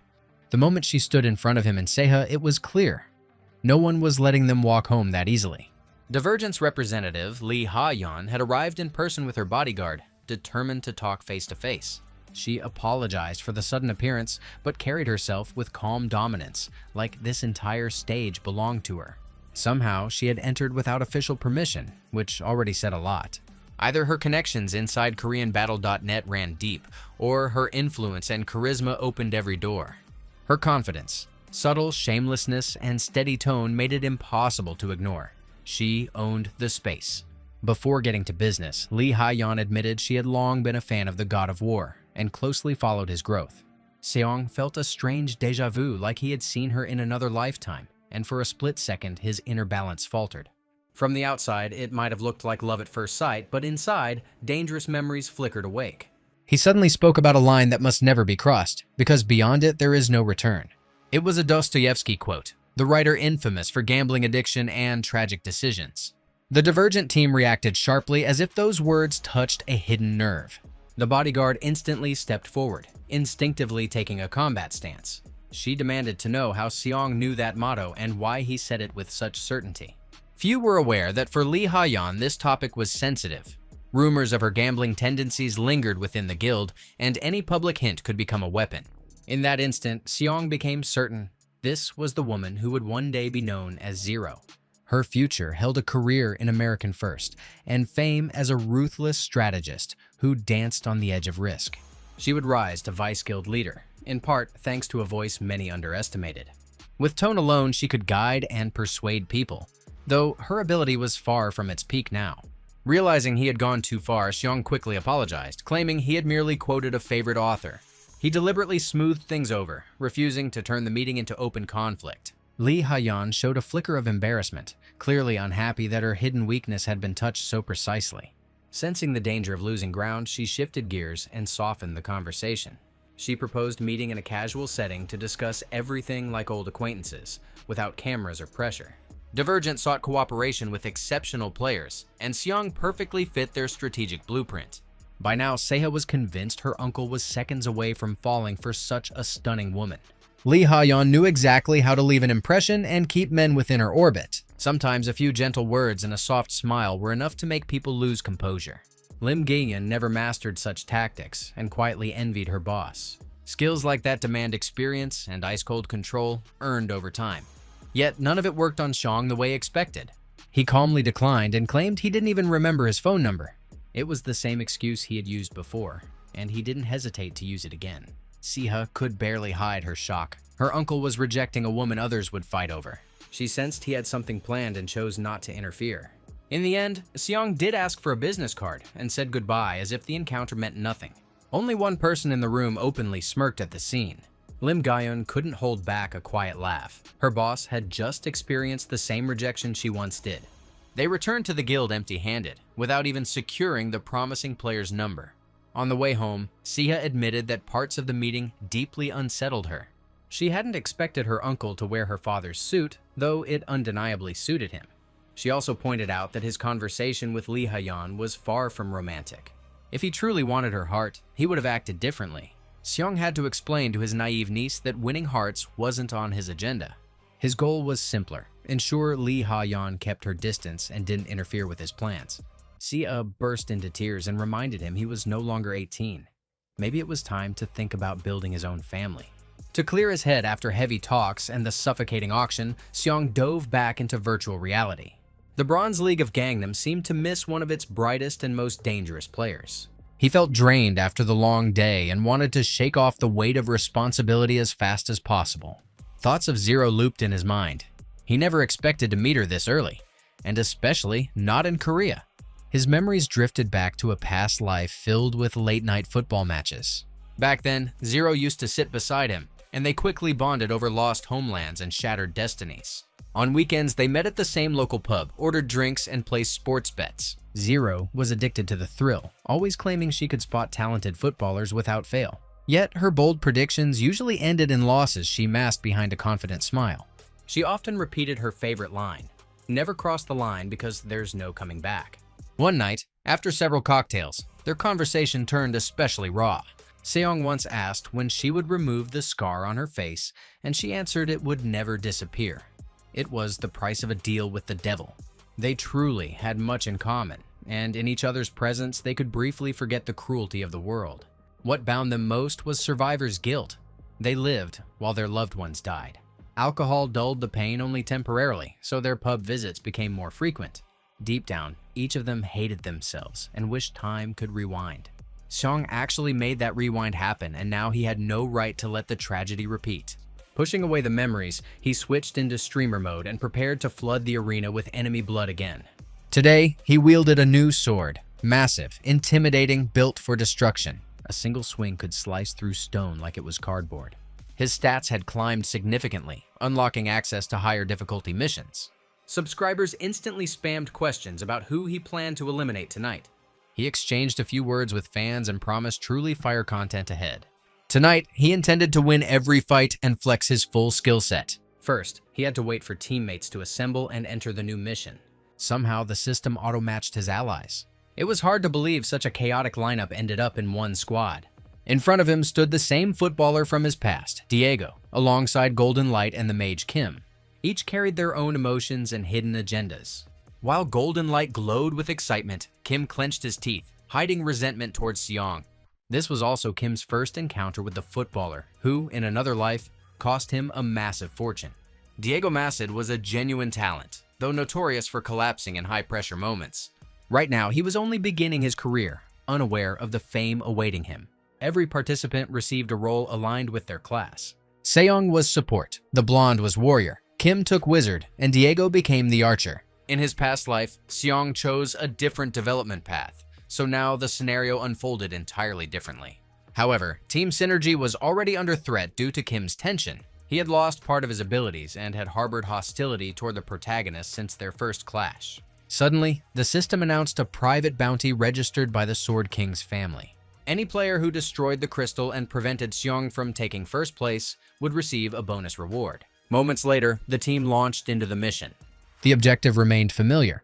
Speaker 1: The moment she stood in front of him and Seaha, it was clear. No one was letting them walk home that easily. Divergent's representative, Lee Ha-yeon, had arrived in person with her bodyguard, determined to talk face-to-face. She apologized for the sudden appearance, but carried herself with calm dominance, like this entire stage belonged to her. Somehow, she had entered without official permission, which already said a lot. Either her connections inside KoreanBattle.net ran deep, or her influence and charisma opened every door. Her confidence, subtle shamelessness, and steady tone made it impossible to ignore. She owned the space. Before getting to business, Lee Ha-yeon admitted she had long been a fan of the God of War and closely followed his growth. Seong felt a strange déjà vu, like he had seen her in another lifetime, and for a split second his inner balance faltered. From the outside, it might have looked like love at first sight, but inside, dangerous memories flickered awake. He suddenly spoke about a line that must never be crossed, because beyond it there is no return. It was a Dostoevsky quote, the writer infamous for gambling addiction and tragic decisions. The Divergent team reacted sharply, as if those words touched a hidden nerve. The bodyguard instantly stepped forward, instinctively taking a combat stance. She demanded to know how Seong knew that motto and why he said it with such certainty. Few were aware that for Lee Ha-yeon this topic was sensitive. Rumors of her gambling tendencies lingered within the guild, and any public hint could become a weapon. In that instant, Seong became certain this was the woman who would one day be known as Zero. Her future held a career in American First, and fame as a ruthless strategist who danced on the edge of risk. She would rise to Vice Guild leader, in part thanks to a voice many underestimated. With tone alone, she could guide and persuade people, though her ability was far from its peak now. Realizing he had gone too far, Seong quickly apologized, claiming he had merely quoted a favorite author. He deliberately smoothed things over, refusing to turn the meeting into open conflict. Lee Ha-yeon showed a flicker of embarrassment, clearly unhappy that her hidden weakness had been touched so precisely. Sensing the danger of losing ground, she shifted gears and softened the conversation. She proposed meeting in a casual setting to discuss everything like old acquaintances, without cameras or pressure. Divergent sought cooperation with exceptional players, and Seong perfectly fit their strategic blueprint. By now, Seaha was convinced her uncle was seconds away from falling for such a stunning woman. Lee Ha-yeon knew exactly how to leave an impression and keep men within her orbit. Sometimes a few gentle words and a soft smile were enough to make people lose composure. Lim Gi-yeon never mastered such tactics and quietly envied her boss. Skills like that demand experience and ice-cold control earned over time. Yet none of it worked on Seong the way expected. He calmly declined and claimed he didn't even remember his phone number. It was the same excuse he had used before, and he didn't hesitate to use it again. Seaha could barely hide her shock. Her uncle was rejecting a woman others would fight over. She sensed he had something planned and chose not to interfere. In the end, Seong did ask for a business card and said goodbye as if the encounter meant nothing. Only one person in the room openly smirked at the scene. Lim Gi-yeon couldn't hold back a quiet laugh. Her boss had just experienced the same rejection she once did. They returned to the guild empty-handed, without even securing the promising player's number. On the way home, Seaha admitted that parts of the meeting deeply unsettled her. She hadn't expected her uncle to wear her father's suit, though it undeniably suited him. She also pointed out that his conversation with Lee Ha-yeon was far from romantic. If he truly wanted her heart, he would have acted differently. Seong had to explain to his naive niece that winning hearts wasn't on his agenda. His goal was simpler: ensure Lee Ha-yeon kept her distance and didn't interfere with his plans. Seaha burst into tears and reminded him he was no longer 18. Maybe it was time to think about building his own family. To clear his head after heavy talks and the suffocating auction, Seong dove back into virtual reality. The Bronze League of Gangnam seemed to miss one of its brightest and most dangerous players. He felt drained after the long day and wanted to shake off the weight of responsibility as fast as possible. Thoughts of Zero looped in his mind. He never expected to meet her this early, and especially not in Korea. His memories drifted back to a past life filled with late-night football matches. Back then, Zero used to sit beside him, and they quickly bonded over lost homelands and shattered destinies. On weekends, they met at the same local pub, ordered drinks, and placed sports bets. Zero was addicted to the thrill, always claiming she could spot talented footballers without fail. Yet, her bold predictions usually ended in losses she masked behind a confident smile. She often repeated her favorite line, "Never cross the line because there's no coming back." One night, after several cocktails, their conversation turned especially raw. Seong once asked when she would remove the scar on her face, and she answered it would never disappear. It was the price of a deal with the devil. They truly had much in common, and in each other's presence, they could briefly forget the cruelty of the world. What bound them most was survivor's guilt. They lived while their loved ones died. Alcohol dulled the pain only temporarily, so their pub visits became more frequent. Deep down, each of them hated themselves and wished time could rewind. Seong actually made that rewind happen, and now he had no right to let the tragedy repeat. Pushing away the memories, he switched into streamer mode and prepared to flood the arena with enemy blood again. Today, he wielded a new sword, massive, intimidating, built for destruction. A single swing could slice through stone like it was cardboard. His stats had climbed significantly, unlocking access to higher difficulty missions. Subscribers instantly spammed questions about who he planned to eliminate tonight. He exchanged a few words with fans and promised truly fire content ahead. Tonight, he intended to win every fight and flex his full skill set. First, he had to wait for teammates to assemble and enter the new mission. Somehow, the system auto-matched his allies. It was hard to believe such a chaotic lineup ended up in one squad. In front of him stood the same footballer from his past, Diego, alongside Golden Light and the mage Kim. Each carried their own emotions and hidden agendas. While Golden Light glowed with excitement, Kim clenched his teeth, hiding resentment towards Seong. This was also Kim's first encounter with the footballer, who, in another life, cost him a massive fortune. Diego Massid was a genuine talent, though notorious for collapsing in high-pressure moments. Right now, he was only beginning his career, unaware of the fame awaiting him. Every participant received a role aligned with their class. Seong was support, the blonde was warrior, Kim took wizard, and Diego became the archer. In his past life, Seong chose a different development path, so now the scenario unfolded entirely differently. However, team synergy was already under threat due to Kim's tension. He had lost part of his abilities and had harbored hostility toward the protagonist since their first clash. Suddenly, the system announced a private bounty registered by the Sword King's family. Any player who destroyed the crystal and prevented Seong from taking first place would receive a bonus reward. Moments later, the team launched into the mission. The objective remained familiar: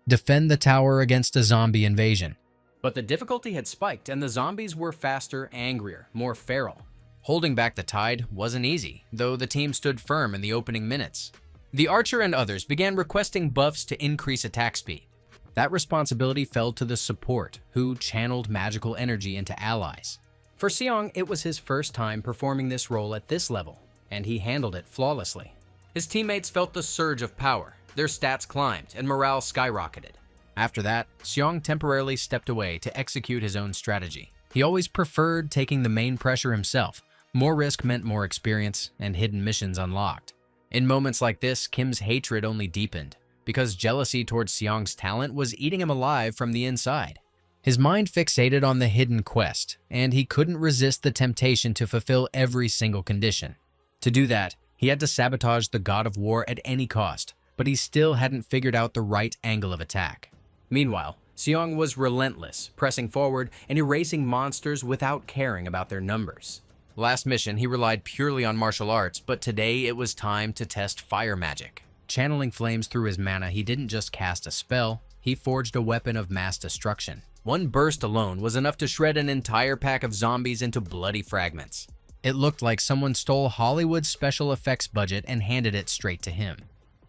Speaker 1: defend the tower against a zombie invasion. But the difficulty had spiked, and the zombies were faster, angrier, more feral. Holding back the tide wasn't easy, though the team stood firm in the opening minutes. The archer and others began requesting buffs to increase attack speed. That responsibility fell to the support, who channeled magical energy into allies. For Seong, it was his first time performing this role at this level, and he handled it flawlessly. His teammates felt the surge of power, their stats climbed, and morale skyrocketed. After that, Seong temporarily stepped away to execute his own strategy. He always preferred taking the main pressure himself. More risk meant more experience, and hidden missions unlocked. In moments like this, Kim's hatred only deepened, because jealousy towards Seong's talent was eating him alive from the inside. His mind fixated on the hidden quest, and he couldn't resist the temptation to fulfill every single condition. To do that, he had to sabotage the God of War at any cost, but he still hadn't figured out the right angle of attack. Meanwhile, Seong was relentless, pressing forward and erasing monsters without caring about their numbers. Last mission, he relied purely on martial arts, but today it was time to test fire magic. Channeling flames through his mana, he didn't just cast a spell, he forged a weapon of mass destruction. One burst alone was enough to shred an entire pack of zombies into bloody fragments. It looked like someone stole Hollywood's special effects budget and handed it straight to him.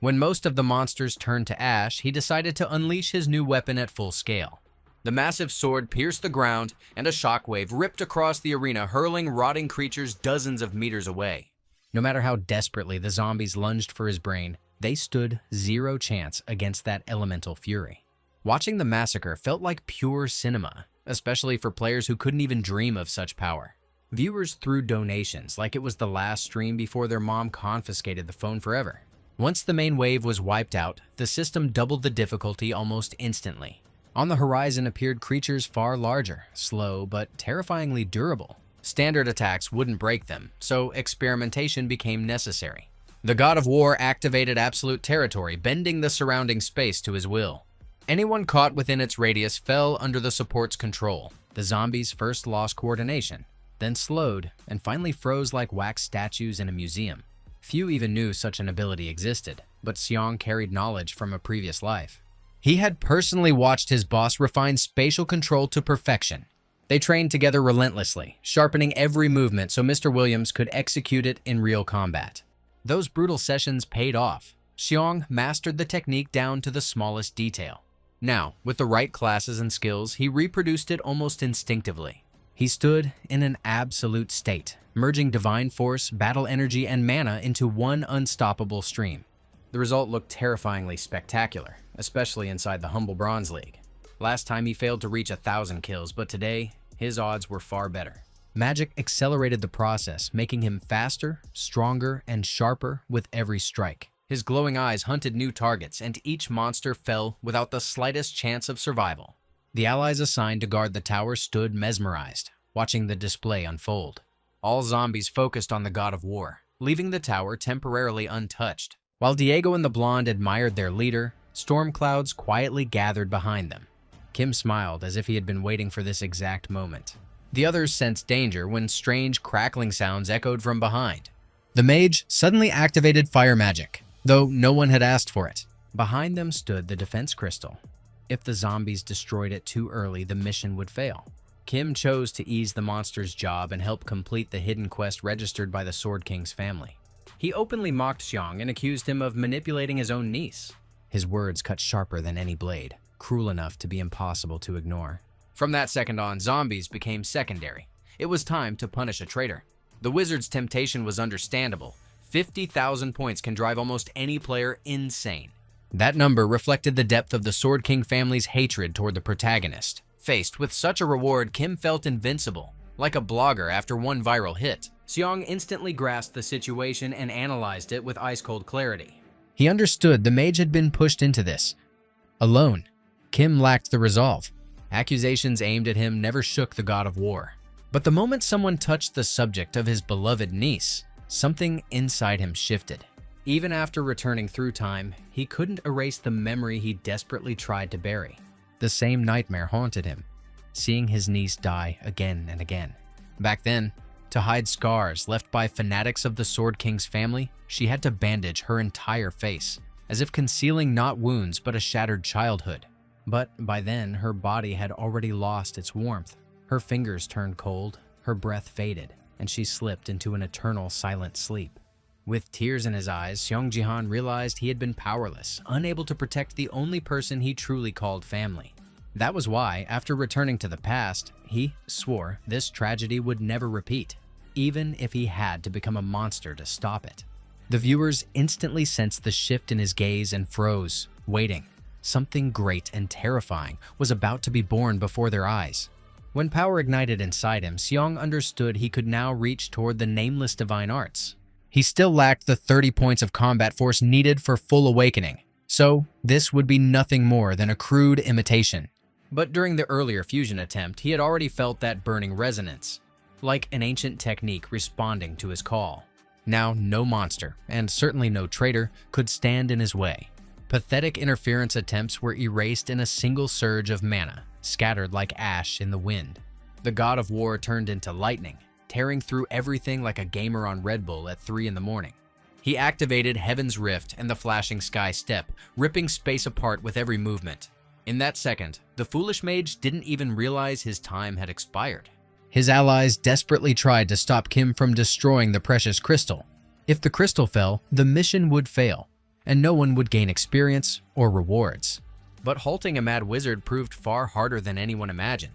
Speaker 1: When most of the monsters turned to ash, he decided to unleash his new weapon at full scale. The massive sword pierced the ground, and a shockwave ripped across the arena, hurling rotting creatures dozens of meters away. No matter how desperately the zombies lunged for his brain, they stood zero chance against that elemental fury. Watching the massacre felt like pure cinema, especially for players who couldn't even dream of such power. Viewers threw donations like it was the last stream before their mom confiscated the phone forever. Once the main wave was wiped out, the system doubled the difficulty almost instantly. On the horizon appeared creatures far larger, slow, but terrifyingly durable. Standard attacks wouldn't break them, so experimentation became necessary. The God of War activated absolute territory, bending the surrounding space to his will. Anyone caught within its radius fell under the support's control. The zombies first lost coordination, then slowed, and finally froze like wax statues in a museum. Few even knew such an ability existed, but Seong carried knowledge from a previous life. He had personally watched his boss refine spatial control to perfection. They trained together relentlessly, sharpening every movement so Mr. Williams could execute it in real combat. Those brutal sessions paid off. Seong mastered the technique down to the smallest detail. Now, with the right classes and skills, he reproduced it almost instinctively. He stood in an absolute state, merging divine force, battle energy, and mana into one unstoppable stream. The result looked terrifyingly spectacular, especially inside the humble Bronze League. Last time he failed to reach 1,000 kills, but today, his odds were far better. Magic accelerated the process, making him faster, stronger, and sharper with every strike. His glowing eyes hunted new targets, and each monster fell without the slightest chance of survival. The allies assigned to guard the tower stood mesmerized, watching the display unfold. All zombies focused on the God of War, leaving the tower temporarily untouched. While Diego and the blonde admired their leader, storm clouds quietly gathered behind them. Kim smiled as if he had been waiting for this exact moment. The others sensed danger when strange crackling sounds echoed from behind. The mage suddenly activated fire magic, though no one had asked for it. Behind them stood the defense crystal. If the zombies destroyed it too early, the mission would fail. Kim chose to ease the monster's job and help complete the hidden quest registered by the Sword King's family. He openly mocked Xiong and accused him of manipulating his own niece. His words cut sharper than any blade, cruel enough to be impossible to ignore. From that second on, zombies became secondary. It was time to punish a traitor. The wizard's temptation was understandable. 50,000 points can drive almost any player insane. That number reflected the depth of the Sword King family's hatred toward the protagonist. Faced with such a reward, Kim felt invincible. Like a blogger after one viral hit, Seong instantly grasped the situation and analyzed it with ice-cold clarity. He understood the mage had been pushed into this. Alone, Kim lacked the resolve. Accusations aimed at him never shook the God of War. But the moment someone touched the subject of his beloved niece, something inside him shifted. Even after returning through time, he couldn't erase the memory he desperately tried to bury. The same nightmare haunted him, seeing his niece die again and again. Back then, to hide scars left by fanatics of the Sword King's family, she had to bandage her entire face, as if concealing not wounds but a shattered childhood. But by then, her body had already lost its warmth. Her fingers turned cold, her breath faded, and she slipped into an eternal silent sleep. With tears in his eyes, Jihon realized he had been powerless, unable to protect the only person he truly called family. That was why, after returning to the past, he swore this tragedy would never repeat, even if he had to become a monster to stop it. The viewers instantly sensed the shift in his gaze and froze, waiting. Something great and terrifying was about to be born before their eyes. When power ignited inside him, Seong understood he could now reach toward the nameless divine arts. He still lacked the 30 points of combat force needed for full awakening, so this would be nothing more than a crude imitation. But during the earlier fusion attempt, he had already felt that burning resonance, like an ancient technique responding to his call. Now no monster, and certainly no traitor, could stand in his way. Pathetic interference attempts were erased in a single surge of mana, scattered like ash in the wind. The God of War turned into lightning, tearing through everything like a gamer on Red Bull at 3 in the morning. He activated Heaven's Rift and the flashing Sky Step, ripping space apart with every movement. In that second, the foolish mage didn't even realize his time had expired. His allies desperately tried to stop Kim from destroying the precious crystal. If the crystal fell, the mission would fail, and no one would gain experience or rewards. But halting a mad wizard proved far harder than anyone imagined.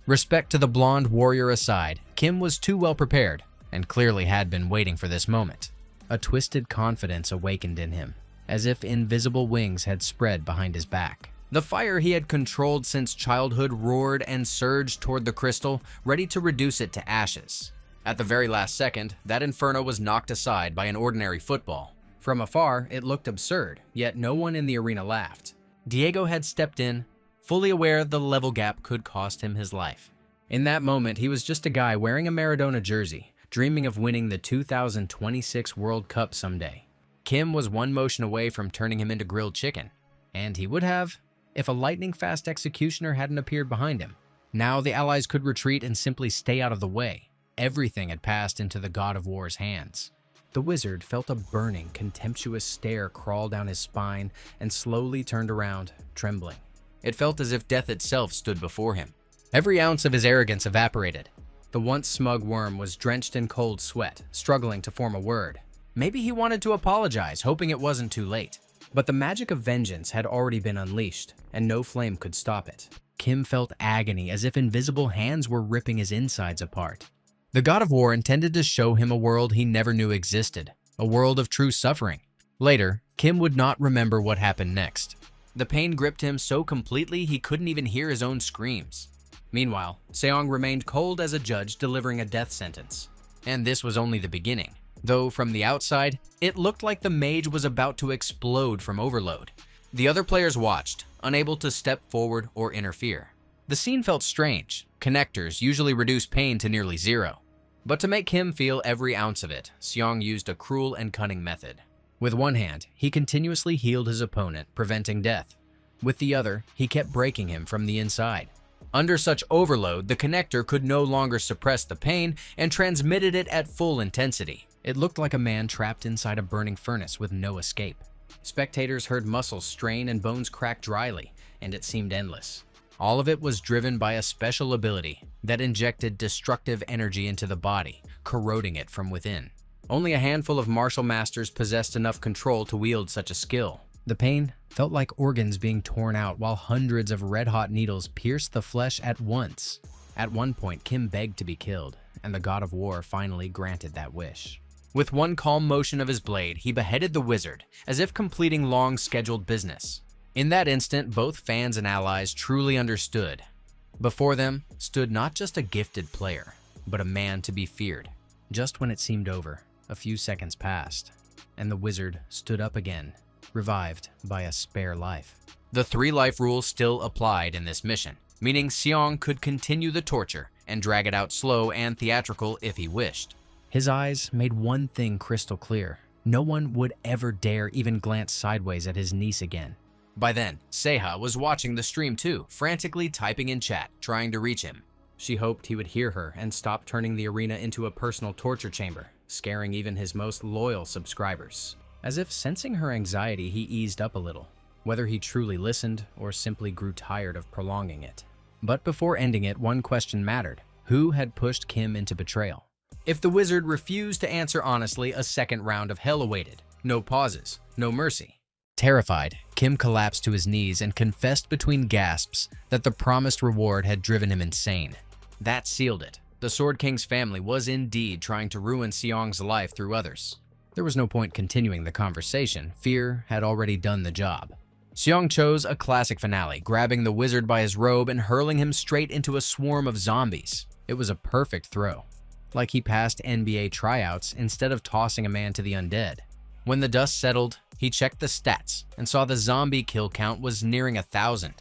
Speaker 1: Respect to the blonde warrior aside, Kim was too well prepared, and clearly had been waiting for this moment. A twisted confidence awakened in him, as if invisible wings had spread behind his back. The fire he had controlled since childhood roared and surged toward the crystal, ready to reduce it to ashes. At the very last second, that inferno was knocked aside by an ordinary football. From afar, it looked absurd, yet no one in the arena laughed. Diego had stepped in, fully aware the level gap could cost him his life. In that moment, he was just a guy wearing a Maradona jersey, dreaming of winning the 2026 World Cup someday. Kim was one motion away from turning him into grilled chicken, and he would have if a lightning-fast executioner hadn't appeared behind him. Now the allies could retreat and simply stay out of the way. Everything had passed into the God of War's hands. The wizard felt a burning, contemptuous stare crawl down his spine and slowly turned around, trembling. It felt as if death itself stood before him. Every ounce of his arrogance evaporated. The once smug worm was drenched in cold sweat, struggling to form a word. Maybe he wanted to apologize, hoping it wasn't too late. But the magic of vengeance had already been unleashed, and no flame could stop it. Kim felt agony as if invisible hands were ripping his insides apart. The God of War intended to show him a world he never knew existed, a world of true suffering. Later, Kim would not remember what happened next. The pain gripped him so completely he couldn't even hear his own screams. Meanwhile, Seong remained cold as a judge delivering a death sentence. And this was only the beginning, though from the outside, it looked like the mage was about to explode from overload. The other players watched, unable to step forward or interfere. The scene felt strange. Connectors usually reduce pain to nearly zero. But to make Kim feel every ounce of it, Seong used a cruel and cunning method. With one hand, he continuously healed his opponent, preventing death. With the other, he kept breaking him from the inside. Under such overload, the connector could no longer suppress the pain and transmitted it at full intensity. It looked like a man trapped inside a burning furnace with no escape. Spectators heard muscles strain and bones crack dryly, and it seemed endless. All of it was driven by a special ability that injected destructive energy into the body, corroding it from within. Only a handful of martial masters possessed enough control to wield such a skill. The pain felt like organs being torn out while hundreds of red-hot needles pierced the flesh at once. At one point, Kim begged to be killed, and the God of War finally granted that wish. With one calm motion of his blade, he beheaded the wizard, as if completing long-scheduled business. In that instant, both fans and allies truly understood. Before them stood not just a gifted player, but a man to be feared. Just when it seemed over, a few seconds passed, and the wizard stood up again, revived by a spare life. The 3-life rule still applied in this mission, meaning Seong could continue the torture and drag it out slow and theatrical if he wished. His eyes made one thing crystal clear. No one would ever dare even glance sideways at his niece again. By then, Seaha was watching the stream too, frantically typing in chat, trying to reach him. She hoped he would hear her and stop turning the arena into a personal torture chamber, scaring even his most loyal subscribers. As if sensing her anxiety, he eased up a little, whether he truly listened or simply grew tired of prolonging it. But before ending it, one question mattered. Who had pushed Kim into betrayal? If the wizard refused to answer honestly, a second round of hell awaited. No pauses, no mercy. Terrified, Kim collapsed to his knees and confessed between gasps that the promised reward had driven him insane. That sealed it. The Sword King's family was indeed trying to ruin Seong's life through others. There was no point continuing the conversation. Fear had already done the job. Seong chose a classic finale, grabbing the wizard by his robe and hurling him straight into a swarm of zombies. It was a perfect throw, like he passed NBA tryouts instead of tossing a man to the undead. When the dust settled, he checked the stats and saw the zombie kill count was nearing 1,000.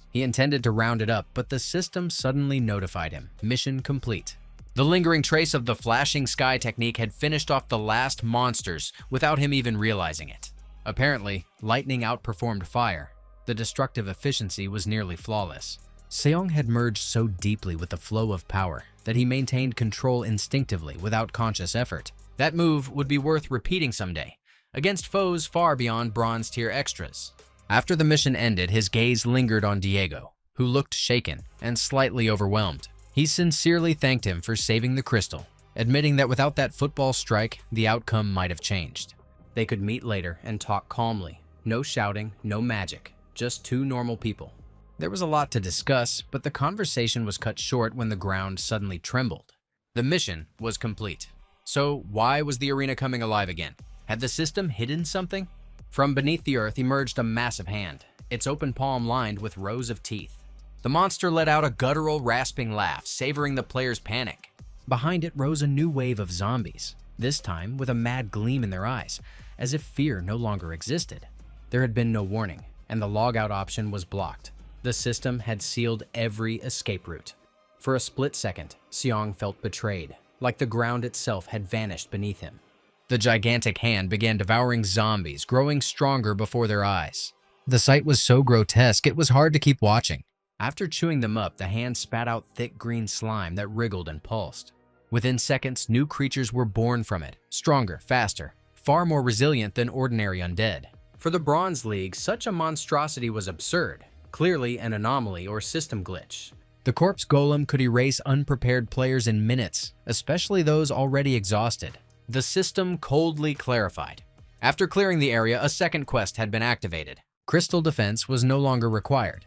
Speaker 1: He intended to round it up, but the system suddenly notified him. Mission complete. The lingering trace of the flashing sky technique had finished off the last monsters without him even realizing it. Apparently, lightning outperformed fire. The destructive efficiency was nearly flawless. Seong had merged so deeply with the flow of power that he maintained control instinctively without conscious effort. That move would be worth repeating someday, against foes far beyond bronze tier extras. After the mission ended, his gaze lingered on Diego, who looked shaken and slightly overwhelmed. He sincerely thanked him for saving the crystal, admitting that without that football strike, the outcome might have changed. They could meet later and talk calmly. No shouting, no magic, just two normal people. There was a lot to discuss, but the conversation was cut short when the ground suddenly trembled. The mission was complete. So why was the arena coming alive again? Had the system hidden something? From beneath the earth emerged a massive hand, its open palm lined with rows of teeth. The monster let out a guttural, rasping laugh, savoring the player's panic. Behind it rose a new wave of zombies, this time with a mad gleam in their eyes, as if fear no longer existed. There had been no warning, and the logout option was blocked. The system had sealed every escape route. For a split second, Seong felt betrayed, like the ground itself had vanished beneath him. The gigantic hand began devouring zombies, growing stronger before their eyes. The sight was so grotesque it was hard to keep watching. After chewing them up, the hand spat out thick green slime that wriggled and pulsed. Within seconds, new creatures were born from it, stronger, faster, far more resilient than ordinary undead. For the Bronze League, such a monstrosity was absurd, clearly an anomaly or system glitch. The corpse golem could erase unprepared players in minutes, especially those already exhausted. The system coldly clarified. After clearing the area, a second quest had been activated. Crystal defense was no longer required.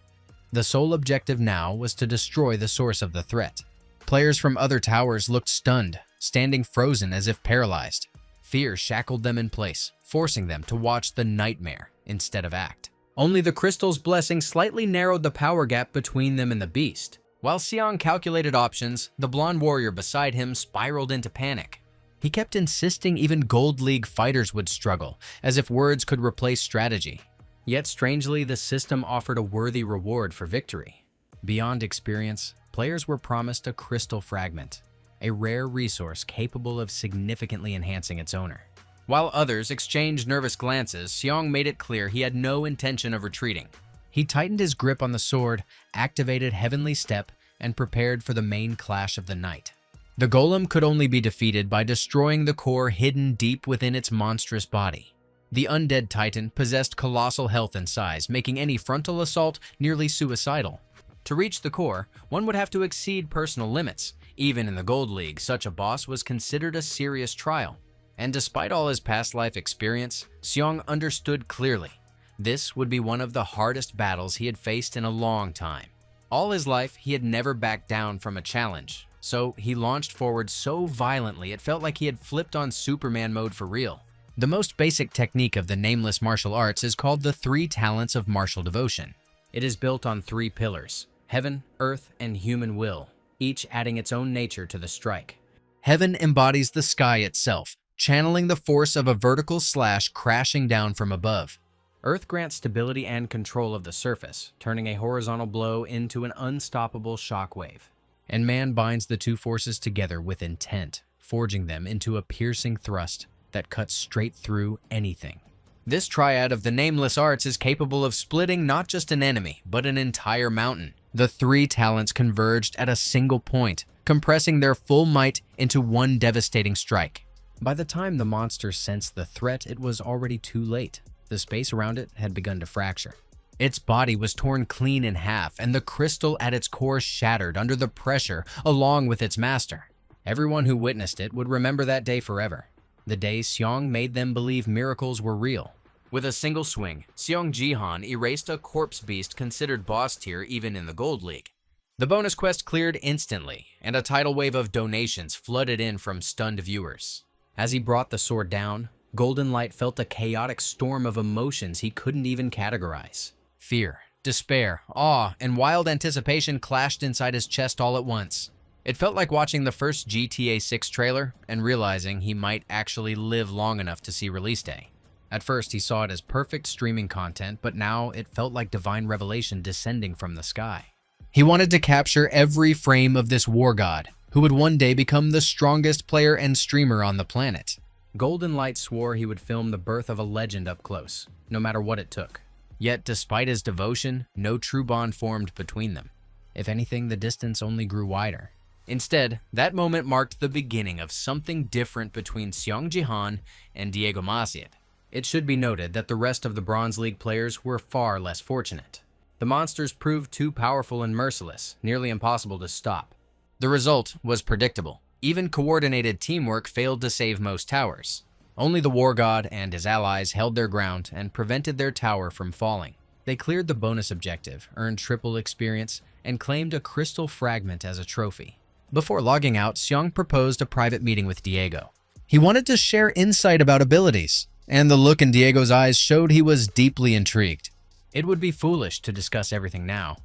Speaker 1: The sole objective now was to destroy the source of the threat. Players from other towers looked stunned, standing frozen as if paralyzed. Fear shackled them in place, forcing them to watch the nightmare instead of act. Only the crystal's blessing slightly narrowed the power gap between them and the beast. While Seong calculated options, the blonde warrior beside him spiraled into panic. He kept insisting even Gold League fighters would struggle, as if words could replace strategy. Yet strangely, the system offered a worthy reward for victory. Beyond experience, players were promised a crystal fragment, a rare resource capable of significantly enhancing its owner. While others exchanged nervous glances, Seong made it clear he had no intention of retreating. He tightened his grip on the sword, activated Heavenly Step, and prepared for the main clash of the night. The golem could only be defeated by destroying the core hidden deep within its monstrous body. The undead titan possessed colossal health and size, making any frontal assault nearly suicidal. To reach the core, one would have to exceed personal limits. Even in the Gold League, such a boss was considered a serious trial. And despite all his past life experience, Seong understood clearly. This would be one of the hardest battles he had faced in a long time. All his life, he had never backed down from a challenge, so he launched forward so violently it felt like he had flipped on Superman mode for real. The most basic technique of the nameless martial arts is called the 3 talents of martial devotion. It is built on 3 pillars: heaven, earth, and human will, each adding its own nature to the strike. Heaven embodies the sky itself, channeling the force of a vertical slash crashing down from above. Earth grants stability and control of the surface, turning a horizontal blow into an unstoppable shockwave. And man binds the 2 forces together with intent, forging them into a piercing thrust that cuts straight through anything. This triad of the nameless arts is capable of splitting not just an enemy, but an entire mountain. The 3 talents converged at a single point, compressing their full might into one devastating strike. By the time the monster sensed the threat, it was already too late. The space around it had begun to fracture. Its body was torn clean in half, and the crystal at its core shattered under the pressure along with its master. Everyone who witnessed it would remember that day forever. The day Seong made them believe miracles were real. With a single swing, Seong Jihon erased a corpse beast considered boss tier even in the Gold League. The bonus quest cleared instantly, and a tidal wave of donations flooded in from stunned viewers. As he brought the sword down, Golden Light felt a chaotic storm of emotions he couldn't even categorize. Fear, despair, awe, and wild anticipation clashed inside his chest all at once. It felt like watching the first GTA 6 trailer and realizing he might actually live long enough to see release day. At first, he saw it as perfect streaming content, but now it felt like divine revelation descending from the sky. He wanted to capture every frame of this war god, who would one day become the strongest player and streamer on the planet. Golden Light swore he would film the birth of a legend up close, no matter what it took. Yet, despite his devotion, no true bond formed between them. If anything, the distance only grew wider. Instead, that moment marked the beginning of something different between Seong Jihon and Diego Maciel. It should be noted that the rest of the Bronze League players were far less fortunate. The monsters proved too powerful and merciless, nearly impossible to stop. The result was predictable. Even coordinated teamwork failed to save most towers. Only the War God and his allies held their ground and prevented their tower from falling. They cleared the bonus objective, earned triple experience, and claimed a crystal fragment as a trophy. Before logging out, Seong proposed a private meeting with Diego. He wanted to share insight about abilities, and the look in Diego's eyes showed he was deeply intrigued. It would be foolish to discuss everything now.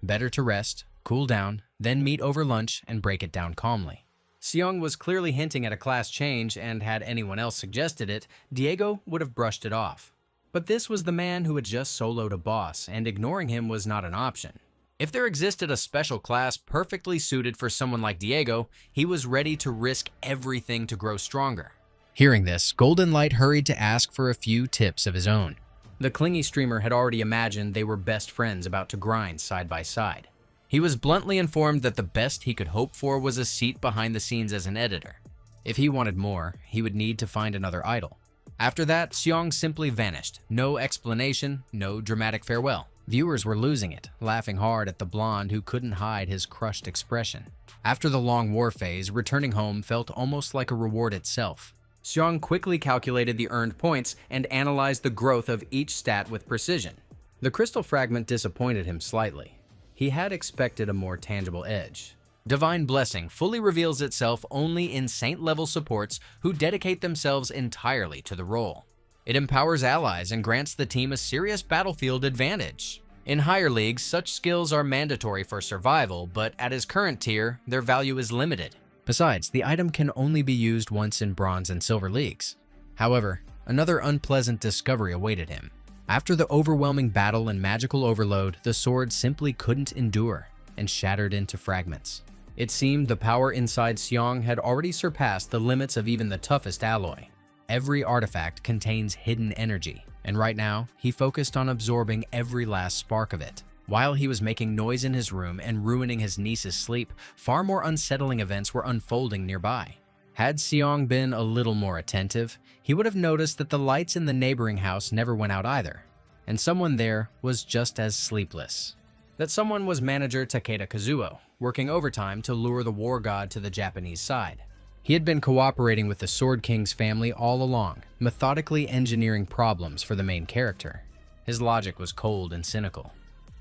Speaker 1: Better to rest, cool down, then meet over lunch and break it down calmly. Seong was clearly hinting at a class change, and had anyone else suggested it, Diego would have brushed it off. But this was the man who had just soloed a boss, and ignoring him was not an option. If there existed a special class perfectly suited for someone like Diego, he was ready to risk everything to grow stronger. Hearing this, Golden Light hurried to ask for a few tips of his own. The clingy streamer had already imagined they were best friends about to grind side by side. He was bluntly informed that the best he could hope for was a seat behind the scenes as an editor. If he wanted more, he would need to find another idol. After that, Xiong simply vanished. No explanation, no dramatic farewell. Viewers were losing it, laughing hard at the blonde who couldn't hide his crushed expression. After the long war phase, returning home felt almost like a reward itself. Xiong quickly calculated the earned points and analyzed the growth of each stat with precision. The crystal fragment disappointed him slightly. He had expected a more tangible edge. Divine Blessing fully reveals itself only in saint-level supports who dedicate themselves entirely to the role. It empowers allies and grants the team a serious battlefield advantage. In higher leagues, such skills are mandatory for survival, but at his current tier, their value is limited. Besides, the item can only be used once in bronze and silver leagues. However, another unpleasant discovery awaited him. After the overwhelming battle and magical overload, the sword simply couldn't endure and shattered into fragments. It seemed the power inside Xiong had already surpassed the limits of even the toughest alloy. Every artifact contains hidden energy, and right now, he focused on absorbing every last spark of it. While he was making noise in his room and ruining his niece's sleep, far more unsettling events were unfolding nearby. Had Xiong been a little more attentive, he would have noticed that the lights in the neighboring house never went out either, and someone there was just as sleepless. That someone was manager Takeda Kazuo, working overtime to lure the war god to the Japanese side. He had been cooperating with the Sword King's family all along, methodically engineering problems for the main character. His logic was cold and cynical.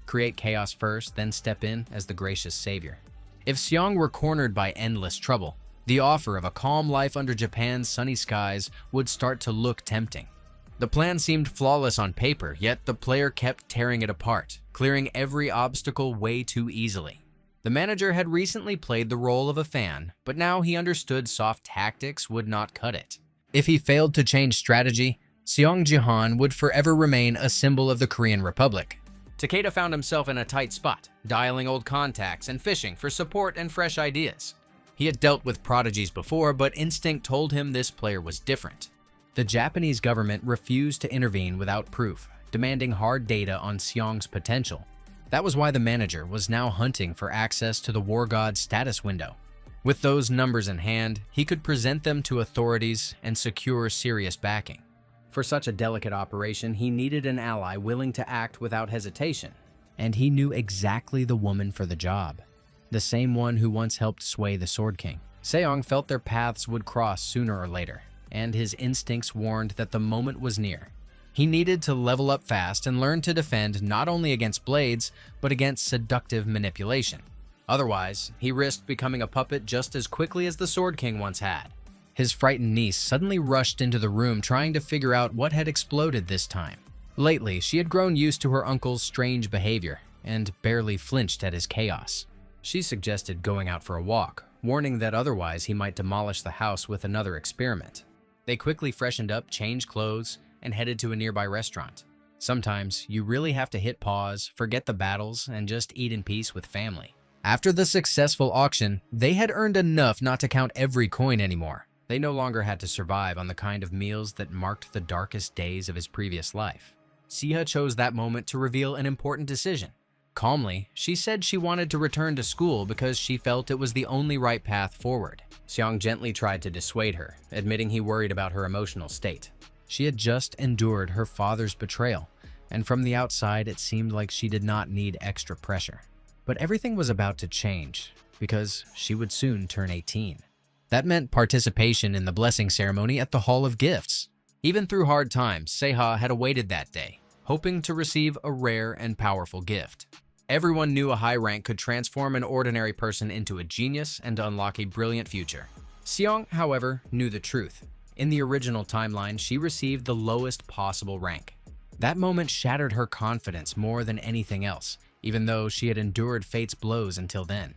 Speaker 1: Create chaos first, then step in as the gracious savior. If Xiong were cornered by endless trouble, the offer of a calm life under Japan's sunny skies would start to look tempting. The plan seemed flawless on paper, yet the player kept tearing it apart, clearing every obstacle way too easily. The manager had recently played the role of a fan, but now he understood soft tactics would not cut it. If he failed to change strategy, Xiong Jihon would forever remain a symbol of the Korean Republic. Takeda found himself in a tight spot, dialing old contacts and fishing for support and fresh ideas. He had dealt with prodigies before, but instinct told him this player was different. The Japanese government refused to intervene without proof, demanding hard data on Xiong's potential. That was why the manager was now hunting for access to the war god's status window. With those numbers in hand, he could present them to authorities and secure serious backing. For such a delicate operation, he needed an ally willing to act without hesitation. And he knew exactly the woman for the job. The same one who once helped sway the Sword King. Seong felt their paths would cross sooner or later, and his instincts warned that the moment was near. He needed to level up fast and learn to defend not only against blades, but against seductive manipulation. Otherwise, he risked becoming a puppet just as quickly as the Sword King once had. His frightened niece suddenly rushed into the room trying to figure out what had exploded this time. Lately, she had grown used to her uncle's strange behavior and barely flinched at his chaos. She suggested going out for a walk, warning that otherwise he might demolish the house with another experiment. They quickly freshened up, changed clothes, and headed to a nearby restaurant. Sometimes, you really have to hit pause, forget the battles, and just eat in peace with family. After the successful auction, they had earned enough not to count every coin anymore. They no longer had to survive on the kind of meals that marked the darkest days of his previous life. Seaha chose that moment to reveal an important decision. Calmly, she said she wanted to return to school because she felt it was the only right path forward. Xiong gently tried to dissuade her, admitting he worried about her emotional state. She had just endured her father's betrayal, and from the outside it seemed like she did not need extra pressure. But everything was about to change, because she would soon turn 18. That meant participation in the blessing ceremony at the Hall of Gifts. Even through hard times, Seaha had awaited that day, hoping to receive a rare and powerful gift. Everyone knew a high rank could transform an ordinary person into a genius and unlock a brilliant future. Xiong, however, knew the truth. In the original timeline, she received the lowest possible rank. That moment shattered her confidence more than anything else, even though she had endured fate's blows until then.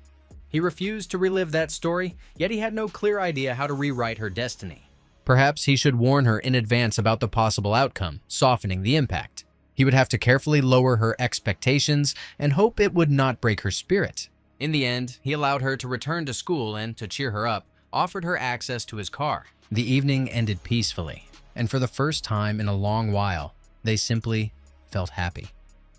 Speaker 1: He refused to relive that story, yet he had no clear idea how to rewrite her destiny. Perhaps he should warn her in advance about the possible outcome, softening the impact. He would have to carefully lower her expectations and hope it would not break her spirit. In the end, he allowed her to return to school and, to cheer her up, offered her access to his car. The evening ended peacefully, and for the first time in a long while, they simply felt happy.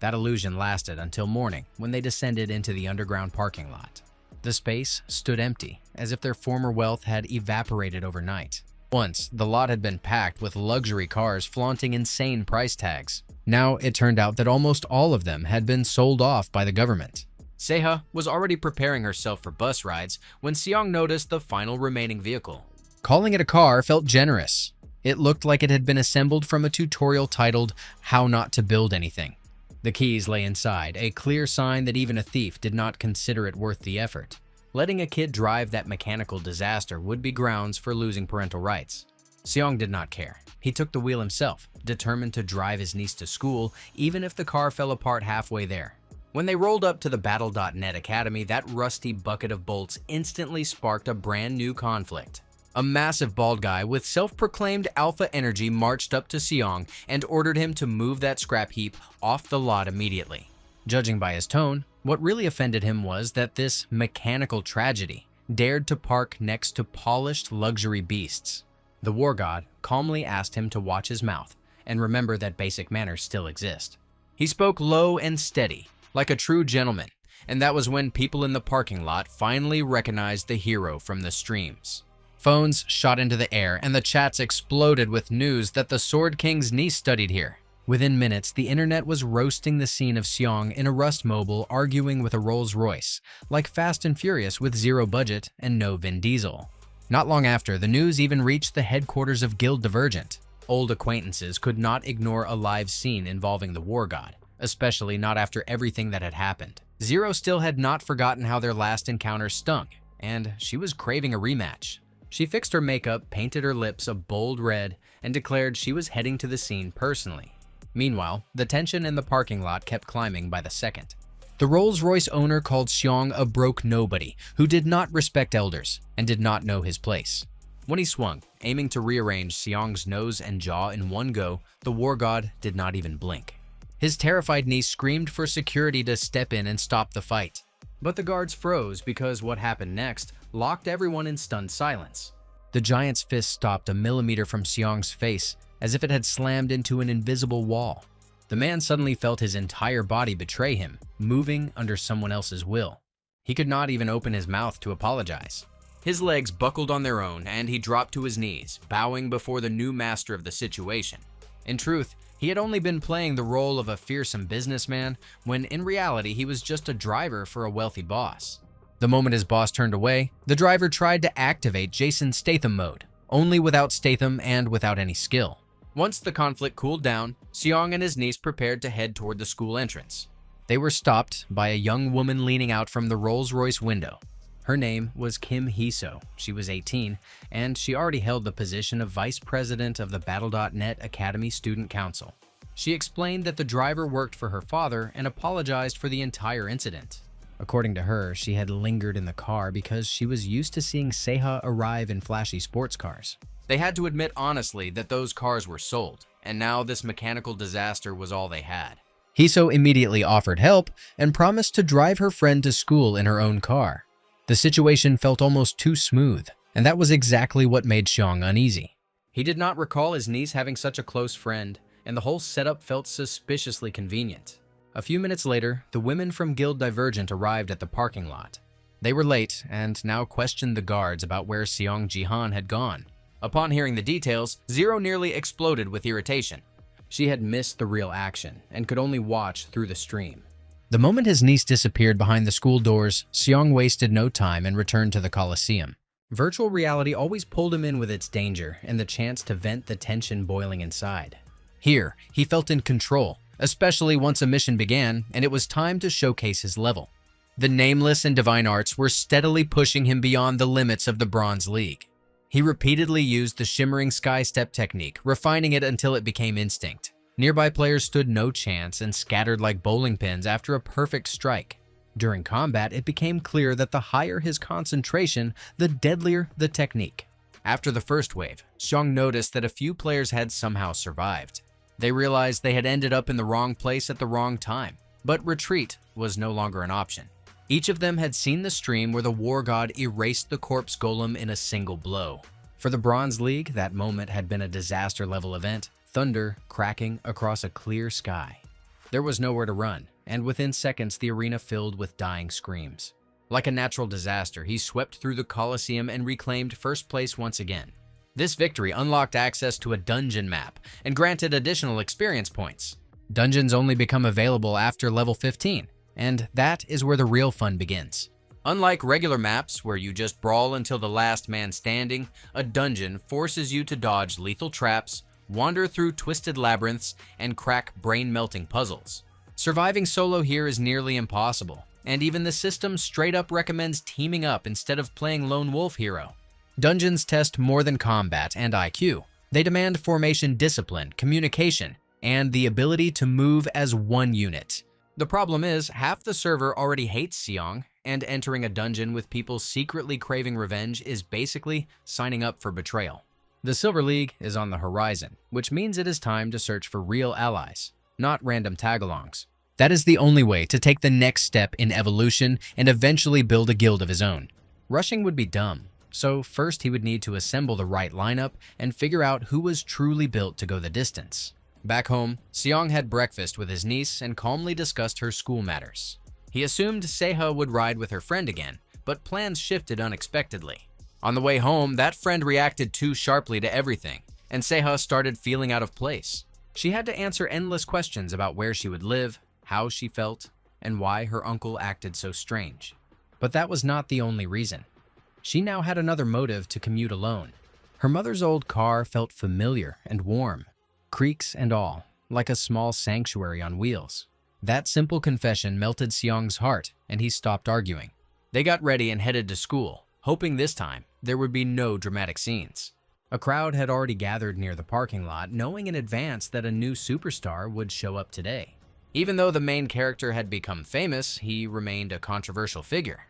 Speaker 1: That illusion lasted until morning when they descended into the underground parking lot. The space stood empty, as if their former wealth had evaporated overnight. Once, the lot had been packed with luxury cars flaunting insane price tags. Now, it turned out that almost all of them had been sold off by the government. Seaha was already preparing herself for bus rides when Seong noticed the final remaining vehicle. Calling it a car felt generous. It looked like it had been assembled from a tutorial titled How Not to Build Anything. The keys lay inside, a clear sign that even a thief did not consider it worth the effort. Letting a kid drive that mechanical disaster would be grounds for losing parental rights. Seong did not care. He took the wheel himself, determined to drive his niece to school, even if the car fell apart halfway there. When they rolled up to the Battle.net Academy, that rusty bucket of bolts instantly sparked a brand new conflict. A massive bald guy with self-proclaimed alpha energy marched up to Seong and ordered him to move that scrap heap off the lot immediately. Judging by his tone, what really offended him was that this mechanical tragedy dared to park next to polished luxury beasts. The war god calmly asked him to watch his mouth and remember that basic manners still exist. He spoke low and steady, like a true gentleman, and that was when people in the parking lot finally recognized the hero from the streams. Phones shot into the air and the chats exploded with news that the Sword King's niece studied here. Within minutes, the internet was roasting the scene of Seong in a Rust Mobile arguing with a Rolls Royce, like Fast and Furious with zero budget and no Vin Diesel. Not long after, the news even reached the headquarters of Guild Divergent. Old acquaintances could not ignore a live scene involving the war god, especially not after everything that had happened. Zero still had not forgotten how their last encounter stung, and she was craving a rematch. She fixed her makeup, painted her lips a bold red, and declared she was heading to the scene personally. Meanwhile, the tension in the parking lot kept climbing by the second. The Rolls-Royce owner called Seong a broke nobody who did not respect elders and did not know his place. When he swung, aiming to rearrange Seong's nose and jaw in one go, the war god did not even blink. His terrified niece screamed for security to step in and stop the fight. But the guards froze because what happened next locked everyone in stunned silence. The giant's fist stopped a millimeter from Seong's face, as if it had slammed into an invisible wall. The man suddenly felt his entire body betray him, moving under someone else's will. He could not even open his mouth to apologize. His legs buckled on their own, and he dropped to his knees, bowing before the new master of the situation. In truth, he had only been playing the role of a fearsome businessman, when in reality he was just a driver for a wealthy boss. The moment his boss turned away, the driver tried to activate Jason Statham mode, only without Statham and without any skill. Once the conflict cooled down, Seong and his niece prepared to head toward the school entrance. They were stopped by a young woman leaning out from the Rolls-Royce window. Her name was Kim Hee-so. She was 18, and she already held the position of vice president of the Battle.net Academy Student Council. She explained that the driver worked for her father and apologized for the entire incident. According to her, she had lingered in the car because she was used to seeing Seaha arrive in flashy sports cars. They had to admit honestly that those cars were sold, and now this mechanical disaster was all they had. Hee-so immediately offered help and promised to drive her friend to school in her own car. The situation felt almost too smooth, and that was exactly what made Seong uneasy. He did not recall his niece having such a close friend, and the whole setup felt suspiciously convenient. A few minutes later, the women from Guild Divergent arrived at the parking lot. They were late and now questioned the guards about where Seong Jihon had gone. Upon hearing the details, Zero nearly exploded with irritation. She had missed the real action and could only watch through the stream. The moment his niece disappeared behind the school doors, Seong wasted no time and returned to the coliseum. Virtual reality always pulled him in with its danger and the chance to vent the tension boiling inside. Here, he felt in control, especially once a mission began and it was time to showcase his level. The Nameless and Divine Arts were steadily pushing him beyond the limits of the Bronze League. He repeatedly used the shimmering sky step technique, refining it until it became instinct. Nearby players stood no chance and scattered like bowling pins after a perfect strike. During combat, it became clear that the higher his concentration, the deadlier the technique. After the first wave, Seong noticed that a few players had somehow survived. They realized they had ended up in the wrong place at the wrong time, but retreat was no longer an option. Each of them had seen the stream where the war god erased the corpse golem in a single blow. For the Bronze League, that moment had been a disaster-level event, thunder cracking across a clear sky. There was nowhere to run, and within seconds the arena filled with dying screams. Like a natural disaster, he swept through the coliseum and reclaimed first place once again. This victory unlocked access to a dungeon map and granted additional experience points. Dungeons only become available after level 15, and that is where the real fun begins. Unlike regular maps where you just brawl until the last man standing, a dungeon forces you to dodge lethal traps, wander through twisted labyrinths, and crack brain-melting puzzles. Surviving solo here is nearly impossible, and even the system straight up recommends teaming up instead of playing lone wolf hero. Dungeons test more than combat and IQ. They demand formation discipline, communication, and the ability to move as one unit. The problem is, half the server already hates Seong, and entering a dungeon with people secretly craving revenge is basically signing up for betrayal. The Silver League is on the horizon, which means it is time to search for real allies, not random tagalongs. That is the only way to take the next step in evolution and eventually build a guild of his own. Rushing would be dumb, so first he would need to assemble the right lineup and figure out who was truly built to go the distance. Back home, Seong had breakfast with his niece and calmly discussed her school matters. He assumed Seaha would ride with her friend again, but plans shifted unexpectedly. On the way home, that friend reacted too sharply to everything, and Seaha started feeling out of place. She had to answer endless questions about where she would live, how she felt, and why her uncle acted so strange. But that was not the only reason. She now had another motive to commute alone. Her mother's old car felt familiar and warm, creaks and all, like a small sanctuary on wheels. That simple confession melted Seong's heart, and he stopped arguing. They got ready and headed to school, hoping this time there would be no dramatic scenes. A crowd had already gathered near the parking lot, knowing in advance that a new superstar would show up today. Even though the main character had become famous, he remained a controversial figure.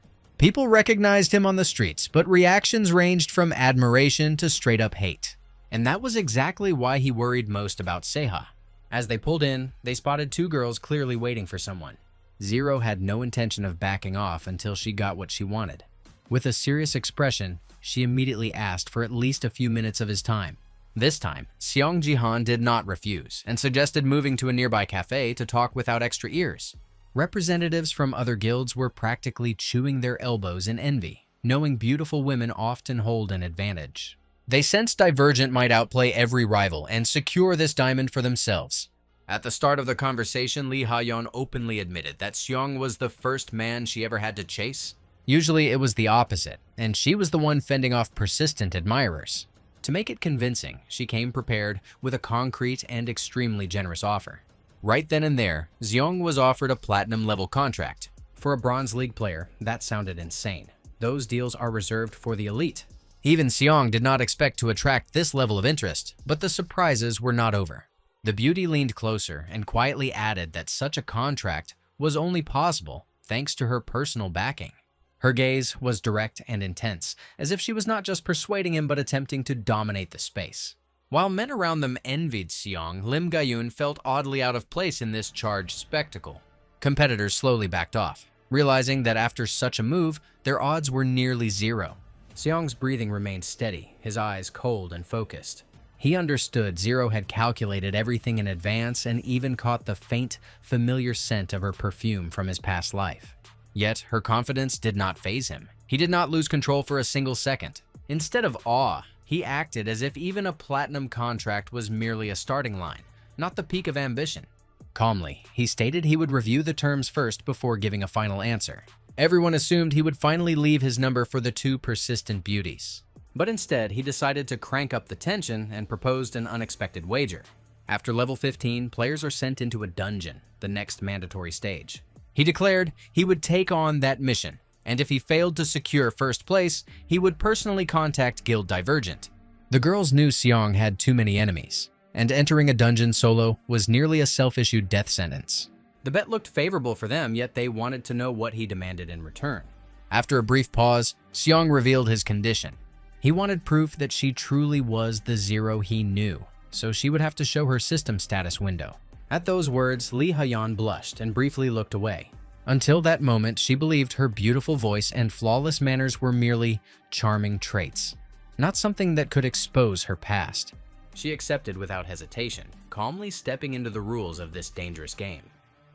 Speaker 1: People recognized him on the streets, but reactions ranged from admiration to straight-up hate. And that was exactly why he worried most about Seaha. As they pulled in, they spotted two girls clearly waiting for someone. Zero had no intention of backing off until she got what she wanted. With a serious expression, she immediately asked for at least a few minutes of his time. This time, Seong Jihon did not refuse and suggested moving to a nearby cafe to talk without extra ears. Representatives from other guilds were practically chewing their elbows in envy, knowing beautiful women often hold an advantage. They sensed Divergent might outplay every rival and secure this diamond for themselves. At the start of the conversation, Lee Ha-yeon openly admitted that Seong was the first man she ever had to chase. Usually it was the opposite, and she was the one fending off persistent admirers. To make it convincing, she came prepared with a concrete and extremely generous offer. Right then and there, Seong was offered a platinum-level contract. For a Bronze League player, that sounded insane. Those deals are reserved for the elite. Even Seong did not expect to attract this level of interest, but the surprises were not over. The beauty leaned closer and quietly added that such a contract was only possible thanks to her personal backing. Her gaze was direct and intense, as if she was not just persuading him but attempting to dominate the space. While men around them envied Seong, Lim Ga-yoon felt oddly out of place in this charged spectacle. Competitors slowly backed off, realizing that after such a move, their odds were nearly zero. Seong's breathing remained steady, his eyes cold and focused. He understood Zero had calculated everything in advance and even caught the faint, familiar scent of her perfume from his past life. Yet, her confidence did not faze him. He did not lose control for a single second. Instead of awe, he acted as if even a platinum contract was merely a starting line, not the peak of ambition. Calmly, he stated he would review the terms first before giving a final answer. Everyone assumed he would finally leave his number for the two persistent beauties. But instead, he decided to crank up the tension and proposed an unexpected wager. After level 15, players are sent into a dungeon, the next mandatory stage. He declared he would take on that mission, and if he failed to secure first place, he would personally contact Guild Divergent. The girls knew Seong had too many enemies, and entering a dungeon solo was nearly a self-issued death sentence. The bet looked favorable for them, yet they wanted to know what he demanded in return. After a brief pause, Seong revealed his condition. He wanted proof that she truly was the Zero he knew. so she would have to show her system status window. At those words, Lee Ha-yeon blushed and briefly looked away. Until that moment, she believed her beautiful voice and flawless manners were merely charming traits, not something that could expose her past. She accepted without hesitation, calmly stepping into the rules of this dangerous game.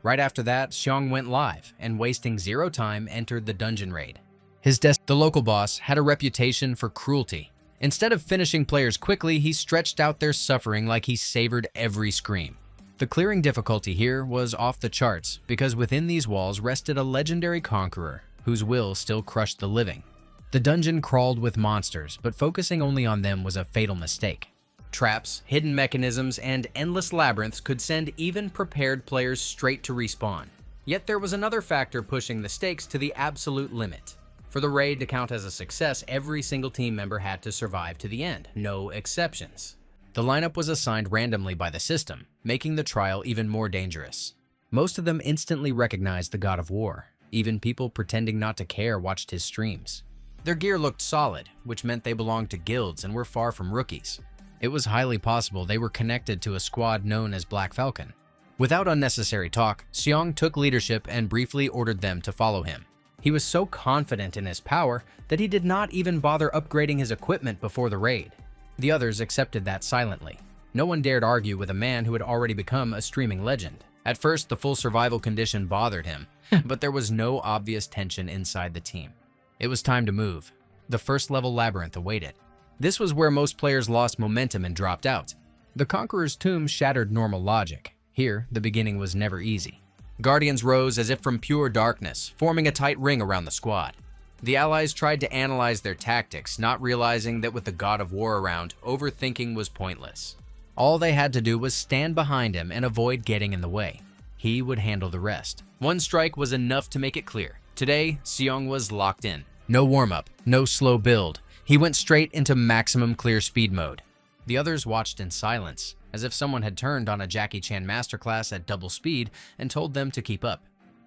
Speaker 1: Right after that, Seong went live and, wasting zero time, entered the dungeon raid. The local boss had a reputation for cruelty. Instead of finishing players quickly, he stretched out their suffering like he savored every scream. The clearing difficulty here was off the charts because within these walls rested a legendary conqueror whose will still crushed the living. The dungeon crawled with monsters, but focusing only on them was a fatal mistake. Traps, hidden mechanisms, and endless labyrinths could send even prepared players straight to respawn. Yet there was another factor pushing the stakes to the absolute limit. For the raid to count as a success, every single team member had to survive to the end, no exceptions. The lineup was assigned randomly by the system, making the trial even more dangerous. Most of them instantly recognized the God of War. Even people pretending not to care watched his streams. Their gear looked solid, which meant they belonged to guilds and were far from rookies. It was highly possible they were connected to a squad known as Black Falcon. Without unnecessary talk, Seong took leadership and briefly ordered them to follow him. He was so confident in his power that he did not even bother upgrading his equipment before the raid. The others accepted that silently. No one dared argue with a man who had already become a streaming legend. At first, the full survival condition bothered him, but there was no obvious tension inside the team. It was time to move. The first level labyrinth awaited. This was where most players lost momentum and dropped out. The Conqueror's Tomb shattered normal logic. Here, the beginning was never easy. Guardians rose as if from pure darkness, forming a tight ring around the squad. The allies tried to analyze their tactics, not realizing that with the God of War around, overthinking was pointless. All they had to do was stand behind him and avoid getting in the way. He would handle the rest. One strike was enough to make it clear. Today, Seong was locked in. No warm-up, no slow build. He went straight into maximum clear speed mode. The others watched in silence, as if someone had turned on a Jackie Chan masterclass at double speed and told them to keep up.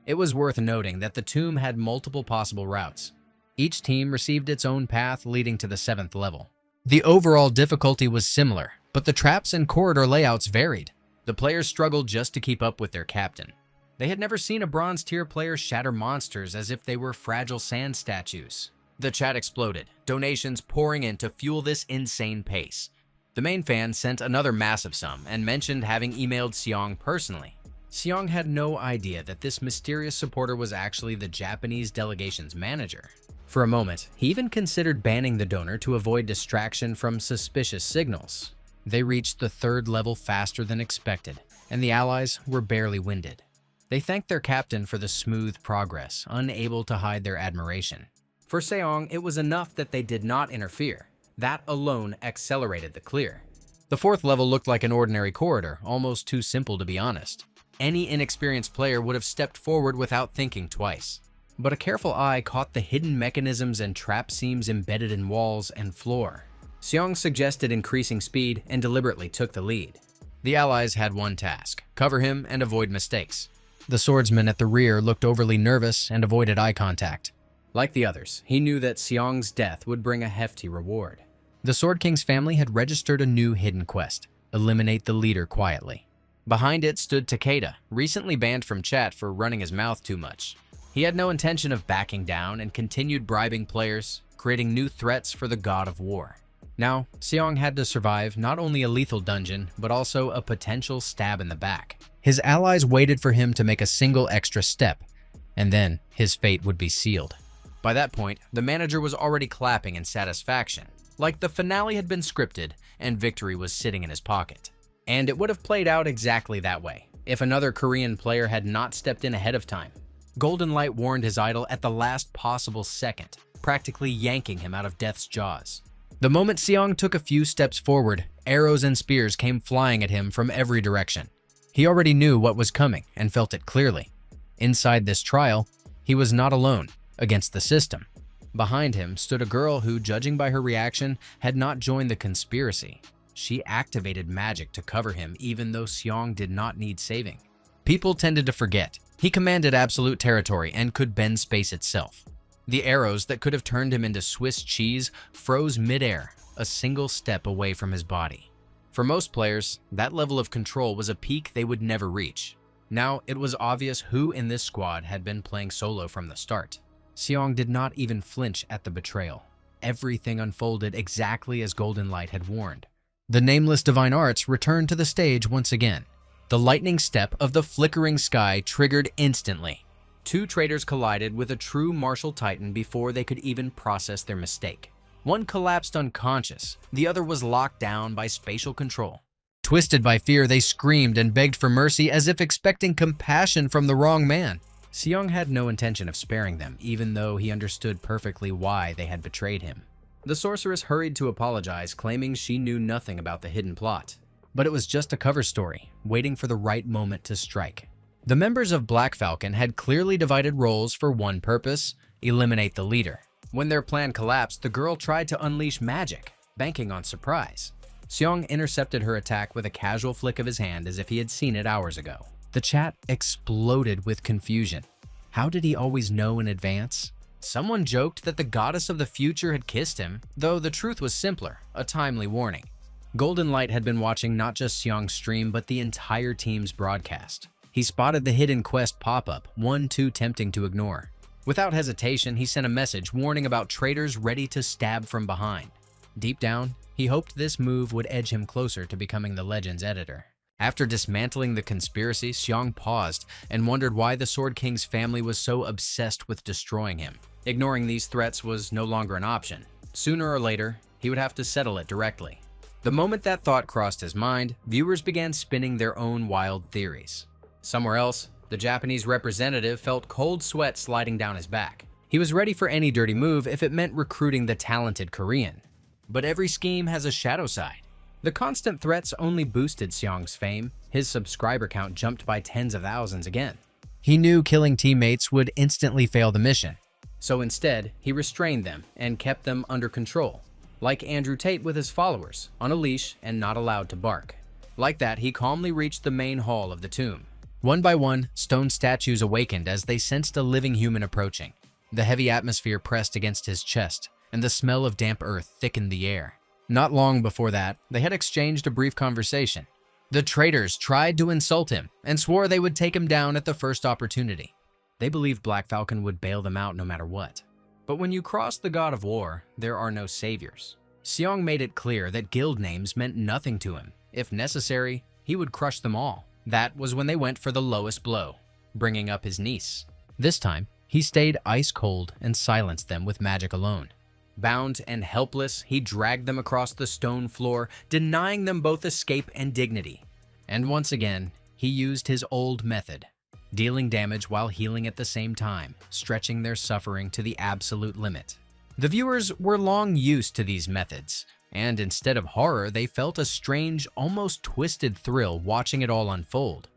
Speaker 1: It was worth noting that the tomb had multiple possible routes. Each team received its own path leading to the 7th level. The overall difficulty was similar, but the traps and corridor layouts varied. The players struggled just to keep up with their captain. They had never seen a bronze tier player shatter monsters as if they were fragile sand statues. The chat exploded, donations pouring in to fuel this insane pace. The main fan sent another massive sum and mentioned having emailed Seong personally. Seong had no idea that this mysterious supporter was actually the Japanese delegation's manager. For a moment, he even considered banning the donor to avoid distraction from suspicious signals. They reached the 3rd level faster than expected, and the allies were barely winded. They thanked their captain for the smooth progress, unable to hide their admiration. For Seong, it was enough that they did not interfere. That alone accelerated the clear. The 4th level looked like an ordinary corridor, almost too simple to be honest. Any inexperienced player would have stepped forward without thinking twice. But a careful eye caught the hidden mechanisms and trap seams embedded in walls and floor. Seong suggested increasing speed and deliberately took the lead. The allies had one task: cover him and avoid mistakes. The swordsman at the rear looked overly nervous and avoided eye contact. Like the others, he knew that Seong's death would bring a hefty reward. The Sword King's family had registered a new hidden quest: eliminate the leader quietly. Behind it stood Takeda, recently banned from chat for running his mouth too much. He had no intention of backing down and continued bribing players, creating new threats for the God of War. Now, Seong had to survive not only a lethal dungeon, but also a potential stab in the back. His allies waited for him to make a single extra step, and then his fate would be sealed. By that point, the manager was already clapping in satisfaction, like the finale had been scripted and victory was sitting in his pocket. And it would have played out exactly that way, if another Korean player had not stepped in ahead of time. Golden Light warned his idol at the last possible second, practically yanking him out of death's jaws. The moment Seong took a few steps forward, arrows and spears came flying at him from every direction. He already knew what was coming and felt it clearly. Inside this trial, he was not alone against the system. Behind him stood a girl who, judging by her reaction, had not joined the conspiracy. She activated magic to cover him even though Seong did not need saving. People tended to forget. He commanded absolute territory and could bend space itself. The arrows that could have turned him into Swiss cheese froze midair, a single step away from his body. For most players, that level of control was a peak they would never reach. Now, it was obvious who in this squad had been playing solo from the start. Seong did not even flinch at the betrayal. Everything unfolded exactly as Golden Light had warned. The nameless divine arts returned to the stage once again. The lightning step of the flickering sky triggered instantly. Two traitors collided with a true martial titan before they could even process their mistake. One collapsed unconscious, the other was locked down by spatial control. Twisted by fear, they screamed and begged for mercy as if expecting compassion from the wrong man. Seong had no intention of sparing them, even though he understood perfectly why they had betrayed him. The sorceress hurried to apologize, claiming she knew nothing about the hidden plot. But it was just a cover story, waiting for the right moment to strike. The members of Black Falcon had clearly divided roles for one purpose: eliminate the leader. When their plan collapsed, the girl tried to unleash magic, banking on surprise. Seong intercepted her attack with a casual flick of his hand as if he had seen it hours ago. The chat exploded with confusion. How did he always know in advance? Someone joked that the goddess of the future had kissed him, though the truth was simpler, a timely warning. Golden Light had been watching not just Seong's stream, but the entire team's broadcast. He spotted the hidden quest pop-up, one too tempting to ignore. Without hesitation, he sent a message warning about traitors ready to stab from behind. Deep down, he hoped this move would edge him closer to becoming the Legend's editor. After dismantling the conspiracy, Seong paused and wondered why the Sword King's family was so obsessed with destroying him. Ignoring these threats was no longer an option. Sooner or later, he would have to settle it directly. The moment that thought crossed his mind, viewers began spinning their own wild theories. Somewhere else, the Japanese representative felt cold sweat sliding down his back. He was ready for any dirty move if it meant recruiting the talented Korean. But every scheme has a shadow side. The constant threats only boosted Seong's fame. His subscriber count jumped by tens of thousands again. He knew killing teammates would instantly fail the mission. So instead, he restrained them and kept them under control. Like Andrew Tate with his followers, on a leash and not allowed to bark. Like that, he calmly reached the main hall of the tomb. One by one, stone statues awakened as they sensed a living human approaching. The heavy atmosphere pressed against his chest, and the smell of damp earth thickened the air. Not long before that, they had exchanged a brief conversation. The traitors tried to insult him and swore they would take him down at the first opportunity. They believed Black Falcon would bail them out no matter what. But when you cross the god of war, there are no saviors. Seong made it clear that guild names meant nothing to him. If necessary, he would crush them all. That was when they went for the lowest blow, bringing up his niece. This time, he stayed ice cold and silenced them with magic alone. Bound and helpless, he dragged them across the stone floor, denying them both escape and dignity. And once again, he used his old method, dealing damage while healing at the same time, stretching their suffering to the absolute limit. The viewers were long used to these methods, and instead of horror, they felt a strange, almost twisted thrill watching it all unfold.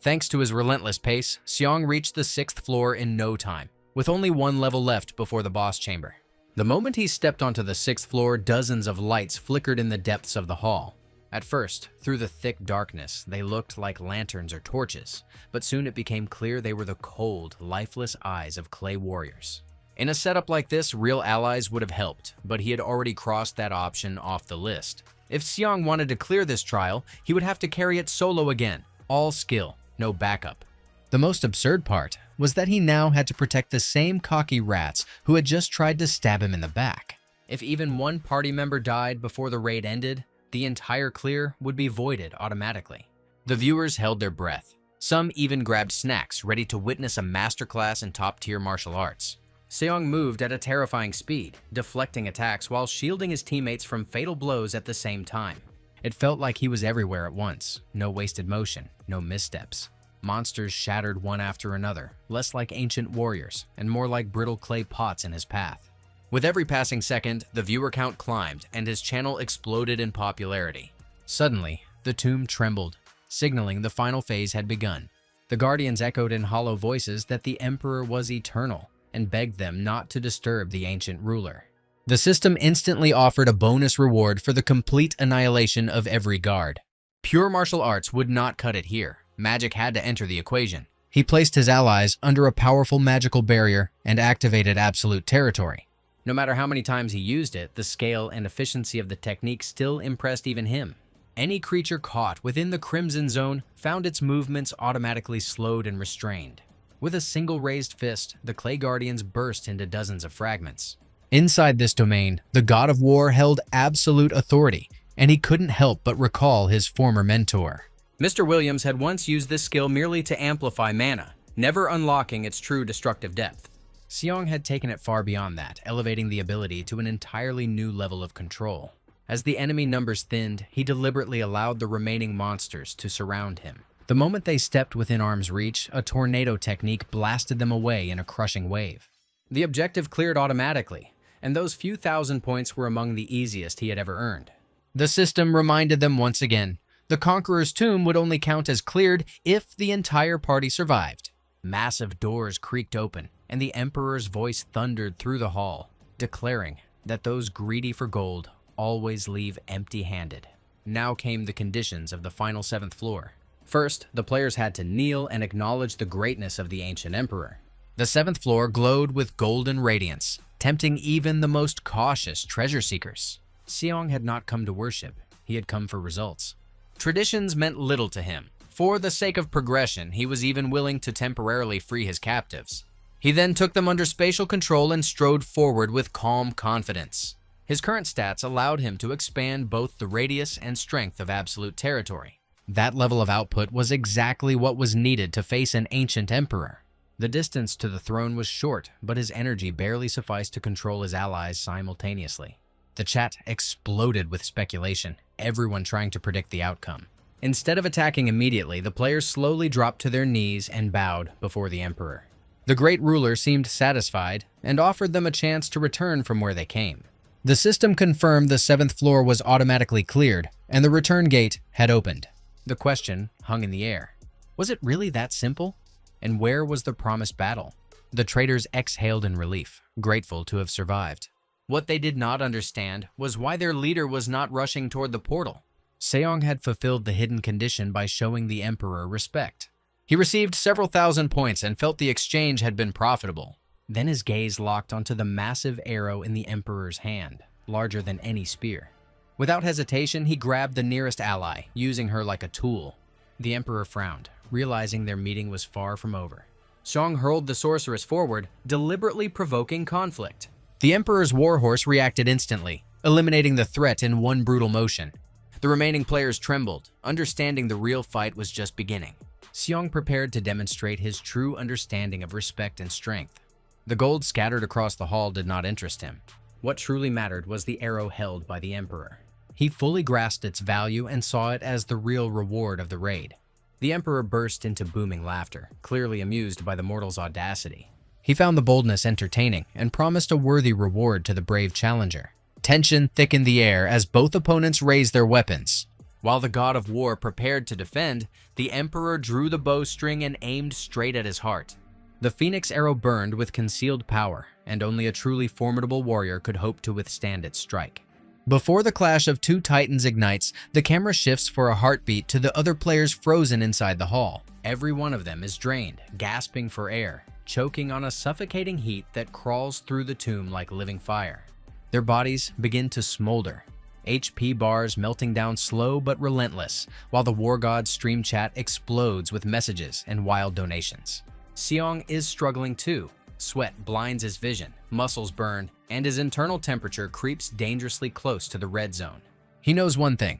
Speaker 1: Thanks to his relentless pace, Seong reached the 6th floor in no time, with only one level left before the boss chamber. The moment he stepped onto the 6th floor, dozens of lights flickered in the depths of the hall. At first, through the thick darkness, they looked like lanterns or torches, but soon it became clear they were the cold, lifeless eyes of clay warriors. In a setup like this, real allies would have helped, but he had already crossed that option off the list. If Seong wanted to clear this trial, he would have to carry it solo again, all skill, no backup. The most absurd part was that he now had to protect the same cocky rats who had just tried to stab him in the back. If even one party member died before the raid ended, the entire clear would be voided automatically. The viewers held their breath. Some even grabbed snacks, ready to witness a masterclass in top-tier martial arts. Seong moved at a terrifying speed, deflecting attacks while shielding his teammates from fatal blows at the same time. It felt like he was everywhere at once. No wasted motion, no missteps. Monsters shattered one after another, less like ancient warriors and more like brittle clay pots in his path. With every passing second, the viewer count climbed and his channel exploded in popularity. Suddenly, the tomb trembled, signaling the final phase had begun. The Guardians echoed in hollow voices that the Emperor was eternal and begged them not to disturb the ancient ruler. The system instantly offered a bonus reward for the complete annihilation of every guard. Pure martial arts would not cut it here. Magic had to enter the equation. He placed his allies under a powerful magical barrier and activated absolute territory. No matter how many times he used it, the scale and efficiency of the technique still impressed even him. Any creature caught within the Crimson Zone found its movements automatically slowed and restrained. With a single raised fist, the Clay Guardians burst into dozens of fragments. Inside this domain, the God of War held absolute authority, and he couldn't help but recall his former mentor. Mr. Williams had once used this skill merely to amplify mana, never unlocking its true destructive depth. Seong had taken it far beyond that, elevating the ability to an entirely new level of control. As the enemy numbers thinned, he deliberately allowed the remaining monsters to surround him. The moment they stepped within arm's reach, a tornado technique blasted them away in a crushing wave. The objective cleared automatically, and those few thousand points were among the easiest he had ever earned. The system reminded them once again, the Conqueror's Tomb would only count as cleared if the entire party survived. Massive doors creaked open, and the Emperor's voice thundered through the hall, declaring that those greedy for gold always leave empty-handed. Now came the conditions of the final 7th floor. First, the players had to kneel and acknowledge the greatness of the ancient Emperor. The 7th floor glowed with golden radiance, tempting even the most cautious treasure seekers. Seong had not come to worship, he had come for results. Traditions meant little to him. For the sake of progression, he was even willing to temporarily free his captives. He then took them under spatial control and strode forward with calm confidence. His current stats allowed him to expand both the radius and strength of absolute territory. That level of output was exactly what was needed to face an ancient emperor. The distance to the throne was short, but his energy barely sufficed to control his allies simultaneously. The chat exploded with speculation, everyone trying to predict the outcome. Instead of attacking immediately, the players slowly dropped to their knees and bowed before the emperor. The great ruler seemed satisfied and offered them a chance to return from where they came. The system confirmed the 7th floor was automatically cleared, and the return gate had opened. The question hung in the air. Was it really that simple? And where was the promised battle? The traitors exhaled in relief, grateful to have survived. What they did not understand was why their leader was not rushing toward the portal. Seong had fulfilled the hidden condition by showing the emperor respect. He received several thousand points and felt the exchange had been profitable. Then his gaze locked onto the massive arrow in the emperor's hand, larger than any spear. Without hesitation, he grabbed the nearest ally, using her like a tool. The emperor frowned, realizing their meeting was far from over. Seong hurled the sorceress forward, deliberately provoking conflict. The emperor's warhorse reacted instantly, eliminating the threat in one brutal motion. The remaining players trembled, understanding the real fight was just beginning. Seong prepared to demonstrate his true understanding of respect and strength. The gold scattered across the hall did not interest him. What truly mattered was the arrow held by the emperor. He fully grasped its value and saw it as the real reward of the raid. The emperor burst into booming laughter, clearly amused by the mortal's audacity. He found the boldness entertaining and promised a worthy reward to the brave challenger. Tension thickened the air as both opponents raised their weapons. While the god of war prepared to defend, the emperor drew the bowstring and aimed straight at his heart. The phoenix arrow burned with concealed power, and only a truly formidable warrior could hope to withstand its strike. Before the clash of two titans ignites, the camera shifts for a heartbeat to the other players frozen inside the hall. Every one of them is drained, gasping for air, choking on a suffocating heat that crawls through the tomb like living fire. Their bodies begin to smolder, HP bars melting down slow but relentless, while the war god's stream chat explodes with messages and wild donations. Seong is struggling too. Sweat blinds his vision, muscles burn, and his internal temperature creeps dangerously close to the red zone. He knows one thing.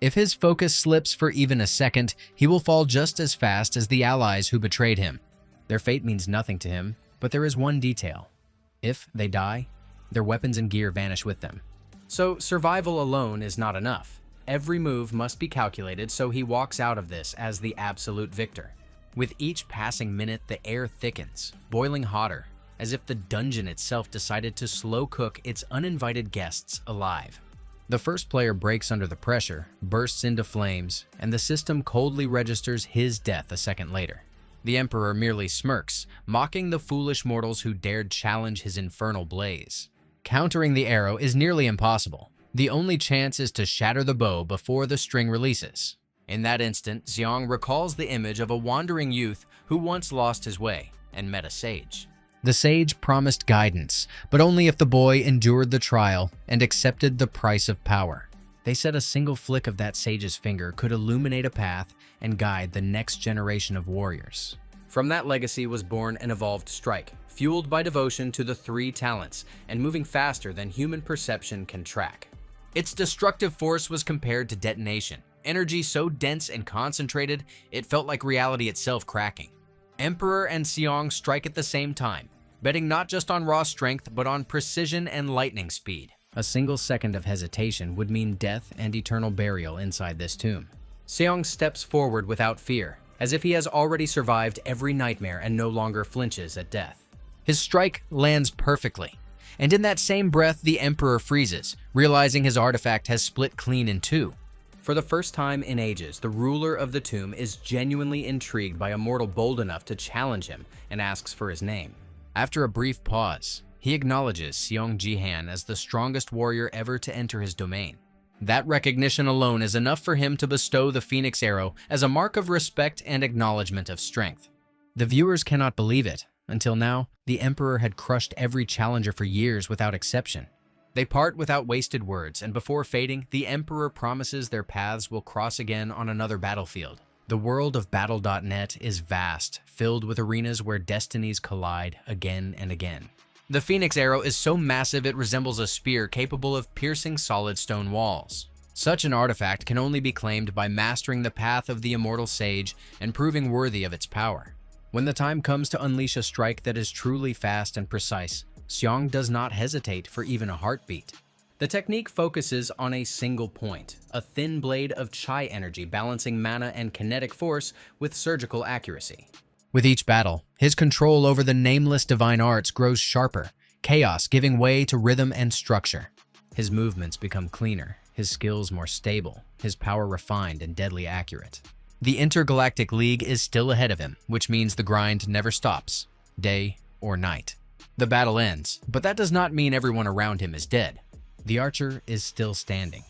Speaker 1: If his focus slips for even a second, he will fall just as fast as the allies who betrayed him. Their fate means nothing to him, but there is one detail. If they die, their weapons and gear vanish with them. So survival alone is not enough. Every move must be calculated, so he walks out of this as the absolute victor. With each passing minute, the air thickens, boiling hotter, as if the dungeon itself decided to slow cook its uninvited guests alive. The first player breaks under the pressure, bursts into flames, and the system coldly registers his death a second later. The Emperor merely smirks, mocking the foolish mortals who dared challenge his infernal blaze. Countering the arrow is nearly impossible. The only chance is to shatter the bow before the string releases. In that instant, Xiong recalls the image of a wandering youth who once lost his way and met a sage. The sage promised guidance, but only if the boy endured the trial and accepted the price of power. They said a single flick of that sage's finger could illuminate a path and guide the next generation of warriors. From that legacy was born an evolved strike, fueled by devotion to the three talents and moving faster than human perception can track. Its destructive force was compared to detonation, energy so dense and concentrated it felt like reality itself cracking. Emperor and Seong strike at the same time, betting not just on raw strength but on precision and lightning speed. A single second of hesitation would mean death and eternal burial inside this tomb. Seong steps forward without fear, as if he has already survived every nightmare and no longer flinches at death. His strike lands perfectly, and in that same breath the Emperor freezes, realizing his artifact has split clean in two. For the first time in ages, the ruler of the tomb is genuinely intrigued by a mortal bold enough to challenge him and asks for his name. After a brief pause, he acknowledges Seong Jihon as the strongest warrior ever to enter his domain. That recognition alone is enough for him to bestow the Phoenix Arrow as a mark of respect and acknowledgement of strength. The viewers cannot believe it. Until now, the Emperor had crushed every challenger for years without exception. They part without wasted words, and before fading, the Emperor promises their paths will cross again on another battlefield. The world of Battle.net is vast, filled with arenas where destinies collide again and again. The Phoenix Arrow is so massive it resembles a spear capable of piercing solid stone walls. Such an artifact can only be claimed by mastering the path of the immortal sage and proving worthy of its power. When the time comes to unleash a strike that is truly fast and precise, Seong does not hesitate for even a heartbeat. The technique focuses on a single point, a thin blade of Chai energy balancing mana and kinetic force with surgical accuracy. With each battle, his control over the nameless divine arts grows sharper, chaos giving way to rhythm and structure. His movements become cleaner, his skills more stable, his power refined and deadly accurate. The Intergalactic League is still ahead of him, which means the grind never stops, day or night. The battle ends, but that does not mean everyone around him is dead. The archer is still standing,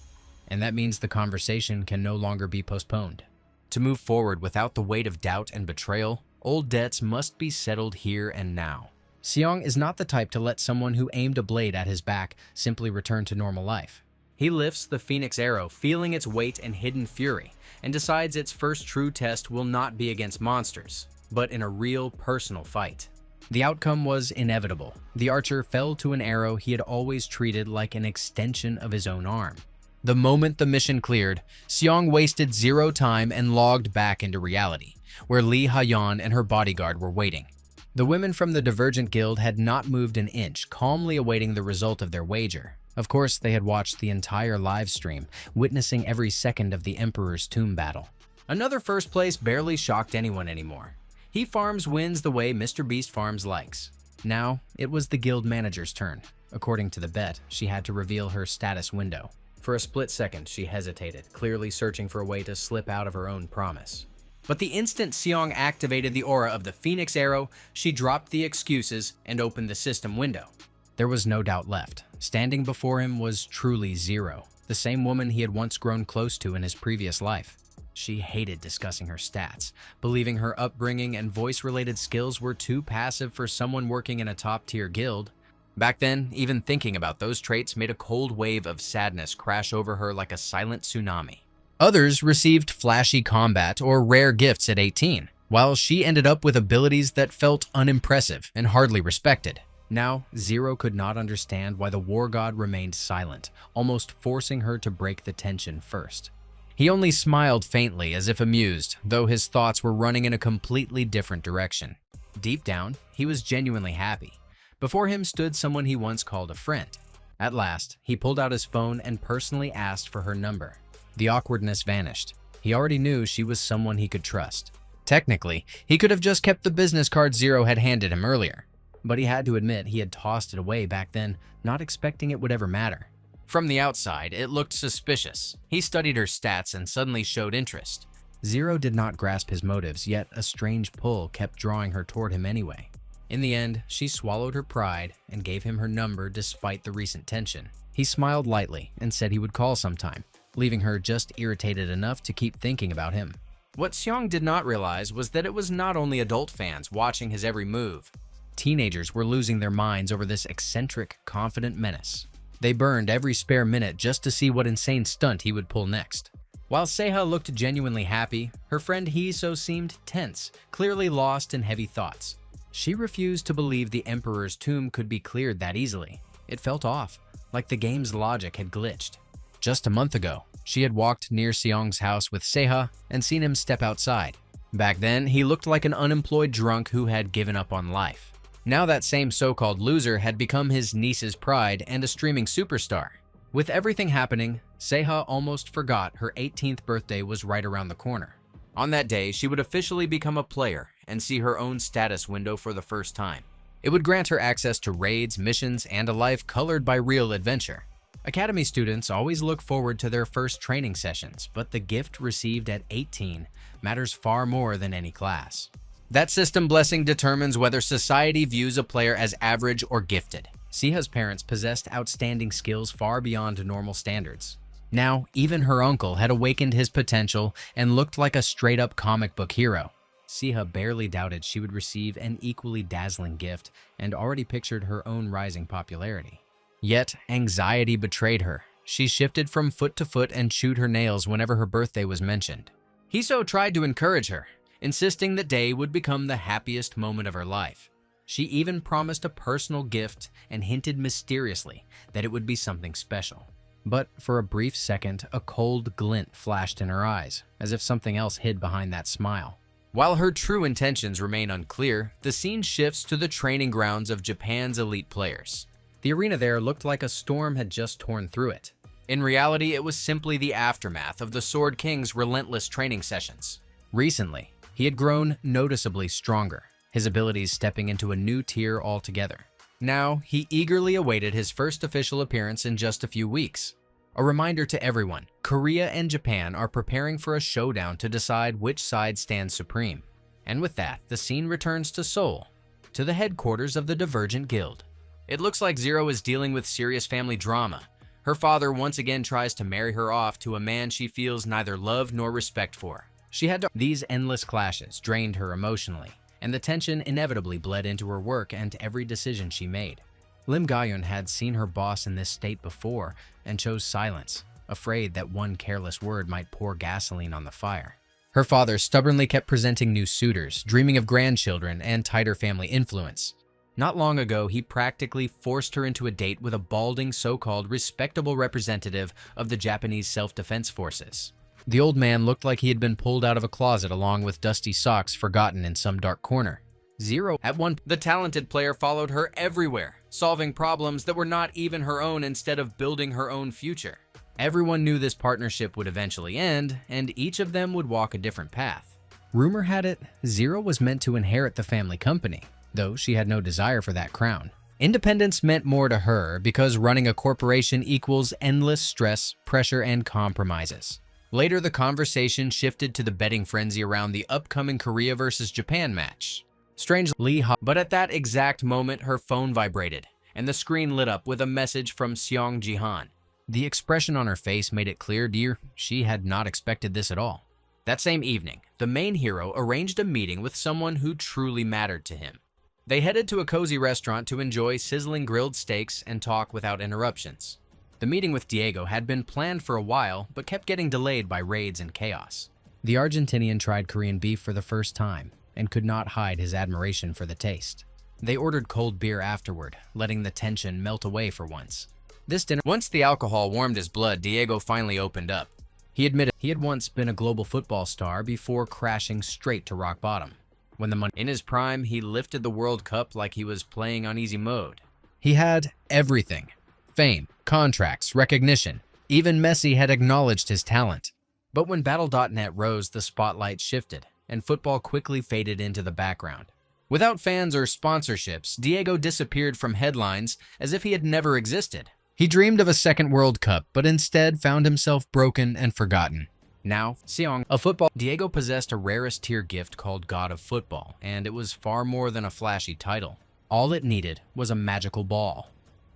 Speaker 1: and that means the conversation can no longer be postponed. To move forward without the weight of doubt and betrayal, old debts must be settled here and now. Seong is not the type to let someone who aimed a blade at his back simply return to normal life. He lifts the Phoenix Arrow, feeling its weight and hidden fury, and decides its first true test will not be against monsters, but in a real personal fight. The outcome was inevitable. The archer fell to an arrow he had always treated like an extension of his own arm. The moment the mission cleared, Seong wasted zero time and logged back into reality, where Lee Ha-yeon and her bodyguard were waiting. The women from the Divergent Guild had not moved an inch, calmly awaiting the result of their wager. Of course, they had watched the entire live stream, witnessing every second of the Emperor's tomb battle. Another first place barely shocked anyone anymore. He farms wins the way Mr. Beast farms likes. Now, it was the guild manager's turn. According to the bet, she had to reveal her status window. For a split second, she hesitated, clearly searching for a way to slip out of her own promise. But the instant Seong activated the aura of the Phoenix Arrow, she dropped the excuses and opened the system window. There was no doubt left. Standing before him was truly Zero, the same woman he had once grown close to in his previous life. She hated discussing her stats, believing her upbringing and voice-related skills were too passive for someone working in a top-tier guild. Back then, even thinking about those traits made a cold wave of sadness crash over her like a silent tsunami. Others received flashy combat or rare gifts at 18, while she ended up with abilities that felt unimpressive and hardly respected. Now, Zero could not understand why the war god remained silent, almost forcing her to break the tension first. He only smiled faintly as if amused, though his thoughts were running in a completely different direction. Deep down, he was genuinely happy. Before him stood someone he once called a friend. At last, he pulled out his phone and personally asked for her number. The awkwardness vanished. He already knew she was someone he could trust. Technically, he could have just kept the business card Zero had handed him earlier, but he had to admit he had tossed it away back then, not expecting it would ever matter. From the outside, it looked suspicious. He studied her stats and suddenly showed interest. Zero did not grasp his motives, yet a strange pull kept drawing her toward him anyway. In the end, she swallowed her pride and gave him her number despite the recent tension. He smiled lightly and said he would call sometime, leaving her just irritated enough to keep thinking about him. What Seong did not realize was that it was not only adult fans watching his every move. Teenagers were losing their minds over this eccentric, confident menace. They burned every spare minute just to see what insane stunt he would pull next. While Seaha looked genuinely happy, her friend Hiso seemed tense, clearly lost in heavy thoughts. She refused to believe the Emperor's tomb could be cleared that easily. It felt off, like the game's logic had glitched. Just a month ago, she had walked near Seong's house with Seaha and seen him step outside. Back then, he looked like an unemployed drunk who had given up on life. Now that same so-called loser had become his niece's pride and a streaming superstar. With everything happening, Seaha almost forgot her 18th birthday was right around the corner. On that day, she would officially become a player and see her own status window for the first time. It would grant her access to raids, missions, and a life colored by real adventure. Academy students always look forward to their first training sessions, but the gift received at 18 matters far more than any class. That system blessing determines whether society views a player as average or gifted. Seaha's parents possessed outstanding skills far beyond normal standards. Now, even her uncle had awakened his potential and looked like a straight-up comic book hero. Seaha barely doubted she would receive an equally dazzling gift and already pictured her own rising popularity. Yet, anxiety betrayed her. She shifted from foot to foot and chewed her nails whenever her birthday was mentioned. Hiso tried to encourage her, insisting the day would become the happiest moment of her life. She even promised a personal gift and hinted mysteriously that it would be something special. But for a brief second, a cold glint flashed in her eyes, as if something else hid behind that smile. While her true intentions remain unclear, the scene shifts to the training grounds of Japan's elite players. The arena there looked like a storm had just torn through it. In reality, it was simply the aftermath of the Sword King's relentless training sessions. Recently, he had grown noticeably stronger, his abilities stepping into a new tier altogether. Now, he eagerly awaited his first official appearance in just a few weeks. A reminder to everyone, Korea and Japan are preparing for a showdown to decide which side stands supreme. And with that, the scene returns to Seoul, to the headquarters of the Divergent Guild. It looks like Zero is dealing with serious family drama. Her father once again tries to marry her off to a man she feels neither love nor respect for. These endless clashes drained her emotionally, and the tension inevitably bled into her work and every decision she made. Lim Gayun had seen her boss in this state before and chose silence, afraid that one careless word might pour gasoline on the fire. Her father stubbornly kept presenting new suitors, dreaming of grandchildren and tighter family influence. Not long ago, he practically forced her into a date with a balding so-called respectable representative of the Japanese self-defense forces. The old man looked like he had been pulled out of a closet along with dusty socks forgotten in some dark corner. The talented player followed her everywhere, solving problems that were not even her own instead of building her own future. Everyone knew this partnership would eventually end, and each of them would walk a different path. Rumor had it, Zero was meant to inherit the family company, though she had no desire for that crown. Independence meant more to her because running a corporation equals endless stress, pressure, and compromises. Later, the conversation shifted to the betting frenzy around the upcoming Korea versus Japan match. But at that exact moment, her phone vibrated, and the screen lit up with a message from Jihon. The expression on her face made it clear, she had not expected this at all. That same evening, the main hero arranged a meeting with someone who truly mattered to him. They headed to a cozy restaurant to enjoy sizzling grilled steaks and talk without interruptions. The meeting with Diego had been planned for a while, but kept getting delayed by raids and chaos. The Argentinian tried Korean beef for the first time, and could not hide his admiration for the taste. They ordered cold beer afterward, letting the tension melt away for once. Once the alcohol warmed his blood, Diego finally opened up. He admitted he had once been a global football star before crashing straight to rock bottom. In his prime, he lifted the World Cup like he was playing on easy mode. He had everything. Fame, contracts, recognition. Even Messi had acknowledged his talent. But when Battle.net rose, the spotlight shifted, and football quickly faded into the background. Without fans or sponsorships, Diego disappeared from headlines as if he had never existed. He dreamed of a second World Cup, but instead found himself broken and forgotten. Now, Diego possessed a rarest tier gift called God of Football, and it was far more than a flashy title. All it needed was a magical ball.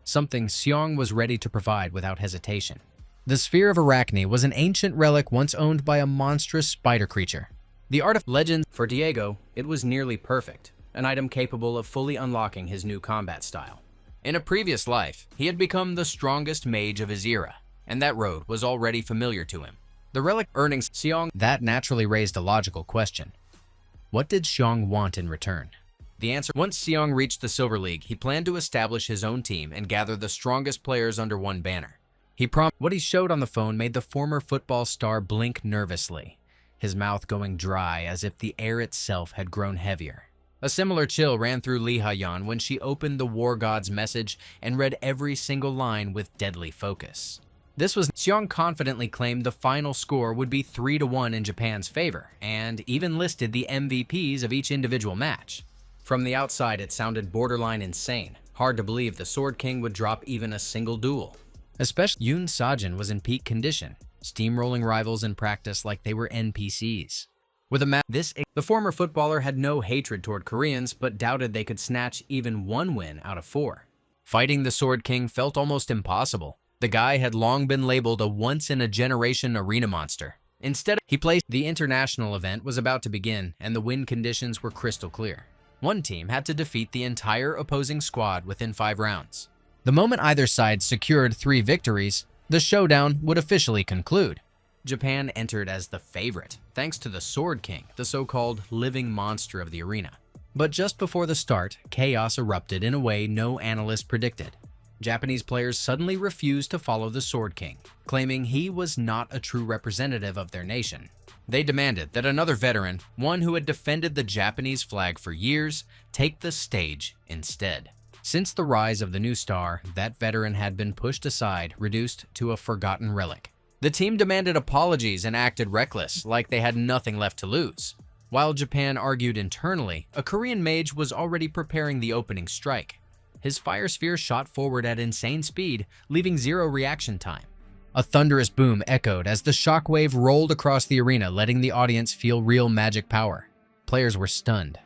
Speaker 1: Something Seong was ready to provide without hesitation. The Sphere of Arachne was an ancient relic once owned by a monstrous spider creature. The art of legend for Diego, it was nearly perfect, an item capable of fully unlocking his new combat style. In a previous life, he had become the strongest mage of his era, and that road was already familiar to him. The relic earnings Xiong. That naturally raised a logical question. What did Xiong want in return? The answer: once Xiong reached the Silver League, he planned to establish his own team and gather the strongest players under one banner. What he showed on the phone made the former football star blink nervously, his mouth going dry as if the air itself had grown heavier. A similar chill ran through Lee Ha-yeon when she opened the War God's message and read every single line with deadly focus. Xiong confidently claimed the final score would be 3-1 in Japan's favor, and even listed the MVPs of each individual match. From the outside, it sounded borderline insane. Hard to believe the Sword King would drop even a single duel. Especially Yoon Sajin was in peak condition, steamrolling rivals in practice like they were NPCs. The former footballer had no hatred toward Koreans, but doubted they could snatch even one win out of 4. Fighting the Sword King felt almost impossible. The guy had long been labeled a once-in-a-generation arena monster. Instead, the international event was about to begin, and the win conditions were crystal clear. One team had to defeat the entire opposing squad within 5 rounds. The moment either side secured 3 victories, the showdown would officially conclude. Japan entered as the favorite, thanks to the Sword King, the so-called living monster of the arena. But just before the start, chaos erupted in a way no analyst predicted. Japanese players suddenly refused to follow the Sword King, claiming he was not a true representative of their nation. They demanded that another veteran, one who had defended the Japanese flag for years, take the stage instead. Since the rise of the new star, that veteran had been pushed aside, reduced to a forgotten relic. The team demanded apologies and acted reckless, like they had nothing left to lose. While Japan argued internally, a Korean mage was already preparing the opening strike. His fire sphere shot forward at insane speed, leaving 0 reaction time. A thunderous boom echoed as the shockwave rolled across the arena, letting the audience feel real magic power. Players were stunned.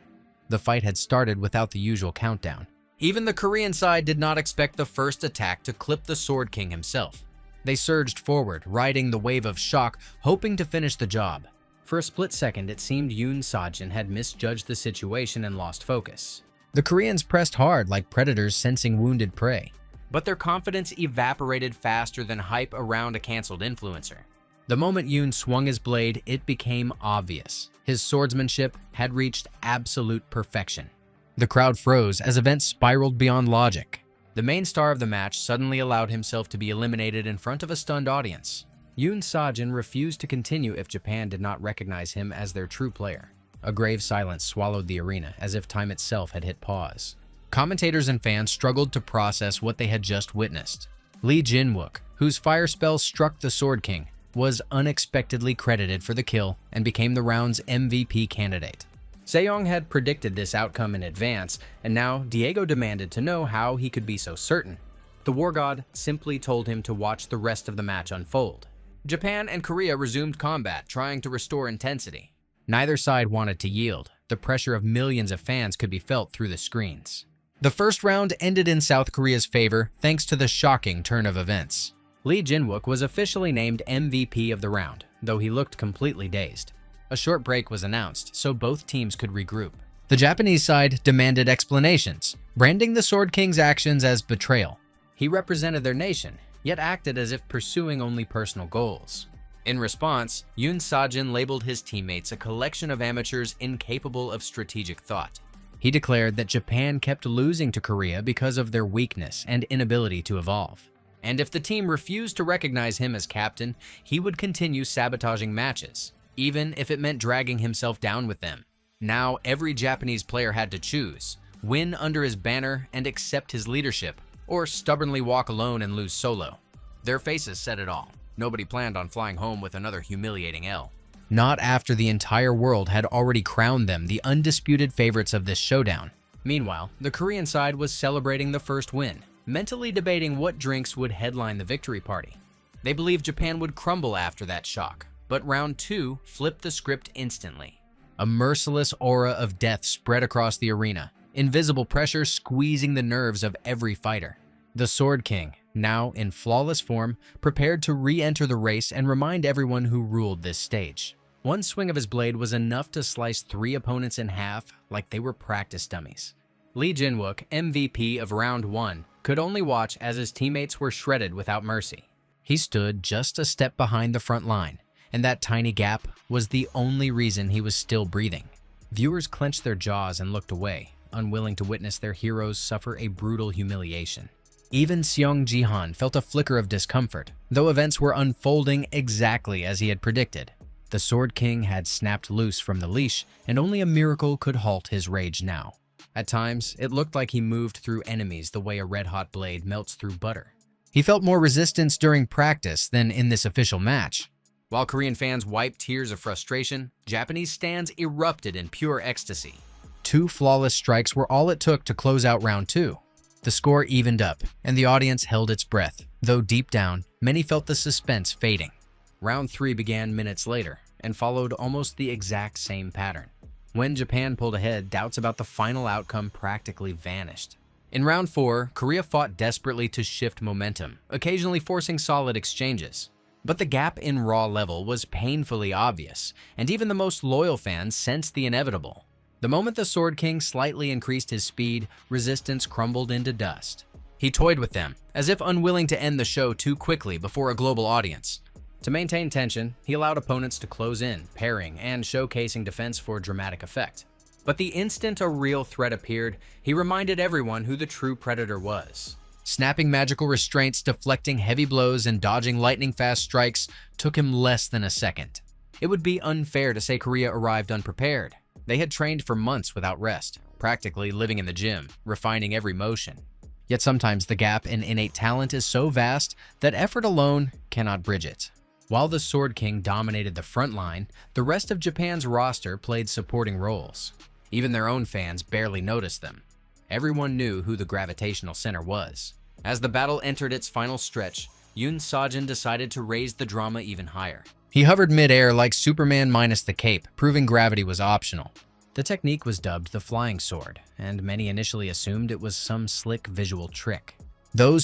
Speaker 1: The fight had started without the usual countdown. Even the Korean side did not expect the first attack to clip the Sword King himself. They surged forward, riding the wave of shock, hoping to finish the job. For a split second, it seemed Yoon Sajin had misjudged the situation and lost focus. The Koreans pressed hard like predators sensing wounded prey. But their confidence evaporated faster than hype around a canceled influencer. The moment Yoon swung his blade, it became obvious. His swordsmanship had reached absolute perfection. The crowd froze as events spiraled beyond logic. The main star of the match suddenly allowed himself to be eliminated in front of a stunned audience. Yoon Sajin refused to continue if Japan did not recognize him as their true player. A grave silence swallowed the arena, as if time itself had hit pause. Commentators and fans struggled to process what they had just witnessed. Lee Jin-wook, whose fire spell struck the Sword King, was unexpectedly credited for the kill and became the round's MVP candidate. Sejong had predicted this outcome in advance, and now Diego demanded to know how he could be so certain. The War God simply told him to watch the rest of the match unfold. Japan and Korea resumed combat, trying to restore intensity. Neither side wanted to yield. The pressure of millions of fans could be felt through the screens. The first round ended in South Korea's favor thanks to the shocking turn of events. Lee Jin-wook was officially named MVP of the round, though he looked completely dazed. A short break was announced so both teams could regroup. The Japanese side demanded explanations, branding the Sword King's actions as betrayal. He represented their nation, yet acted as if pursuing only personal goals. In response, Yoon Sajin labeled his teammates a collection of amateurs incapable of strategic thought. He declared that Japan kept losing to Korea because of their weakness and inability to evolve. And if the team refused to recognize him as captain, he would continue sabotaging matches, even if it meant dragging himself down with them. Now every Japanese player had to choose, win under his banner and accept his leadership, or stubbornly walk alone and lose solo. Their faces said it all. Nobody planned on flying home with another humiliating L. Not after the entire world had already crowned them the undisputed favorites of this showdown. Meanwhile, the Korean side was celebrating the first win, mentally debating what drinks would headline the victory party. They believed Japan would crumble after that shock, but round 2 flipped the script instantly. A merciless aura of death spread across the arena, invisible pressure squeezing the nerves of every fighter. The Sword King, now in flawless form, prepared to re-enter the race and remind everyone who ruled this stage. One swing of his blade was enough to slice 3 opponents in half like they were practice dummies. Lee Jinwook, MVP of Round 1, could only watch as his teammates were shredded without mercy. He stood just a step behind the front line, and that tiny gap was the only reason he was still breathing. Viewers clenched their jaws and looked away, unwilling to witness their heroes suffer a brutal humiliation. Even Jihon felt a flicker of discomfort, though events were unfolding exactly as he had predicted. The Sword King had snapped loose from the leash, and only a miracle could halt his rage now. At times, it looked like he moved through enemies the way a red-hot blade melts through butter. He felt more resistance during practice than in this official match. While Korean fans wiped tears of frustration, Japanese stands erupted in pure ecstasy. 2 flawless strikes were all it took to close out round 2. The score evened up, and the audience held its breath, though deep down, many felt the suspense fading. Round 3 began minutes later, and followed almost the exact same pattern. When Japan pulled ahead, doubts about the final outcome practically vanished. In round 4, Korea fought desperately to shift momentum, occasionally forcing solid exchanges. But the gap in raw level was painfully obvious, and even the most loyal fans sensed the inevitable. The moment the Sword King slightly increased his speed, resistance crumbled into dust. He toyed with them, as if unwilling to end the show too quickly before a global audience. To maintain tension, he allowed opponents to close in, parrying and showcasing defense for dramatic effect. But the instant a real threat appeared, he reminded everyone who the true predator was. Snapping magical restraints, deflecting heavy blows, and dodging lightning-fast strikes took him less than a second. It would be unfair to say Korea arrived unprepared. They had trained for months without rest, practically living in the gym, refining every motion. Yet sometimes the gap in innate talent is so vast that effort alone cannot bridge it. While the Sword King dominated the front line, the rest of Japan's roster played supporting roles. Even their own fans barely noticed them. Everyone knew who the gravitational center was. As the battle entered its final stretch, Yoon Sojin decided to raise the drama even higher. He hovered mid-air like Superman minus the cape, proving gravity was optional. The technique was dubbed the Flying Sword, and many initially assumed it was some slick visual trick.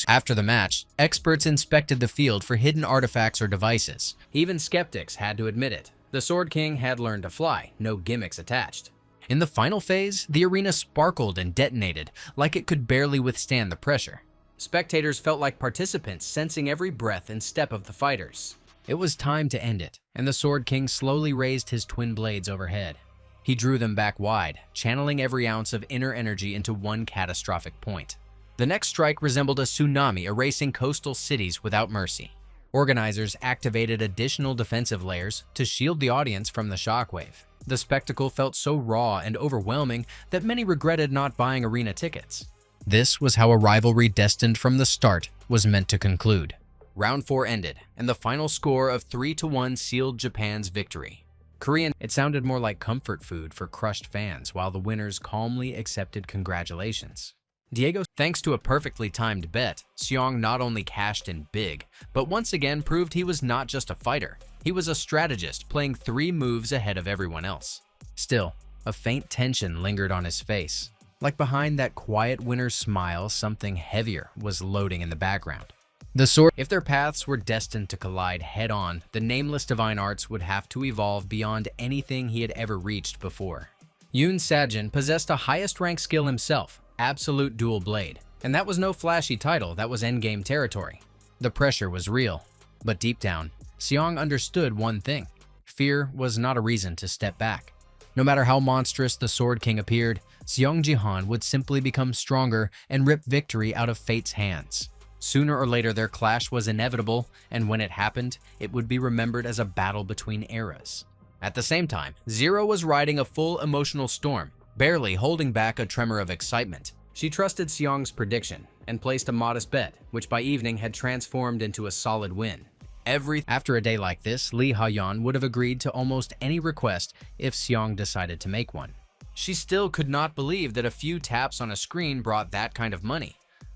Speaker 1: After the match, experts inspected the field for hidden artifacts or devices. Even skeptics had to admit it. The Sword King had learned to fly, no gimmicks attached. In the final phase, the arena sparkled and detonated, like it could barely withstand the pressure. Spectators felt like participants, sensing every breath and step of the fighters. It was time to end it, and the Sword King slowly raised his twin blades overhead. He drew them back wide, channeling every ounce of inner energy into one catastrophic point. The next strike resembled a tsunami erasing coastal cities without mercy. Organizers activated additional defensive layers to shield the audience from the shockwave. The spectacle felt so raw and overwhelming that many regretted not buying arena tickets. This was how a rivalry destined from the start was meant to conclude. Round 4 ended, and the final score of 3-1 sealed Japan's victory. It sounded more like comfort food for crushed fans, while the winners calmly accepted congratulations. Thanks to a perfectly timed bet, Seong not only cashed in big, but once again proved he was not just a fighter. He was a strategist, playing 3 moves ahead of everyone else. Still, a faint tension lingered on his face. Like behind that quiet winner's smile, something heavier was loading in the background. If their paths were destined to collide head-on, the nameless divine arts would have to evolve beyond anything he had ever reached before. Yoon Sojin possessed a highest-ranked skill himself, Absolute Dual Blade, and that was no flashy title, that was endgame territory. The pressure was real, but deep down, Seong understood one thing. Fear was not a reason to step back. No matter how monstrous the Sword King appeared, Seong Jihon would simply become stronger and rip victory out of fate's hands. Sooner or later, their clash was inevitable, and when it happened, it would be remembered as a battle between eras. At the same time, Zero was riding a full emotional storm, barely holding back a tremor of excitement. She trusted Seong's prediction and placed a modest bet, which by evening had transformed into a solid win. After a day like this, Lee Ha-yeon would have agreed to almost any request if Seong decided to make one. She still could not believe that a few taps on a screen brought that kind of money,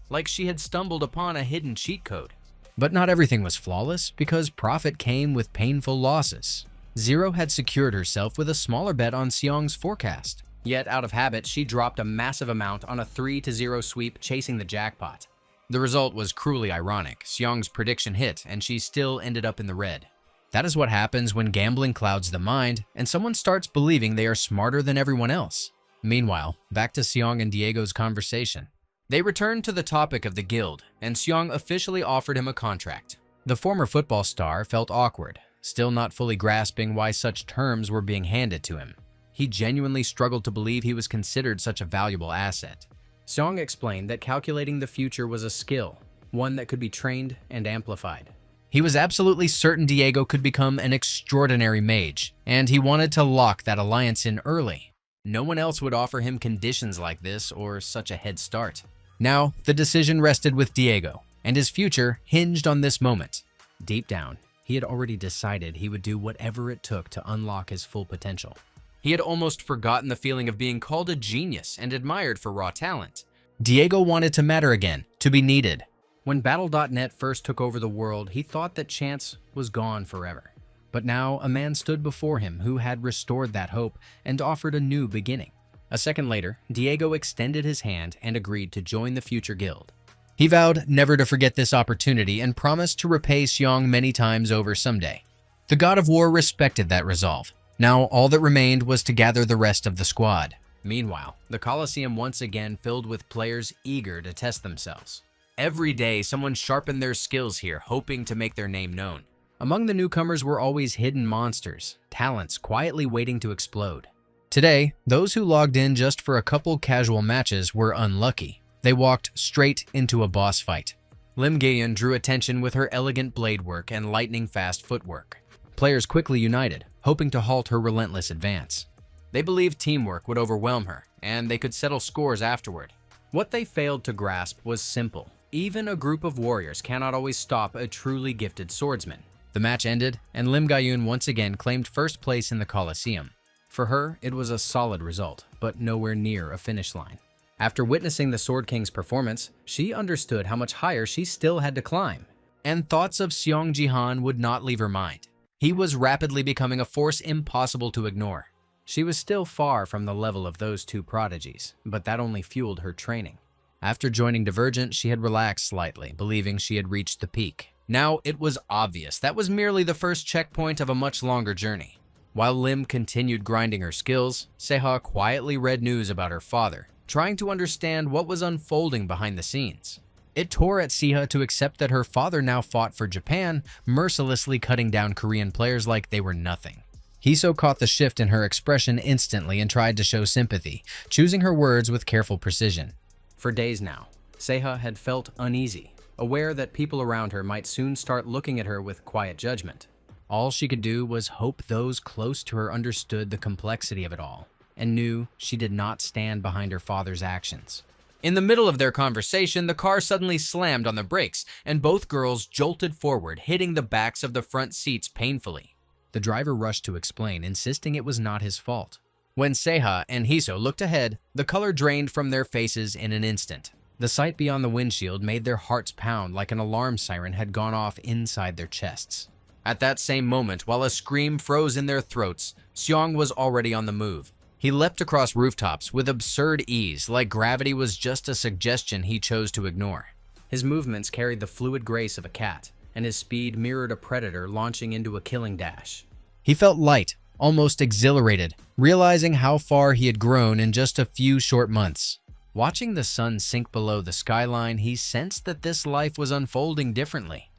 Speaker 1: like she had stumbled upon a hidden cheat code. But not everything was flawless, because profit came with painful losses. Zero had secured herself with a smaller bet on Seong's forecast. Yet, out of habit, she dropped a massive amount on a 3-0 sweep chasing the jackpot. The result was cruelly ironic. Seong's prediction hit, and she still ended up in the red. That is what happens when gambling clouds the mind, and someone starts believing they are smarter than everyone else. Meanwhile, back to Seong and Diego's conversation. They returned to the topic of the guild, and Seong officially offered him a contract. The former football star felt awkward, still not fully grasping why such terms were being handed to him. He genuinely struggled to believe he was considered such a valuable asset. Seong explained that calculating the future was a skill, one that could be trained and amplified. He was absolutely certain Diego could become an extraordinary mage, and he wanted to lock that alliance in early. No one else would offer him conditions like this or such a head start. Now, the decision rested with Diego, and his future hinged on this moment. Deep down, he had already decided he would do whatever it took to unlock his full potential. He had almost forgotten the feeling of being called a genius and admired for raw talent. Diego wanted to matter again, to be needed. When Battle.net first took over the world, he thought that chance was gone forever. But now a man stood before him who had restored that hope and offered a new beginning. A second later, Diego extended his hand and agreed to join the future guild. He vowed never to forget this opportunity and promised to repay Seong many times over someday. The God of War respected that resolve. Now all that remained was to gather the rest of the squad. Meanwhile, the coliseum once again filled with players eager to test themselves. Every day, someone sharpened their skills here, hoping to make their name known. Among the newcomers were always hidden monsters, talents quietly waiting to explode. Today, those who logged in just for a couple casual matches were unlucky. They walked straight into a boss fight. Lim Gaeun drew attention with her elegant blade work and lightning-fast footwork. Players quickly united, hoping to halt her relentless advance. They believed teamwork would overwhelm her, and they could settle scores afterward. What they failed to grasp was simple. Even a group of warriors cannot always stop a truly gifted swordsman. The match ended, and Lim Gaeun once again claimed first place in the Coliseum. For her, it was a solid result, but nowhere near a finish line. After witnessing the Sword King's performance, she understood how much higher she still had to climb. And thoughts of Seong Jihon would not leave her mind. He was rapidly becoming a force impossible to ignore. She was still far from the level of those two prodigies, but that only fueled her training. After joining Divergent, she had relaxed slightly, believing she had reached the peak. Now it was obvious that was merely the first checkpoint of a much longer journey. While Lim continued grinding her skills, Seaha quietly read news about her father, trying to understand what was unfolding behind the scenes. It tore at Seaha to accept that her father now fought for Japan, mercilessly cutting down Korean players like they were nothing. Hiso caught the shift in her expression instantly and tried to show sympathy, choosing her words with careful precision. For days now, Seaha had felt uneasy, aware that people around her might soon start looking at her with quiet judgment. All she could do was hope those close to her understood the complexity of it all, and knew she did not stand behind her father's actions. In the middle of their conversation, the car suddenly slammed on the brakes, and both girls jolted forward, hitting the backs of the front seats painfully. The driver rushed to explain, insisting it was not his fault. When Seaha and Hiso looked ahead, the color drained from their faces in an instant. The sight beyond the windshield made their hearts pound like an alarm siren had gone off inside their chests. At that same moment, while a scream froze in their throats, Seong was already on the move. He leapt across rooftops with absurd ease, like gravity was just a suggestion he chose to ignore. His movements carried the fluid grace of a cat, and his speed mirrored a predator launching into a killing dash. He felt light, almost exhilarated, realizing how far he had grown in just a few short months. Watching the sun sink below the skyline, he sensed that this life was unfolding differently,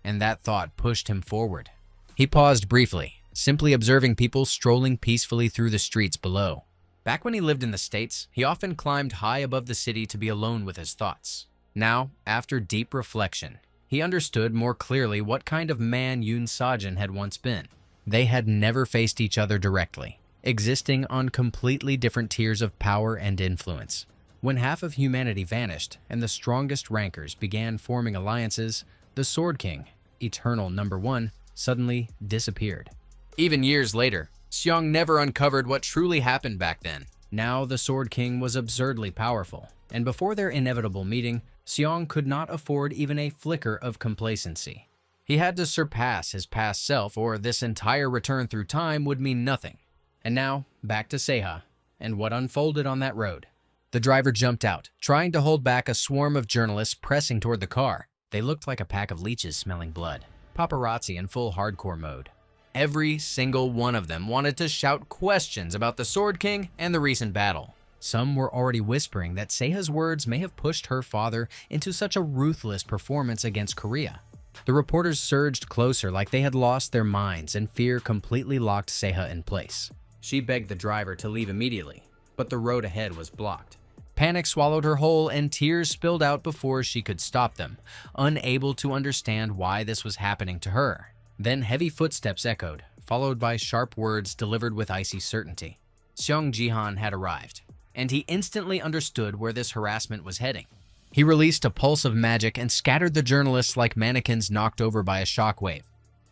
Speaker 1: and that thought pushed him forward. He paused briefly, simply observing people strolling peacefully through the streets below. Back when he lived in the States, he often climbed high above the city to be alone with his thoughts. Now, after deep reflection, he understood more clearly what kind of man Yoon Sajin had once been. They had never faced each other directly, existing on completely different tiers of power and influence. When half of humanity vanished and the strongest rankers began forming alliances, the Sword King, eternal number one, suddenly disappeared. Even years later, Seong never uncovered what truly happened back then. Now the Sword King was absurdly powerful, and before their inevitable meeting, Seong could not afford even a flicker of complacency. He had to surpass his past self, or this entire return through time would mean nothing. And now, back to Seaha, and what unfolded on that road. The driver jumped out, trying to hold back a swarm of journalists pressing toward the car. They looked like a pack of leeches smelling blood, paparazzi in full hardcore mode. Every single one of them wanted to shout questions about the Sword King and the recent battle. Some were already whispering that Seaha's words may have pushed her father into such a ruthless performance against Korea. The reporters surged closer like they had lost their minds, and fear completely locked Seaha in place. She begged the driver to leave immediately, but the road ahead was blocked. Panic swallowed her whole, and tears spilled out before she could stop them, unable to understand why this was happening to her. Then heavy footsteps echoed, followed by sharp words delivered with icy certainty. Jihon had arrived, and he instantly understood where this harassment was heading. He released a pulse of magic and scattered the journalists like mannequins knocked over by a shockwave.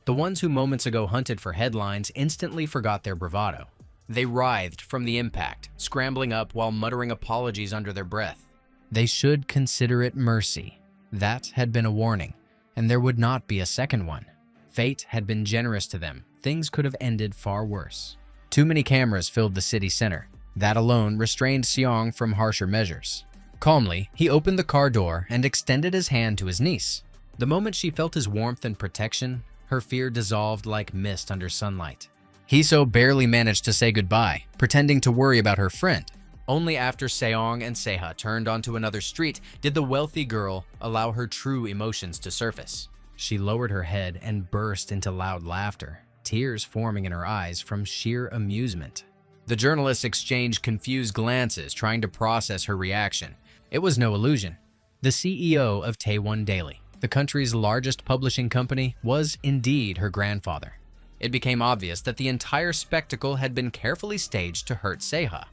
Speaker 1: The ones who moments ago hunted for headlines instantly forgot their bravado. They writhed from the impact, scrambling up while muttering apologies under their breath. They should consider it mercy. That had been a warning, and there would not be a second one. Fate had been generous to them. Things could have ended far worse. Too many cameras filled the city center. That alone restrained Seong from harsher measures. Calmly, he opened the car door and extended his hand to his niece. The moment she felt his warmth and protection, her fear dissolved like mist under sunlight. Hiso barely managed to say goodbye, pretending to worry about her friend. Only after Seong and Seaha turned onto another street did the wealthy girl allow her true emotions to surface. She lowered her head and burst into loud laughter, tears forming in her eyes from sheer amusement. The journalists exchanged confused glances, trying to process her reaction. It was no illusion. The CEO of Taewon Daily, the country's largest publishing company, was indeed her grandfather. It became obvious that the entire spectacle had been carefully staged to hurt Seaha.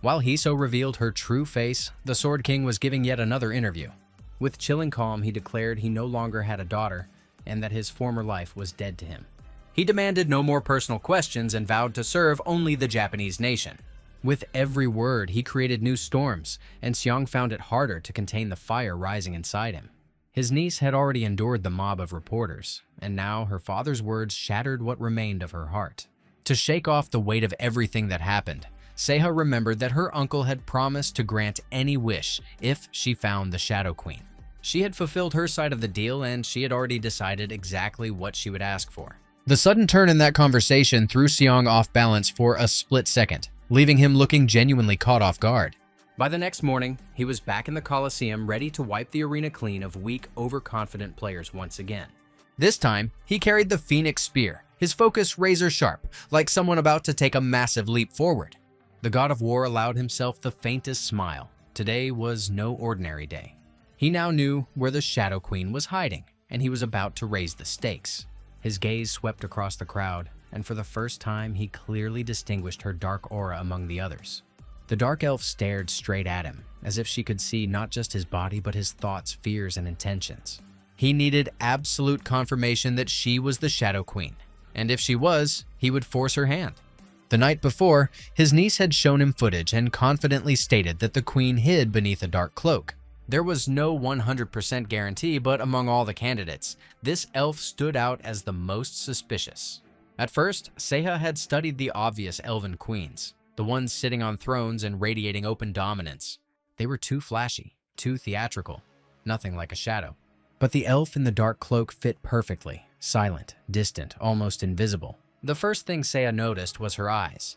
Speaker 1: While Hiso revealed her true face, the Sword King was giving yet another interview. With chilling calm, he declared he no longer had a daughter and that his former life was dead to him. He demanded no more personal questions and vowed to serve only the Japanese nation. With every word, he created new storms, and Seong found it harder to contain the fire rising inside him. His niece had already endured the mob of reporters, and now her father's words shattered what remained of her heart. To shake off the weight of everything that happened, Seaha remembered that her uncle had promised to grant any wish if she found the Shadow Queen. She had fulfilled her side of the deal, and she had already decided exactly what she would ask for. The sudden turn in that conversation threw Seong off balance for a split second, leaving him looking genuinely caught off guard. By the next morning, he was back in the coliseum, ready to wipe the arena clean of weak, overconfident players once again. This time, he carried the Phoenix Spear, his focus razor sharp, like someone about to take a massive leap forward. The God of War allowed himself the faintest smile. Today was no ordinary day. He now knew where the Shadow Queen was hiding, and he was about to raise the stakes. His gaze swept across the crowd, and for the first time, he clearly distinguished her dark aura among the others. The dark elf stared straight at him, as if she could see not just his body, but his thoughts, fears, and intentions. He needed absolute confirmation that she was the Shadow Queen, and if she was, he would force her hand. The night before, his niece had shown him footage and confidently stated that the queen hid beneath a dark cloak. There was no 100% guarantee, but among all the candidates, this elf stood out as the most suspicious. At first, Seaha had studied the obvious elven queens, the ones sitting on thrones and radiating open dominance. They were too flashy, too theatrical, nothing like a shadow. But the elf in the dark cloak fit perfectly, silent, distant, almost invisible. The first thing Seaha noticed was her eyes.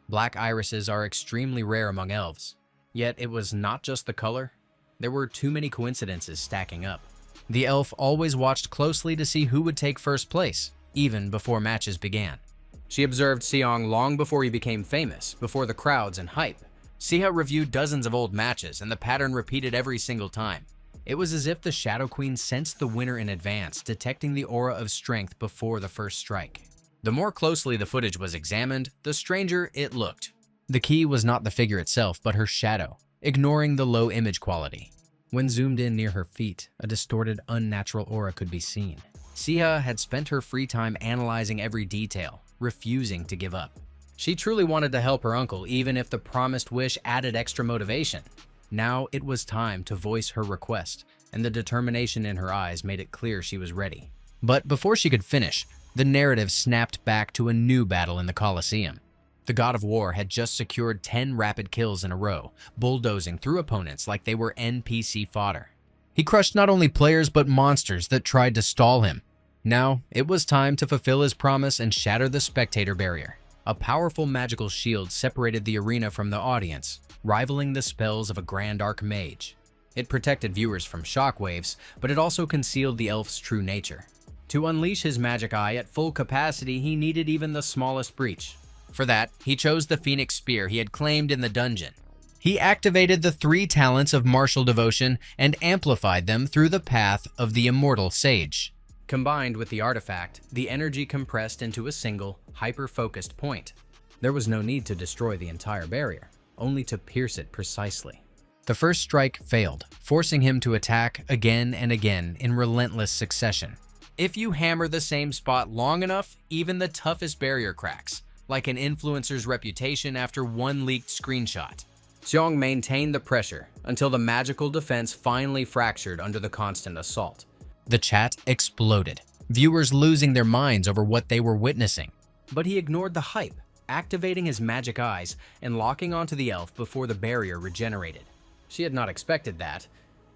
Speaker 1: Black irises are extremely rare among elves, yet it was not just the color. There were too many coincidences stacking up. The elf always watched closely to see who would take first place, even before matches began. She observed Seong long before he became famous, before the crowds and hype. Seaha reviewed dozens of old matches, and the pattern repeated every single time. It was as if the Shadow Queen sensed the winner in advance, detecting the aura of strength before the first strike. The more closely the footage was examined, the stranger it looked. The key was not the figure itself, but her shadow, ignoring the low image quality. When zoomed in near her feet, a distorted, unnatural aura could be seen. Seaha had spent her free time analyzing every detail, refusing to give up. She truly wanted to help her uncle, even if the promised wish added extra motivation. Now it was time to voice her request, and the determination in her eyes made it clear she was ready. But before she could finish, the narrative snapped back to a new battle in the Coliseum. The God of War had just secured 10 rapid kills in a row, bulldozing through opponents like they were NPC fodder. He crushed not only players but monsters that tried to stall him. Now, it was time to fulfill his promise and shatter the spectator barrier. A powerful magical shield separated the arena from the audience, rivaling the spells of a grand archmage. It protected viewers from shockwaves, but it also concealed the elf's true nature. To unleash his magic eye at full capacity, he needed even the smallest breach. For that, he chose the Phoenix Spear he had claimed in the dungeon. He activated the 3 talents of martial devotion and amplified them through the path of the immortal sage. Combined with the artifact, the energy compressed into a single, hyper-focused point. There was no need to destroy the entire barrier, only to pierce it precisely. The first strike failed, forcing him to attack again and again in relentless succession. If you hammer the same spot long enough, even the toughest barrier cracks, like an influencer's reputation after one leaked screenshot. Xiong maintained the pressure until the magical defense finally fractured under the constant assault. The chat exploded, viewers losing their minds over what they were witnessing. But he ignored the hype, activating his magic eyes and locking onto the elf before the barrier regenerated. She had not expected that,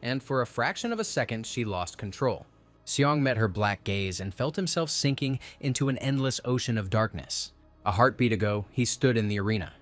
Speaker 1: and for a fraction of a second she lost control. Xiong met her black gaze and felt himself sinking into an endless ocean of darkness. A heartbeat ago, he stood in the arena.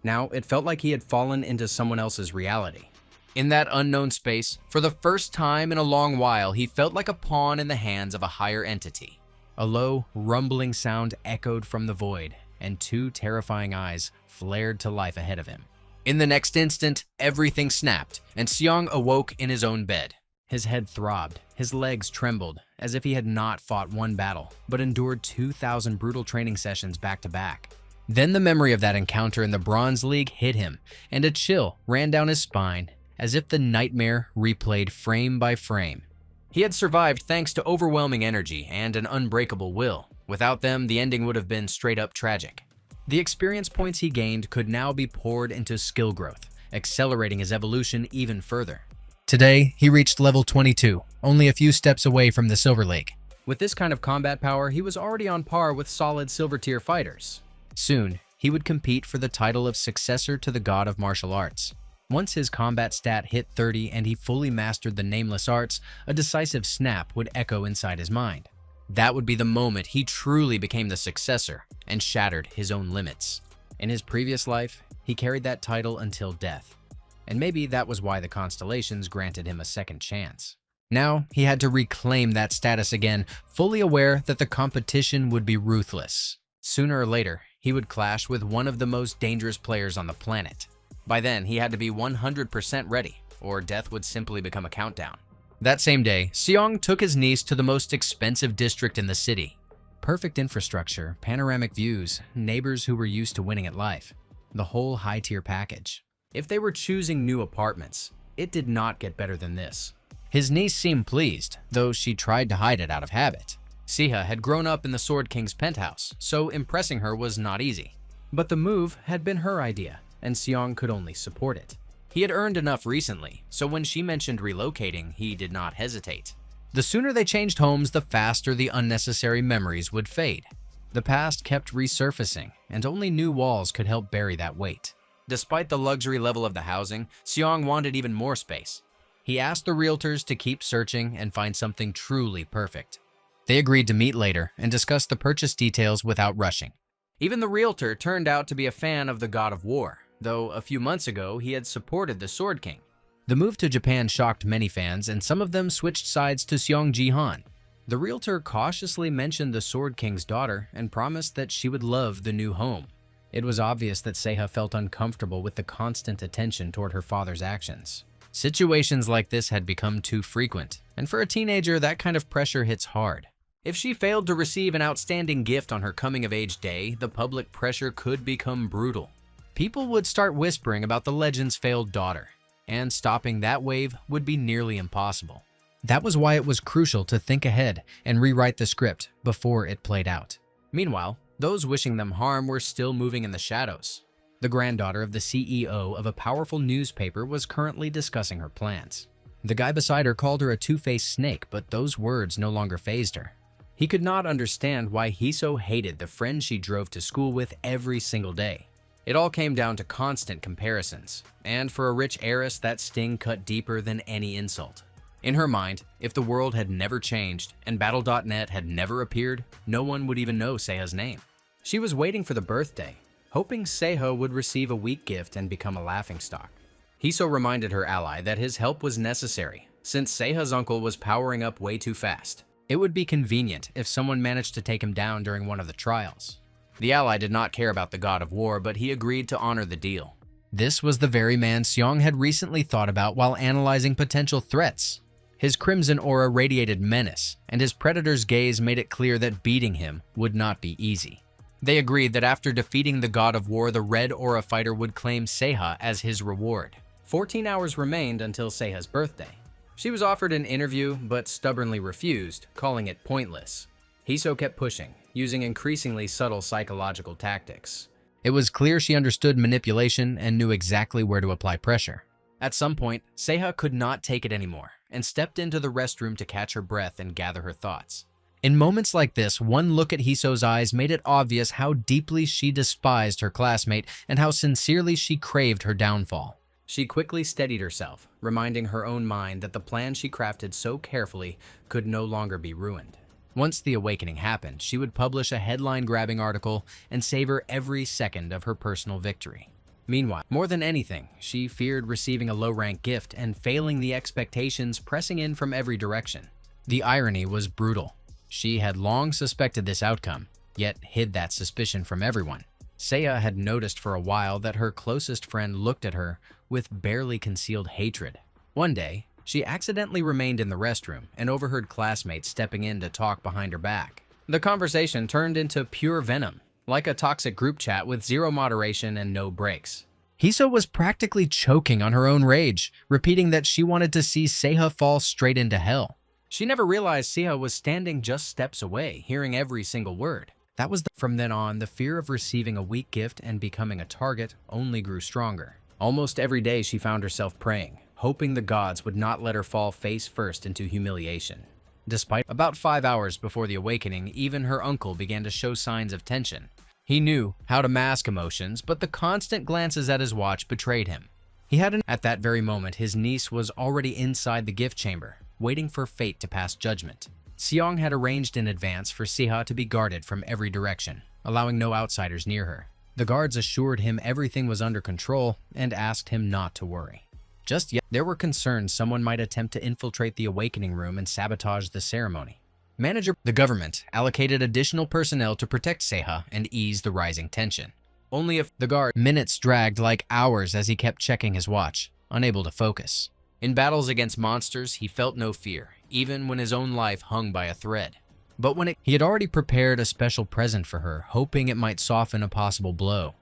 Speaker 1: Now, it felt like he had fallen into someone else's reality. In that unknown space, for the first time in a long while, he felt like a pawn in the hands of a higher entity. A low, rumbling sound echoed from the void, and 2 terrifying eyes flared to life ahead of him. In the next instant, everything snapped, and Xiong awoke in his own bed. His head throbbed, his legs trembled, as if he had not fought one battle, but endured 2,000 brutal training sessions back to back. Then the memory of that encounter in the Bronze League hit him, and a chill ran down his spine, as if the nightmare replayed frame by frame. He had survived thanks to overwhelming energy and an unbreakable will. Without them, the ending would have been straight up tragic. The experience points he gained could now be poured into skill growth, accelerating his evolution even further. Today, he reached level 22, only a few steps away from the Silver League. With this kind of combat power, he was already on par with solid silver tier fighters. Soon, he would compete for the title of successor to the god of martial arts. Once his combat stat hit 30 and he fully mastered the nameless arts, a decisive snap would echo inside his mind. That would be the moment he truly became the successor and shattered his own limits. In his previous life, he carried that title until death. And maybe that was why the constellations granted him a second chance. Now, he had to reclaim that status again, fully aware that the competition would be ruthless. Sooner or later, he would clash with one of the most dangerous players on the planet. By then, he had to be 100% ready, or death would simply become a countdown. That same day, Xiong took his niece to the most expensive district in the city. Perfect infrastructure, panoramic views, neighbors who were used to winning at life. The whole high-tier package. If they were choosing new apartments, it did not get better than this. His niece seemed pleased, though she tried to hide it out of habit. Seaha had grown up in the Sword King's penthouse, so impressing her was not easy. But the move had been her idea, and Xiong could only support it. He had earned enough recently, so when she mentioned relocating, he did not hesitate. The sooner they changed homes, the faster the unnecessary memories would fade. The past kept resurfacing, and only new walls could help bury that weight. Despite the luxury level of the housing, Xiong wanted even more space. He asked the realtors to keep searching and find something truly perfect. They agreed to meet later and discuss the purchase details without rushing. Even the realtor turned out to be a fan of the God of War, though a few months ago he had supported the Sword King. The move to Japan shocked many fans, and some of them switched sides to Xiong Jihon. The realtor cautiously mentioned the Sword King's daughter and promised that she would love the new home. It was obvious that Seaha felt uncomfortable with the constant attention toward her father's actions. Situations like this had become too frequent, and for a teenager, that kind of pressure hits hard. If she failed to receive an outstanding gift on her coming-of-age day, the public pressure could become brutal. People would start whispering about the legend's failed daughter, and stopping that wave would be nearly impossible. That was why it was crucial to think ahead and rewrite the script before it played out. Meanwhile, those wishing them harm were still moving in the shadows. The granddaughter of the CEO of a powerful newspaper was currently discussing her plans. The guy beside her called her a two-faced snake, but those words no longer fazed her. He could not understand why he so hated the friend she drove to school with every single day. It all came down to constant comparisons, and for a rich heiress, that sting cut deeper than any insult. In her mind, if the world had never changed and Battle.net had never appeared, no one would even know Seaha's name. She was waiting for the birthday, hoping Seaha would receive a weak gift and become a laughingstock. Hiso reminded her ally that his help was necessary, since Seaha's uncle was powering up way too fast. It would be convenient if someone managed to take him down during one of the trials. The ally did not care about the god of war, but he agreed to honor the deal. This was the very man Seong had recently thought about while analyzing potential threats. His crimson aura radiated menace, and his predator's gaze made it clear that beating him would not be easy. They agreed that after defeating the god of war, the red aura fighter would claim Seaha as his reward. 14 hours remained until Seaha's birthday. She was offered an interview, but stubbornly refused, calling it pointless. Hiso kept pushing, using increasingly subtle psychological tactics. It was clear she understood manipulation and knew exactly where to apply pressure. At some point, Seaha could not take it anymore and stepped into the restroom to catch her breath and gather her thoughts. In moments like this, one look at Hiso's eyes made it obvious how deeply she despised her classmate and how sincerely she craved her downfall. She quickly steadied herself, reminding her own mind that the plan she crafted so carefully could no longer be ruined. Once the awakening happened, she would publish a headline-grabbing article and savor every second of her personal victory. Meanwhile, more than anything, she feared receiving a low-rank gift and failing the expectations pressing in from every direction. The irony was brutal. She had long suspected this outcome, yet hid that suspicion from everyone. Seaha had noticed for a while that her closest friend looked at her with barely concealed hatred. One day, she accidentally remained in the restroom and overheard classmates stepping in to talk behind her back. The conversation turned into pure venom, like a toxic group chat with zero moderation and no breaks. Hiso was practically choking on her own rage, repeating that she wanted to see Seaha fall straight into hell. She never realized Seaha was standing just steps away, hearing every single word. From then on, the fear of receiving a weak gift and becoming a target only grew stronger. Almost every day she found herself praying, hoping the gods would not let her fall face first into humiliation. Despite about 5 hours before the awakening, even her uncle began to show signs of tension. He knew how to mask emotions, but the constant glances at his watch betrayed him. At that very moment, his niece was already inside the gift chamber, waiting for fate to pass judgment. Seong had arranged in advance for Seaha to be guarded from every direction, allowing no outsiders near her. The guards assured him everything was under control and asked him not to worry. Just yet, there were concerns someone might attempt to infiltrate the awakening room and sabotage the ceremony. The government allocated additional personnel to protect Seaha and ease the rising tension. Only if the guard minutes dragged like hours as he kept checking his watch, unable to focus. In battles against monsters, he felt no fear, even when his own life hung by a thread. But he had already prepared a special present for her, hoping it might soften a possible blow.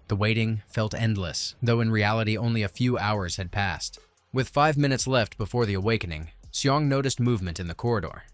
Speaker 1: The waiting felt endless, though in reality only a few hours had passed. With 5 minutes left before the awakening, Seong noticed movement in the corridor.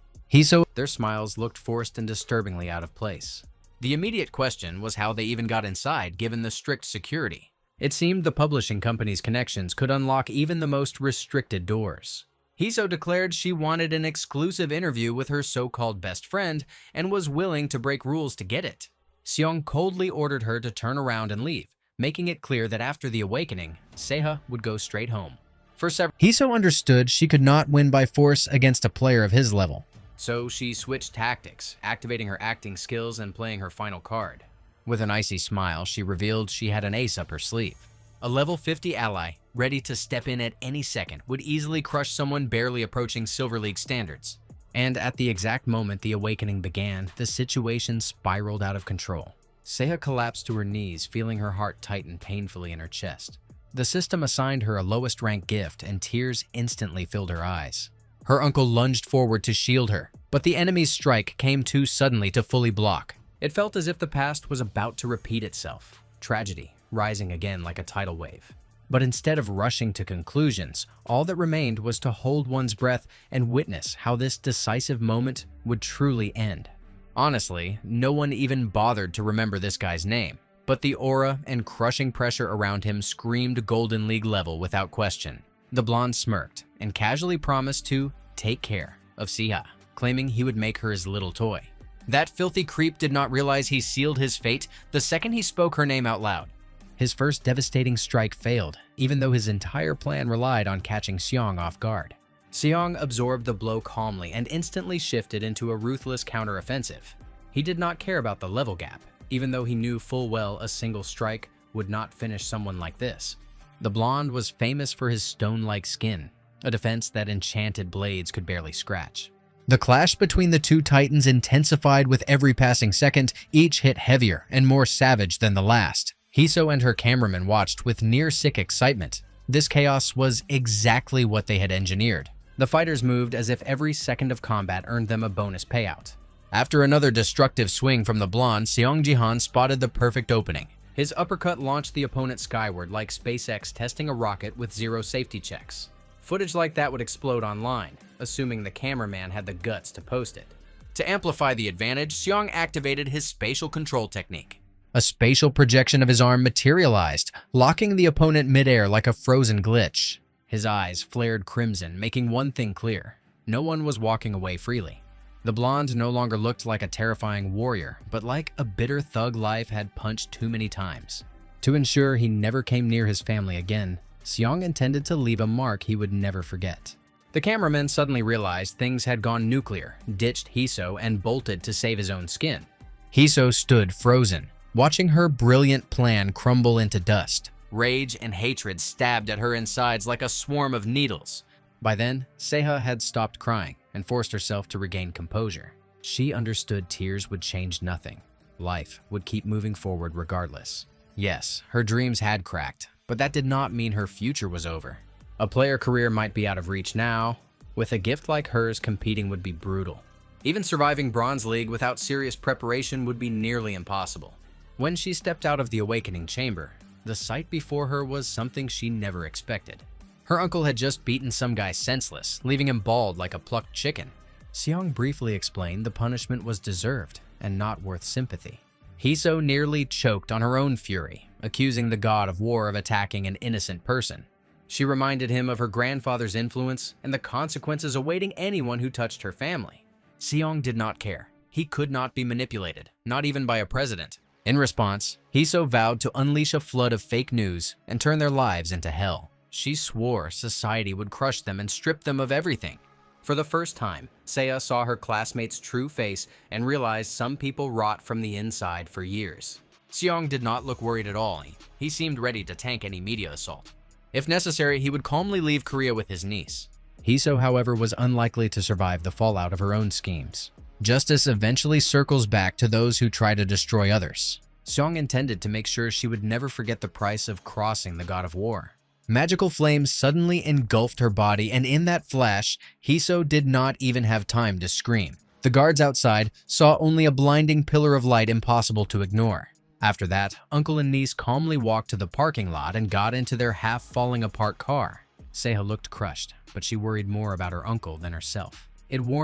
Speaker 1: Their smiles looked forced and disturbingly out of place. The immediate question was how they even got inside, given the strict security. It seemed the publishing company's connections could unlock even the most restricted doors. Hiso declared she wanted an exclusive interview with her so-called best friend and was willing to break rules to get it. Seong coldly ordered her to turn around and leave, making it clear that after the awakening, Seaha would go straight home. Hiso understood she could not win by force against a player of his level. So she switched tactics, activating her acting skills and playing her final card. With an icy smile, she revealed she had an ace up her sleeve. A level 50 ally, ready to step in at any second, would easily crush someone barely approaching Silver League standards. And at the exact moment the awakening began, the situation spiraled out of control. Seaha collapsed to her knees, feeling her heart tighten painfully in her chest. The system assigned her a lowest rank gift, and tears instantly filled her eyes. Her uncle lunged forward to shield her, but the enemy's strike came too suddenly to fully block. It felt as if the past was about to repeat itself, tragedy rising again like a tidal wave. But instead of rushing to conclusions, all that remained was to hold one's breath and witness how this decisive moment would truly end. Honestly, no one even bothered to remember this guy's name, but the aura and crushing pressure around him screamed Golden League level without question. The blonde smirked and casually promised to take care of Seaha, claiming he would make her his little toy. That filthy creep did not realize he sealed his fate the second he spoke her name out loud. His first devastating strike failed, even though his entire plan relied on catching Seong off guard. Seong absorbed the blow calmly and instantly shifted into a ruthless counteroffensive. He did not care about the level gap. even though he knew full well a single strike would not finish someone like this. The blonde was famous for his stone-like skin, a defense that enchanted blades could barely scratch. The clash between the two titans intensified with every passing second, each hit heavier and more savage than the last. Hiso and her cameraman watched with near-sick excitement. This chaos was exactly what they had engineered. The fighters moved as if every second of combat earned them a bonus payout. After another destructive swing from the blonde, Jihon spotted the perfect opening. His uppercut launched the opponent skyward like SpaceX testing a rocket with zero safety checks. Footage like that would explode online, assuming the cameraman had the guts to post it. To amplify the advantage, Seong activated his spatial control technique. A spatial projection of his arm materialized, locking the opponent midair like a frozen glitch. His eyes flared crimson, making one thing clear: no one was walking away freely. The blonde no longer looked like a terrifying warrior, but like a bitter thug life had punched too many times. To ensure he never came near his family again, Seong intended to leave a mark he would never forget. The cameraman suddenly realized things had gone nuclear, ditched Hiso, and bolted to save his own skin. Hiso stood frozen, watching her brilliant plan crumble into dust. Rage and hatred stabbed at her insides like a swarm of needles. By then, Seaha had stopped crying and forced herself to regain composure. She understood tears would change nothing. Life would keep moving forward regardless. Yes, her dreams had cracked, but that did not mean her future was over. A player career might be out of reach now. With a gift like hers, competing would be brutal. Even surviving Bronze League without serious preparation would be nearly impossible. When she stepped out of the awakening chamber, the sight before her was something she never expected. Her uncle had just beaten some guy senseless, leaving him bald like a plucked chicken. Seong briefly explained the punishment was deserved and not worth sympathy. Hiso nearly choked on her own fury, accusing the god of war of attacking an innocent person. She reminded him of her grandfather's influence and the consequences awaiting anyone who touched her family. Seong did not care. He could not be manipulated, not even by a president. In response, Hiso vowed to unleash a flood of fake news and turn their lives into hell. She swore society would crush them and strip them of everything. For the first time, Seaha saw her classmate's true face and realized some people rot from the inside for years. Seong did not look worried at all. He seemed ready to tank any media assault. If necessary, he would calmly leave Korea with his niece. Hiso, however, was unlikely to survive the fallout of her own schemes. Justice eventually circles back to those who try to destroy others. Seong intended to make sure she would never forget the price of crossing the god of war. Magical flames suddenly engulfed her body, and in that flash, Hiso did not even have time to scream. The guards outside saw only a blinding pillar of light impossible to ignore. After that, uncle and niece calmly walked to the parking lot and got into their half-falling-apart car. Seaha looked crushed, but she worried more about her uncle than herself.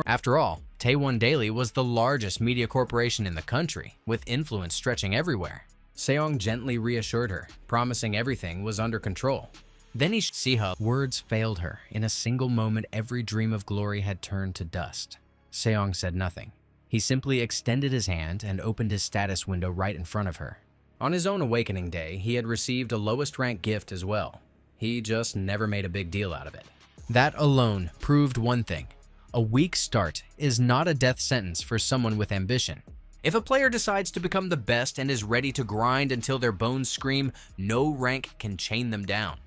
Speaker 1: After all, Taewon Daily was the largest media corporation in the country, with influence stretching everywhere. Seong gently reassured her, promising everything was under control. Then Seaha. Words failed her. In a single moment, every dream of glory had turned to dust. Seong said nothing. He simply extended his hand and opened his status window right in front of her. On his own awakening day, he had received a lowest rank gift as well. He just never made a big deal out of it. That alone proved one thing. A weak start is not a death sentence for someone with ambition. If a player decides to become the best and is ready to grind until their bones scream, no rank can chain them down.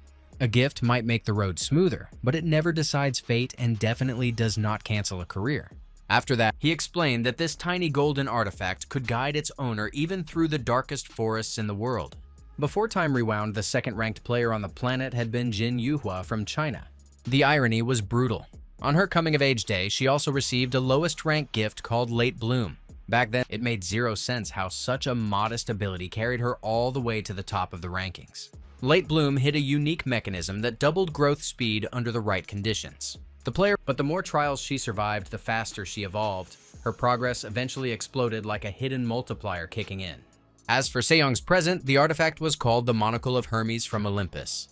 Speaker 1: A gift might make the road smoother, but it never decides fate and definitely does not cancel a career. After that, he explained that this tiny golden artifact could guide its owner even through the darkest forests in the world. Before time rewound, the second-ranked player on the planet had been Jin Yuhua from China. The irony was brutal. On her coming-of-age day, she also received a lowest-ranked gift called Late Bloom. Back then, it made zero sense how such a modest ability carried her all the way to the top of the rankings. Late Bloom hid a unique mechanism that doubled growth speed under the right conditions. But the more trials she survived, the faster she evolved. Her progress eventually exploded like a hidden multiplier kicking in. As for Seong's present, the artifact was called the Monocle of Hermes from Olympus.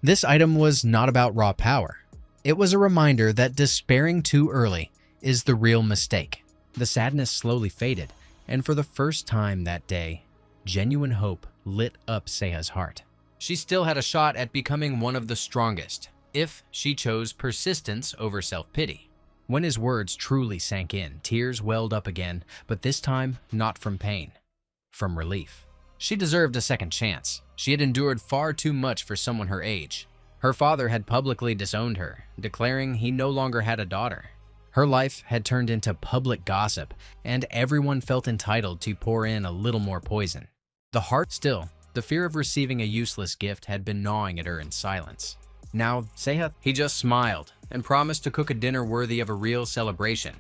Speaker 1: This item was not about raw power. It was a reminder that despairing too early is the real mistake. The sadness slowly faded, and for the first time that day, genuine hope lit up Seaha's heart. She still had a shot at becoming one of the strongest, if she chose persistence over self-pity. When his words truly sank in, tears welled up again, but this time not from pain. from relief. She deserved a second chance. She had endured far too much for someone her age. Her father had publicly disowned her, declaring he no longer had a daughter. Her life had turned into public gossip, and everyone felt entitled to pour in a little more poison. The fear of receiving a useless gift had been gnawing at her in silence. Now, Seaha, he just smiled and promised to cook a dinner worthy of a real celebration.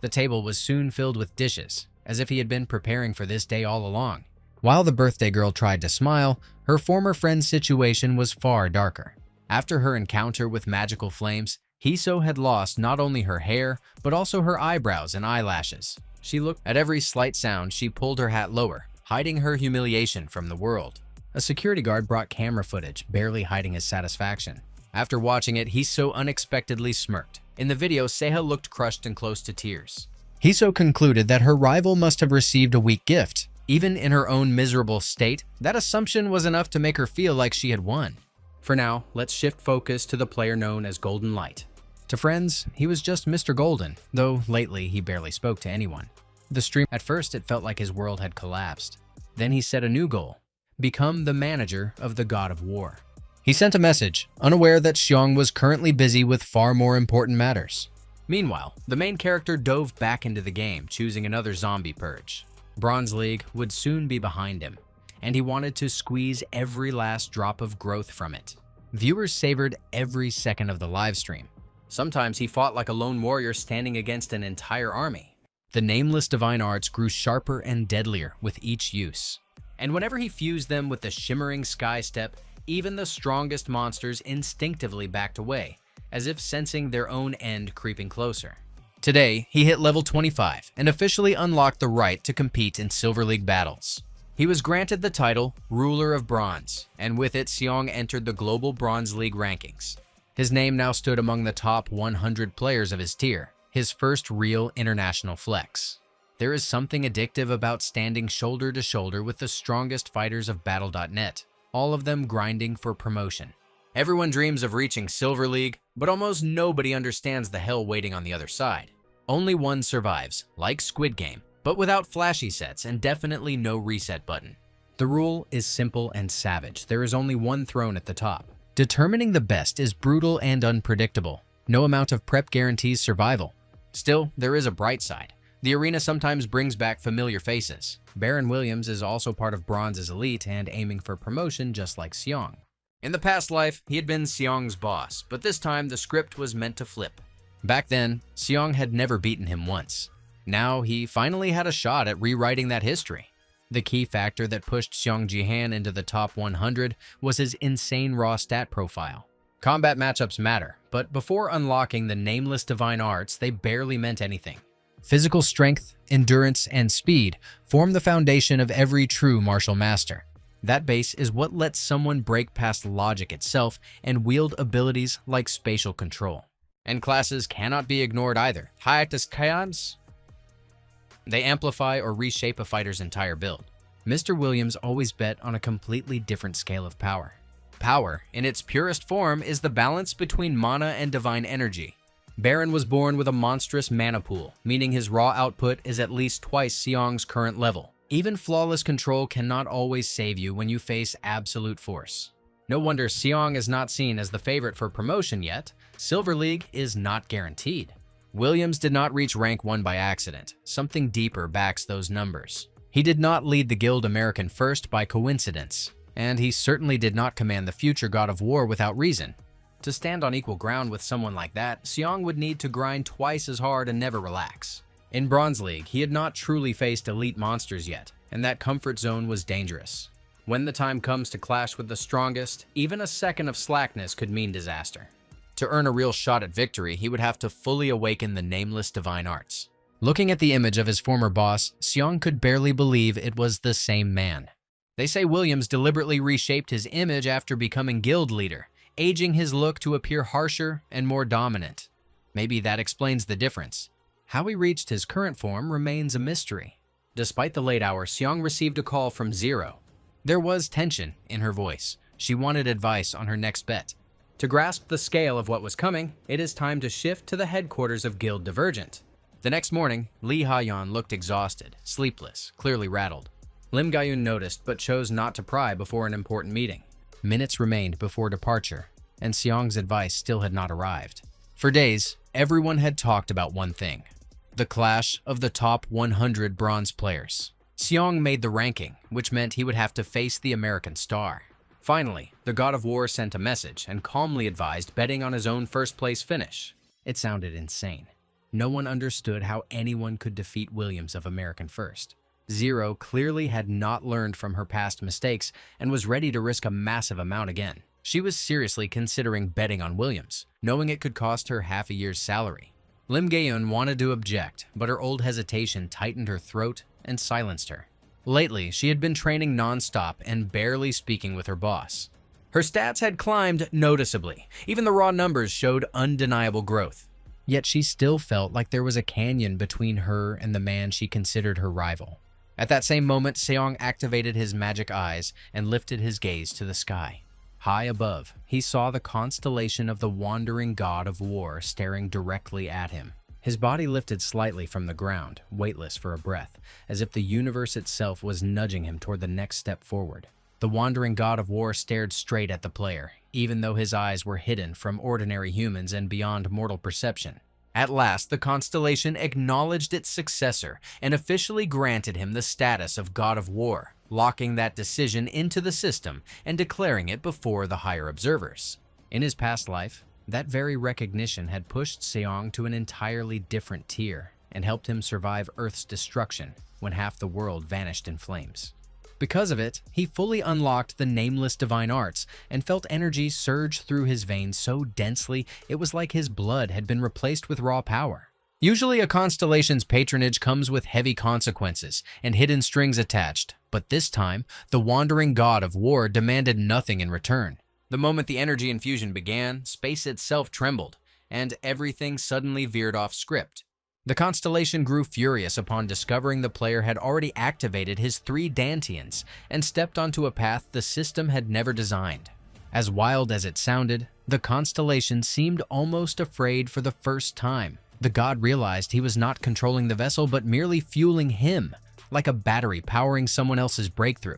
Speaker 1: The table was soon filled with dishes, as if he had been preparing for this day all along. While the birthday girl tried to smile, her former friend's situation was far darker. After her encounter with magical flames, Hiso had lost not only her hair, but also her eyebrows and eyelashes. She looked at every slight sound, she pulled her hat lower, hiding her humiliation from the world. A security guard brought camera footage, barely hiding his satisfaction. After watching it, Hiso unexpectedly smirked. In the video, Seaha looked crushed and close to tears. Hiso concluded that her rival must have received a weak gift. Even in her own miserable state, that assumption was enough to make her feel like she had won. For now, let's shift focus to the player known as Golden Light. To friends, he was just Mr. Golden, though lately he barely spoke to anyone. At first, it felt like his world had collapsed. Then he set a new goal: become the manager of the God of War. He sent a message, unaware that Xiong was currently busy with far more important matters. Meanwhile, the main character dove back into the game, choosing another zombie purge. Bronze League would soon be behind him, and he wanted to squeeze every last drop of growth from it. Viewers savored every second of the live stream. Sometimes he fought like a lone warrior standing against an entire army. The nameless divine arts grew sharper and deadlier with each use. And whenever he fused them with the shimmering sky step, even the strongest monsters instinctively backed away, as if sensing their own end creeping closer. Today, he hit level 25 and officially unlocked the right to compete in Silver League battles. He was granted the title Ruler of Bronze, and with it, Xiong entered the global Bronze League rankings. His name now stood among the top 100 players of his tier, his first real international flex. There is something addictive about standing shoulder to shoulder with the strongest fighters of Battle.net, all of them grinding for promotion. Everyone dreams of reaching Silver League, but almost nobody understands the hell waiting on the other side. Only one survives, like Squid Game, but without flashy sets and definitely no reset button. The rule is simple and savage. There is only one throne at the top. Determining the best is brutal and unpredictable. No amount of prep guarantees survival. Still, there is a bright side. The arena sometimes brings back familiar faces. Baron Williams is also part of Bronze's elite and aiming for promotion just like Xiong. In the past life, he had been Xiong's boss, but this time the script was meant to flip. Back then, Xiong had never beaten him once. Now he finally had a shot at rewriting that history. The key factor that pushed Xiong Jihon into the top 100 was his insane raw stat profile. Combat matchups matter, but before unlocking the nameless divine arts, they barely meant anything. Physical strength, endurance, and speed form the foundation of every true martial master. That base is what lets someone break past logic itself and wield abilities like spatial control. And classes cannot be ignored either. Hiatus Kayans? They amplify or reshape a fighter's entire build. Mr. Williams always bet on a completely different scale of power. Power, in its purest form, is the balance between mana and divine energy. Baron was born with a monstrous mana pool, meaning his raw output is at least twice Xiong's current level. Even flawless control cannot always save you when you face absolute force. No wonder Xiong is not seen as the favorite for promotion yet. Silver League is not guaranteed. Williams did not reach rank 1 by accident. Something deeper backs those numbers. He did not lead the guild American First by coincidence, and he certainly did not command the future God of War without reason. To stand on equal ground with someone like that, Xiong would need to grind twice as hard and never relax. In Bronze League, he had not truly faced elite monsters yet, and that comfort zone was dangerous. When the time comes to clash with the strongest, even a second of slackness could mean disaster. To earn a real shot at victory, he would have to fully awaken the nameless divine arts. Looking at the image of his former boss, Xiong could barely believe it was the same man. They say Williams deliberately reshaped his image after becoming guild leader, aging his look to appear harsher and more dominant. Maybe that explains the difference. How he reached his current form remains a mystery. Despite the late hour, Xiong received a call from Zero. There was tension in her voice. She wanted advice on her next bet. To grasp the scale of what was coming, it is time to shift to the headquarters of Guild Divergent. The next morning, Lee Ha-yeon looked exhausted, sleepless, clearly rattled. Lim Gayun noticed but chose not to pry before an important meeting. Minutes remained before departure, and Seong's advice still had not arrived. For days, everyone had talked about one thing: the clash of the top 100 bronze players. Seong made the ranking, which meant he would have to face the American star. Finally, the God of War sent a message and calmly advised betting on his own first-place finish. It sounded insane. No one understood how anyone could defeat Williams of American First. Zero clearly had not learned from her past mistakes and was ready to risk a massive amount again. She was seriously considering betting on Williams, knowing it could cost her half a year's salary. Lim Gayun wanted to object, but her old hesitation tightened her throat and silenced her. Lately, she had been training non-stop and barely speaking with her boss. Her stats had climbed noticeably. Even the raw numbers showed undeniable growth. Yet she still felt like there was a canyon between her and the man she considered her rival. At that same moment, Seong activated his magic eyes and lifted his gaze to the sky. High above, he saw the constellation of the wandering God of War staring directly at him. His body lifted slightly from the ground, weightless for a breath, as if the universe itself was nudging him toward the next step forward. The wandering God of War stared straight at the player, even though his eyes were hidden from ordinary humans and beyond mortal perception. At last, the constellation acknowledged its successor and officially granted him the status of God of War, locking that decision into the system and declaring it before the higher observers. In his past life, that very recognition had pushed Seong to an entirely different tier and helped him survive Earth's destruction when half the world vanished in flames. Because of it, he fully unlocked the nameless divine arts and felt energy surge through his veins so densely it was like his blood had been replaced with raw power. Usually a constellation's patronage comes with heavy consequences and hidden strings attached, but this time, the wandering God of War demanded nothing in return. The moment the energy infusion began, space itself trembled, and everything suddenly veered off script. The constellation grew furious upon discovering the player had already activated his 3 Dantians and stepped onto a path the system had never designed. As wild as it sounded, the constellation seemed almost afraid for the first time. The god realized he was not controlling the vessel but merely fueling him, like a battery powering someone else's breakthrough.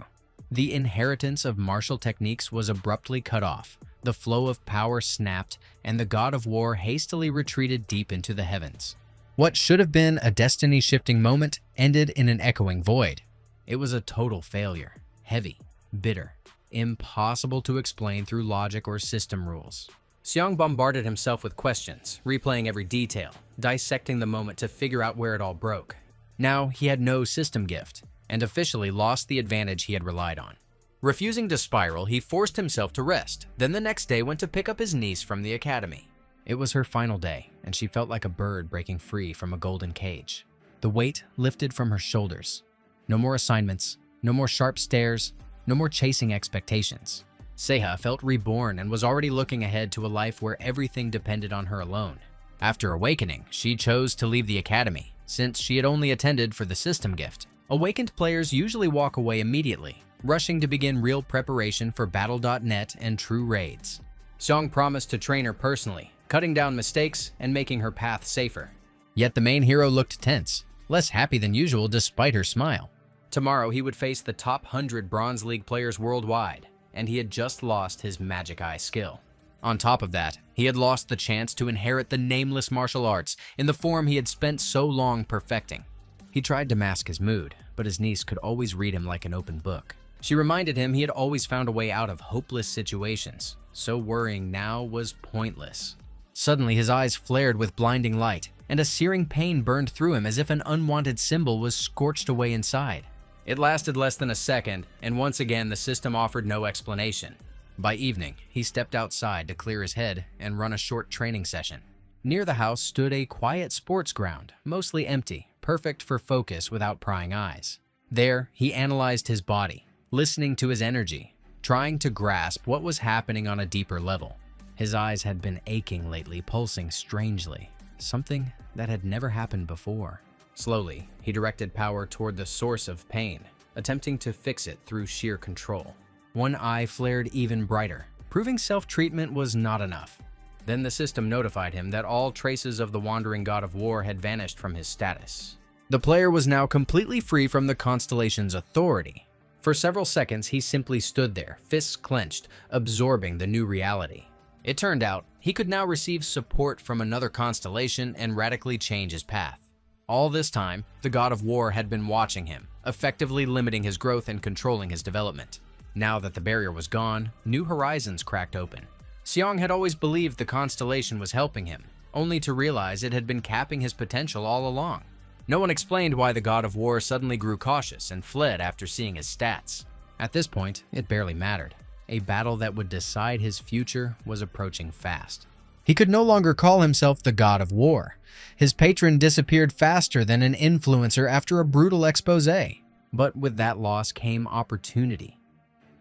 Speaker 1: The inheritance of martial techniques was abruptly cut off, the flow of power snapped, and the God of War hastily retreated deep into the heavens. What should have been a destiny-shifting moment ended in an echoing void. It was a total failure, heavy, bitter, impossible to explain through logic or system rules. Seong bombarded himself with questions, replaying every detail, dissecting the moment to figure out where it all broke. Now he had no system gift, and officially lost the advantage he had relied on. Refusing to spiral, he forced himself to rest, then the next day went to pick up his niece from the academy. It was her final day, and she felt like a bird breaking free from a golden cage. The weight lifted from her shoulders. No more assignments, no more sharp stares, no more chasing expectations. Seaha felt reborn and was already looking ahead to a life where everything depended on her alone. After awakening, she chose to leave the academy, since she had only attended for the system gift. Awakened players usually walk away immediately, rushing to begin real preparation for Battle.net and true raids. Seong promised to train her personally, cutting down mistakes and making her path safer. Yet the main hero looked tense, less happy than usual despite her smile. Tomorrow he would face the top 100 Bronze League players worldwide, and he had just lost his magic eye skill. On top of that, he had lost the chance to inherit the nameless martial arts in the form he had spent so long perfecting. He tried to mask his mood, but his niece could always read him like an open book. She reminded him he had always found a way out of hopeless situations, so worrying now was pointless. Suddenly his eyes flared with blinding light, and a searing pain burned through him as if an unwanted symbol was scorched away inside. It lasted less than a second, and once again the system offered no explanation. By evening, he stepped outside to clear his head and run a short training session. Near the house stood a quiet sports ground, mostly empty, perfect for focus without prying eyes. There, he analyzed his body, listening to his energy, trying to grasp what was happening on a deeper level. His eyes had been aching lately, pulsing strangely, something that had never happened before. Slowly, he directed power toward the source of pain, attempting to fix it through sheer control. One eye flared even brighter, proving self-treatment was not enough. Then the system notified him that all traces of the wandering God of War had vanished from his status. The player was now completely free from the constellation's authority. For several seconds, he simply stood there, fists clenched, absorbing the new reality. It turned out, he could now receive support from another constellation and radically change his path. All this time, the God of War had been watching him, effectively limiting his growth and controlling his development. Now that the barrier was gone, new horizons cracked open. Seong had always believed the constellation was helping him, only to realize it had been capping his potential all along. No one explained why the God of War suddenly grew cautious and fled after seeing his stats. At this point, it barely mattered. A battle that would decide his future was approaching fast. He could no longer call himself the God of War. His patron disappeared faster than an influencer after a brutal expose. But with that loss came opportunity,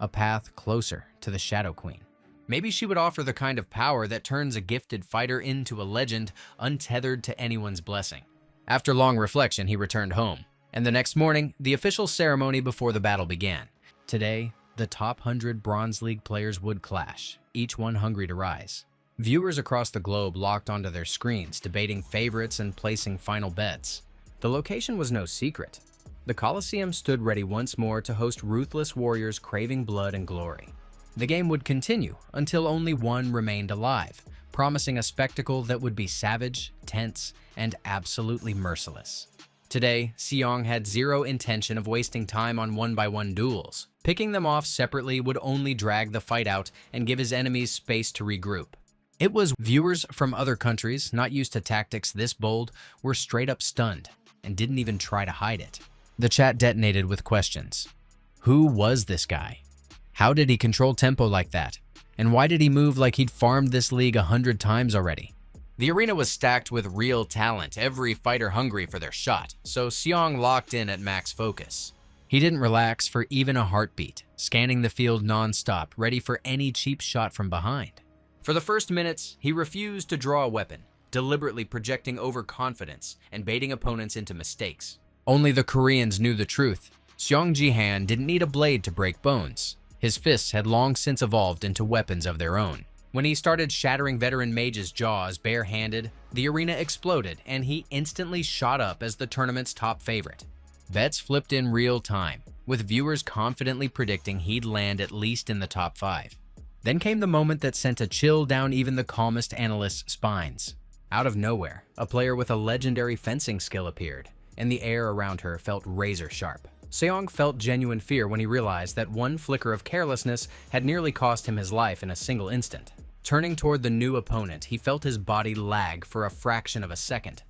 Speaker 1: a path closer to the Shadow Queen. Maybe she would offer the kind of power that turns a gifted fighter into a legend, untethered to anyone's blessing. After long reflection, he returned home, and the next morning, the official ceremony before the battle began. Today, the top 100 Bronze League players would clash, each one hungry to rise. Viewers across the globe locked onto their screens, debating favorites and placing final bets. The location was no secret. The coliseum stood ready once more to host ruthless warriors craving blood and glory. The game would continue until only one remained alive, promising a spectacle that would be savage, tense, and absolutely merciless. Today, Seong had zero intention of wasting time on one-by-one duels. Picking them off separately would only drag the fight out and give his enemies space to regroup. It was viewers from other countries, not used to tactics this bold, were straight up stunned and didn't even try to hide it. The chat detonated with questions. Who was this guy? How did he control tempo like that? And why did he move like he'd farmed this league 100 times already? The arena was stacked with real talent, every fighter hungry for their shot, so Seong locked in at max focus. He didn't relax for even a heartbeat, scanning the field non-stop, ready for any cheap shot from behind. For the first minutes, he refused to draw a weapon, deliberately projecting overconfidence and baiting opponents into mistakes. Only the Koreans knew the truth. Seong Jihon didn't need a blade to break bones. His fists had long since evolved into weapons of their own. When he started shattering veteran mages' jaws bare-handed, the arena exploded and he instantly shot up as the tournament's top favorite. Bets flipped in real time, with viewers confidently predicting he'd land at least in the top 5. Then came the moment that sent a chill down even the calmest analysts' spines. Out of nowhere, a player with a legendary fencing skill appeared, and the air around her felt razor sharp. Seong felt genuine fear when he realized that one flicker of carelessness had nearly cost him his life in a single instant. Turning toward the new opponent, he felt his body lag for a fraction of a second.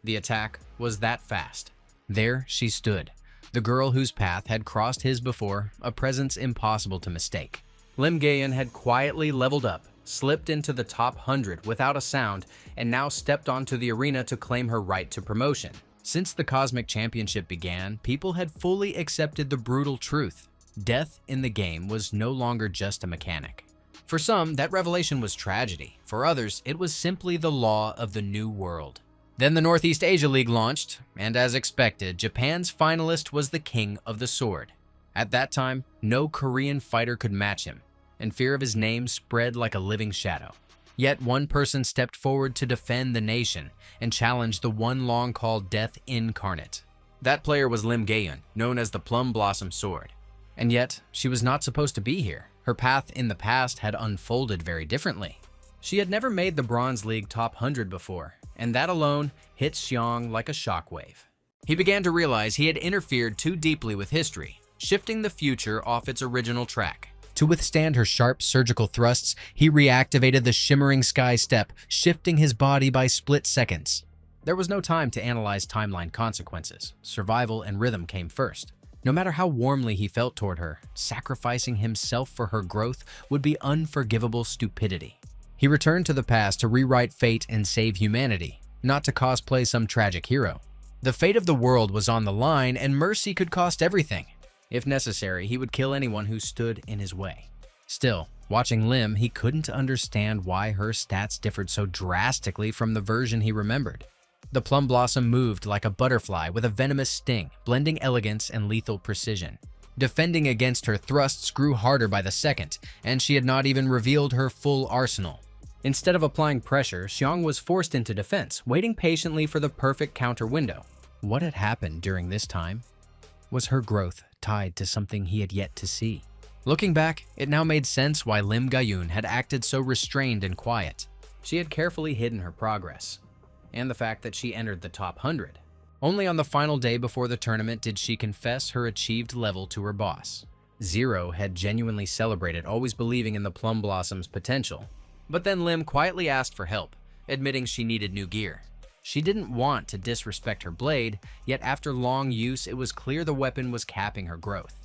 Speaker 1: The attack was that fast. There she stood, the girl whose path had crossed his before, a presence impossible to mistake. Lim Gaeun had quietly leveled up, slipped into the top 100 without a sound, and now stepped onto the arena to claim her right to promotion. Since the Cosmic Championship began, people had fully accepted the brutal truth. Death in the game was no longer just a mechanic. For some, that revelation was tragedy. For others, it was simply the law of the new world. Then the Northeast Asia League launched, and as expected, Japan's finalist was the King of the Sword. At that time, no Korean fighter could match him, and fear of his name spread like a living shadow. Yet one person stepped forward to defend the nation and challenge the one long called Death Incarnate. That player was Lim Gaeun, known as the Plum Blossom Sword. And yet, she was not supposed to be here. Her path in the past had unfolded very differently. She had never made the Bronze League top 100 before, and that alone hit Seong like a shockwave. He began to realize he had interfered too deeply with history, shifting the future off its original track. To withstand her sharp surgical thrusts, he reactivated the shimmering sky step, shifting his body by split seconds. There was no time to analyze timeline consequences. Survival and rhythm came first. No matter how warmly he felt toward her, sacrificing himself for her growth would be unforgivable stupidity. He returned to the past to rewrite fate and save humanity, not to cosplay some tragic hero. The fate of the world was on the line, and mercy could cost everything. If necessary, he would kill anyone who stood in his way. Still, watching Lim, he couldn't understand why her stats differed so drastically from the version he remembered. The Plum Blossom moved like a butterfly with a venomous sting, blending elegance and lethal precision. Defending against her thrusts grew harder by the second, and she had not even revealed her full arsenal. Instead of applying pressure, Seong was forced into defense, waiting patiently for the perfect counter window. What had happened during this time? Was her growth tied to something he had yet to see? Looking back, it now made sense why Lim Gayun had acted so restrained and quiet. She had carefully hidden her progress, and the fact that she entered the top 100. Only on the final day before the tournament did she confess her achieved level to her boss. Zero had genuinely celebrated, always believing in the Plum Blossom's potential. But then Lim quietly asked for help, admitting she needed new gear. She didn't want to disrespect her blade, yet after long use it was clear the weapon was capping her growth.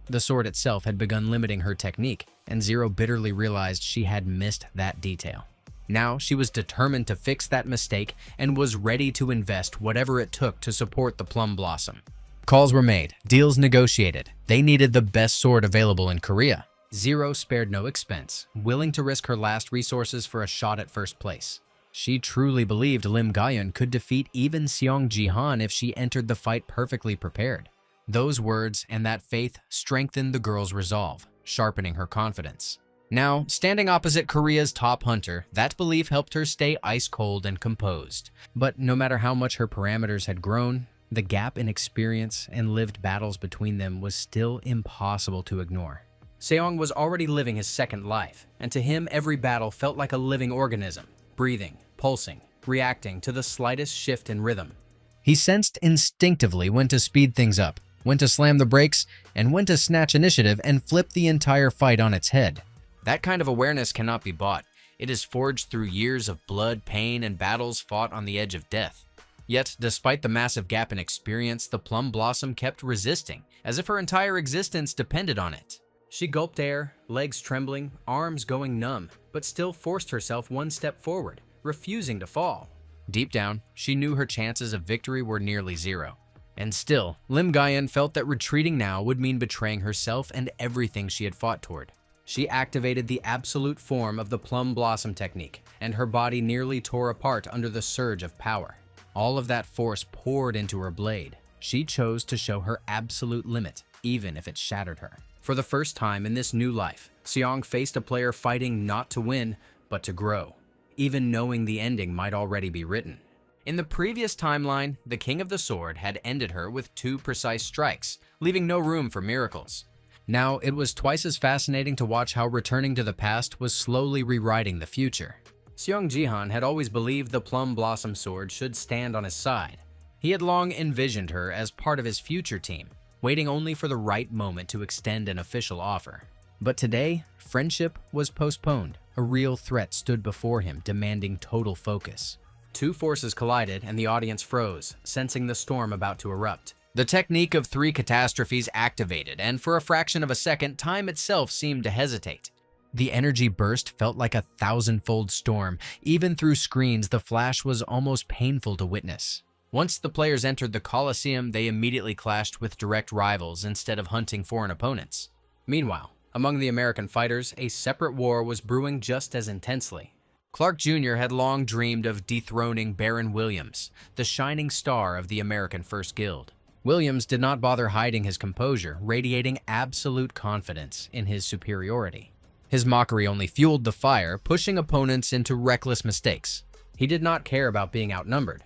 Speaker 1: The sword itself had begun limiting her technique, and Zero bitterly realized she had missed that detail. Now she was determined to fix that mistake and was ready to invest whatever it took to support the Plum Blossom. Calls were made, deals negotiated. They needed the best sword available in Korea. Zero spared no expense, willing to risk her last resources for a shot at first place. She truly believed Lim Gayun could defeat even Seong Jihon if she entered the fight perfectly prepared. Those words and that faith strengthened the girl's resolve, sharpening her confidence. Now, standing opposite Korea's top hunter, that belief helped her stay ice-cold and composed. But no matter how much her parameters had grown, the gap in experience and lived battles between them was still impossible to ignore. Seong was already living his second life, and to him every battle felt like a living organism, breathing, pulsing, reacting to the slightest shift in rhythm. He sensed instinctively when to speed things up, when to slam the brakes, and when to snatch initiative and flip the entire fight on its head. That kind of awareness cannot be bought. It is forged through years of blood, pain, and battles fought on the edge of death. Yet, despite the massive gap in experience, the Plum Blossom kept resisting, as if her entire existence depended on it. She gulped air, legs trembling, arms going numb, but still forced herself one step forward, refusing to fall. Deep down, she knew her chances of victory were nearly zero. And still, Lim Gayun felt that retreating now would mean betraying herself and everything she had fought toward. She activated the absolute form of the Plum Blossom technique, and her body nearly tore apart under the surge of power. All of that force poured into her blade. She chose to show her absolute limit, even if it shattered her. For the first time in this new life, Seong faced a player fighting not to win, but to grow, even knowing the ending might already be written. In the previous timeline, the King of the Sword had ended her with 2 precise strikes, leaving no room for miracles. Now, it was twice as fascinating to watch how returning to the past was slowly rewriting the future. Seong Jihon had always believed the Plum Blossom Sword should stand on his side. He had long envisioned her as part of his future team, waiting only for the right moment to extend an official offer. But today, friendship was postponed. A real threat stood before him, demanding total focus. 2 forces collided and the audience froze, sensing the storm about to erupt. The technique of 3 catastrophes activated, and for a fraction of a second, time itself seemed to hesitate. The energy burst felt like a 1,000-fold storm. Even through screens, the flash was almost painful to witness. Once the players entered the coliseum, they immediately clashed with direct rivals instead of hunting foreign opponents. Meanwhile, among the American fighters, a separate war was brewing just as intensely. Clark Jr. had long dreamed of dethroning Baron Williams, the shining star of the American First Guild. Williams did not bother hiding his composure, radiating absolute confidence in his superiority. His mockery only fueled the fire, pushing opponents into reckless mistakes. He did not care about being outnumbered.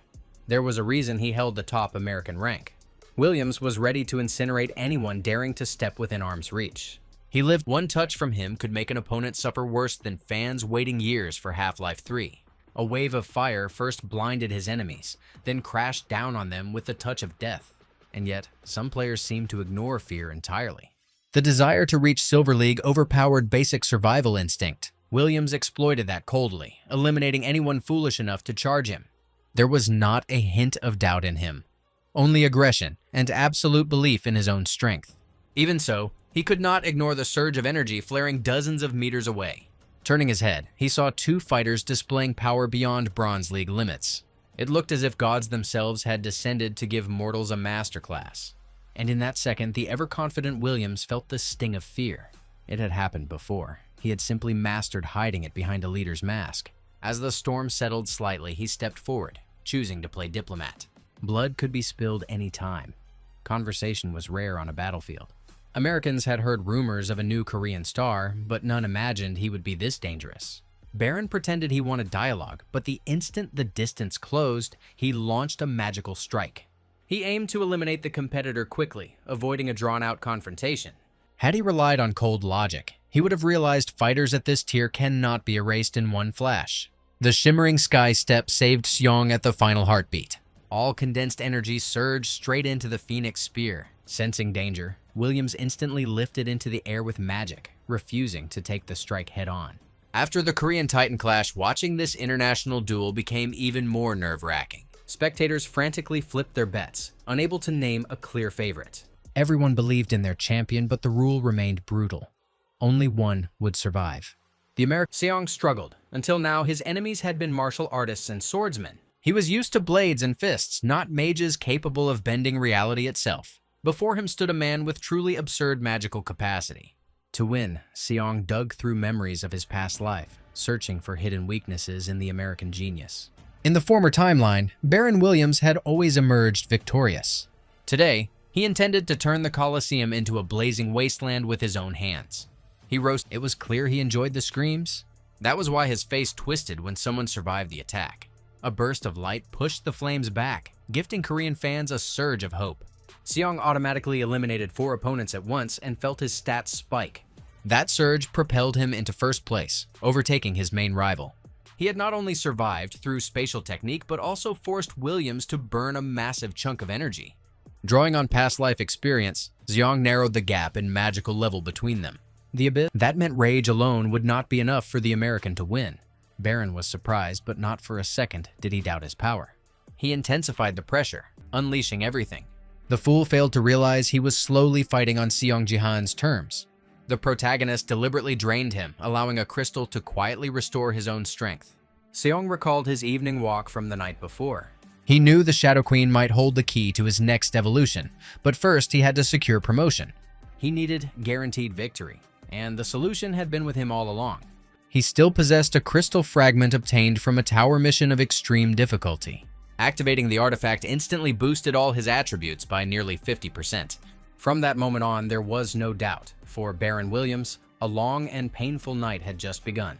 Speaker 1: There was a reason he held the top American rank. Williams was ready to incinerate anyone daring to step within arm's reach. He lived one touch from him could make an opponent suffer worse than fans waiting years for Half-Life 3. A wave of fire first blinded his enemies, then crashed down on them with the touch of death. And yet, some players seemed to ignore fear entirely. The desire to reach Silver League overpowered basic survival instinct. Williams exploited that coldly, eliminating anyone foolish enough to charge him. There was not a hint of doubt in him, only aggression and absolute belief in his own strength. Even so, he could not ignore the surge of energy flaring dozens of meters away. Turning his head, he saw 2 fighters displaying power beyond Bronze League limits. It looked as if gods themselves had descended to give mortals a masterclass. And in that second, the ever-confident Williams felt the sting of fear. It had happened before. He had simply mastered hiding it behind a leader's mask. As the storm settled slightly, he stepped forward, choosing to play diplomat. Blood could be spilled any time. Conversation was rare on a battlefield. Americans had heard rumors of a new Korean star, but none imagined he would be this dangerous. Baron pretended he wanted dialogue, but the instant the distance closed, he launched a magical strike. He aimed to eliminate the competitor quickly, avoiding a drawn-out confrontation. Had he relied on cold logic, he would have realized fighters at this tier cannot be erased in one flash. The shimmering sky step saved Seong at the final heartbeat. All condensed energy surged straight into the Phoenix Spear. Sensing danger, Williams instantly lifted into the air with magic, refusing to take the strike head-on. After the Korean Titan clash, watching this international duel became even more nerve-wracking. Spectators frantically flipped their bets, unable to name a clear favorite. Everyone believed in their champion, but the rule remained brutal. Only one would survive. The American Seong struggled. Until now, his enemies had been martial artists and swordsmen. He was used to blades and fists, not mages capable of bending reality itself. Before him stood a man with truly absurd magical capacity. To win, Seong dug through memories of his past life, searching for hidden weaknesses in the American genius. In the former timeline, Baron Williams had always emerged victorious. Today, he intended to turn the Coliseum into a blazing wasteland with his own hands. It was clear he enjoyed the screams. That was why his face twisted when someone survived the attack. A burst of light pushed the flames back, gifting Korean fans a surge of hope. Seong automatically eliminated 4 opponents at once and felt his stats spike. That surge propelled him into first place, overtaking his main rival. He had not only survived through spatial technique, but also forced Williams to burn a massive chunk of energy. Drawing on past life experience, Seong narrowed the gap in magical level between them. That meant rage alone would not be enough for the American to win. Baron was surprised, but not for a second did he doubt his power. He intensified the pressure, unleashing everything. The fool failed to realize he was slowly fighting on Seong Jihon's terms. The protagonist deliberately drained him, allowing a crystal to quietly restore his own strength. Seong recalled his evening walk from the night before. He knew the Shadow Queen might hold the key to his next evolution, but first he had to secure promotion. He needed guaranteed victory, and the solution had been with him all along. He still possessed a crystal fragment obtained from a tower mission of extreme difficulty. Activating the artifact instantly boosted all his attributes by nearly 50%. From that moment on, there was no doubt. For Baron Williams, a long and painful night had just begun.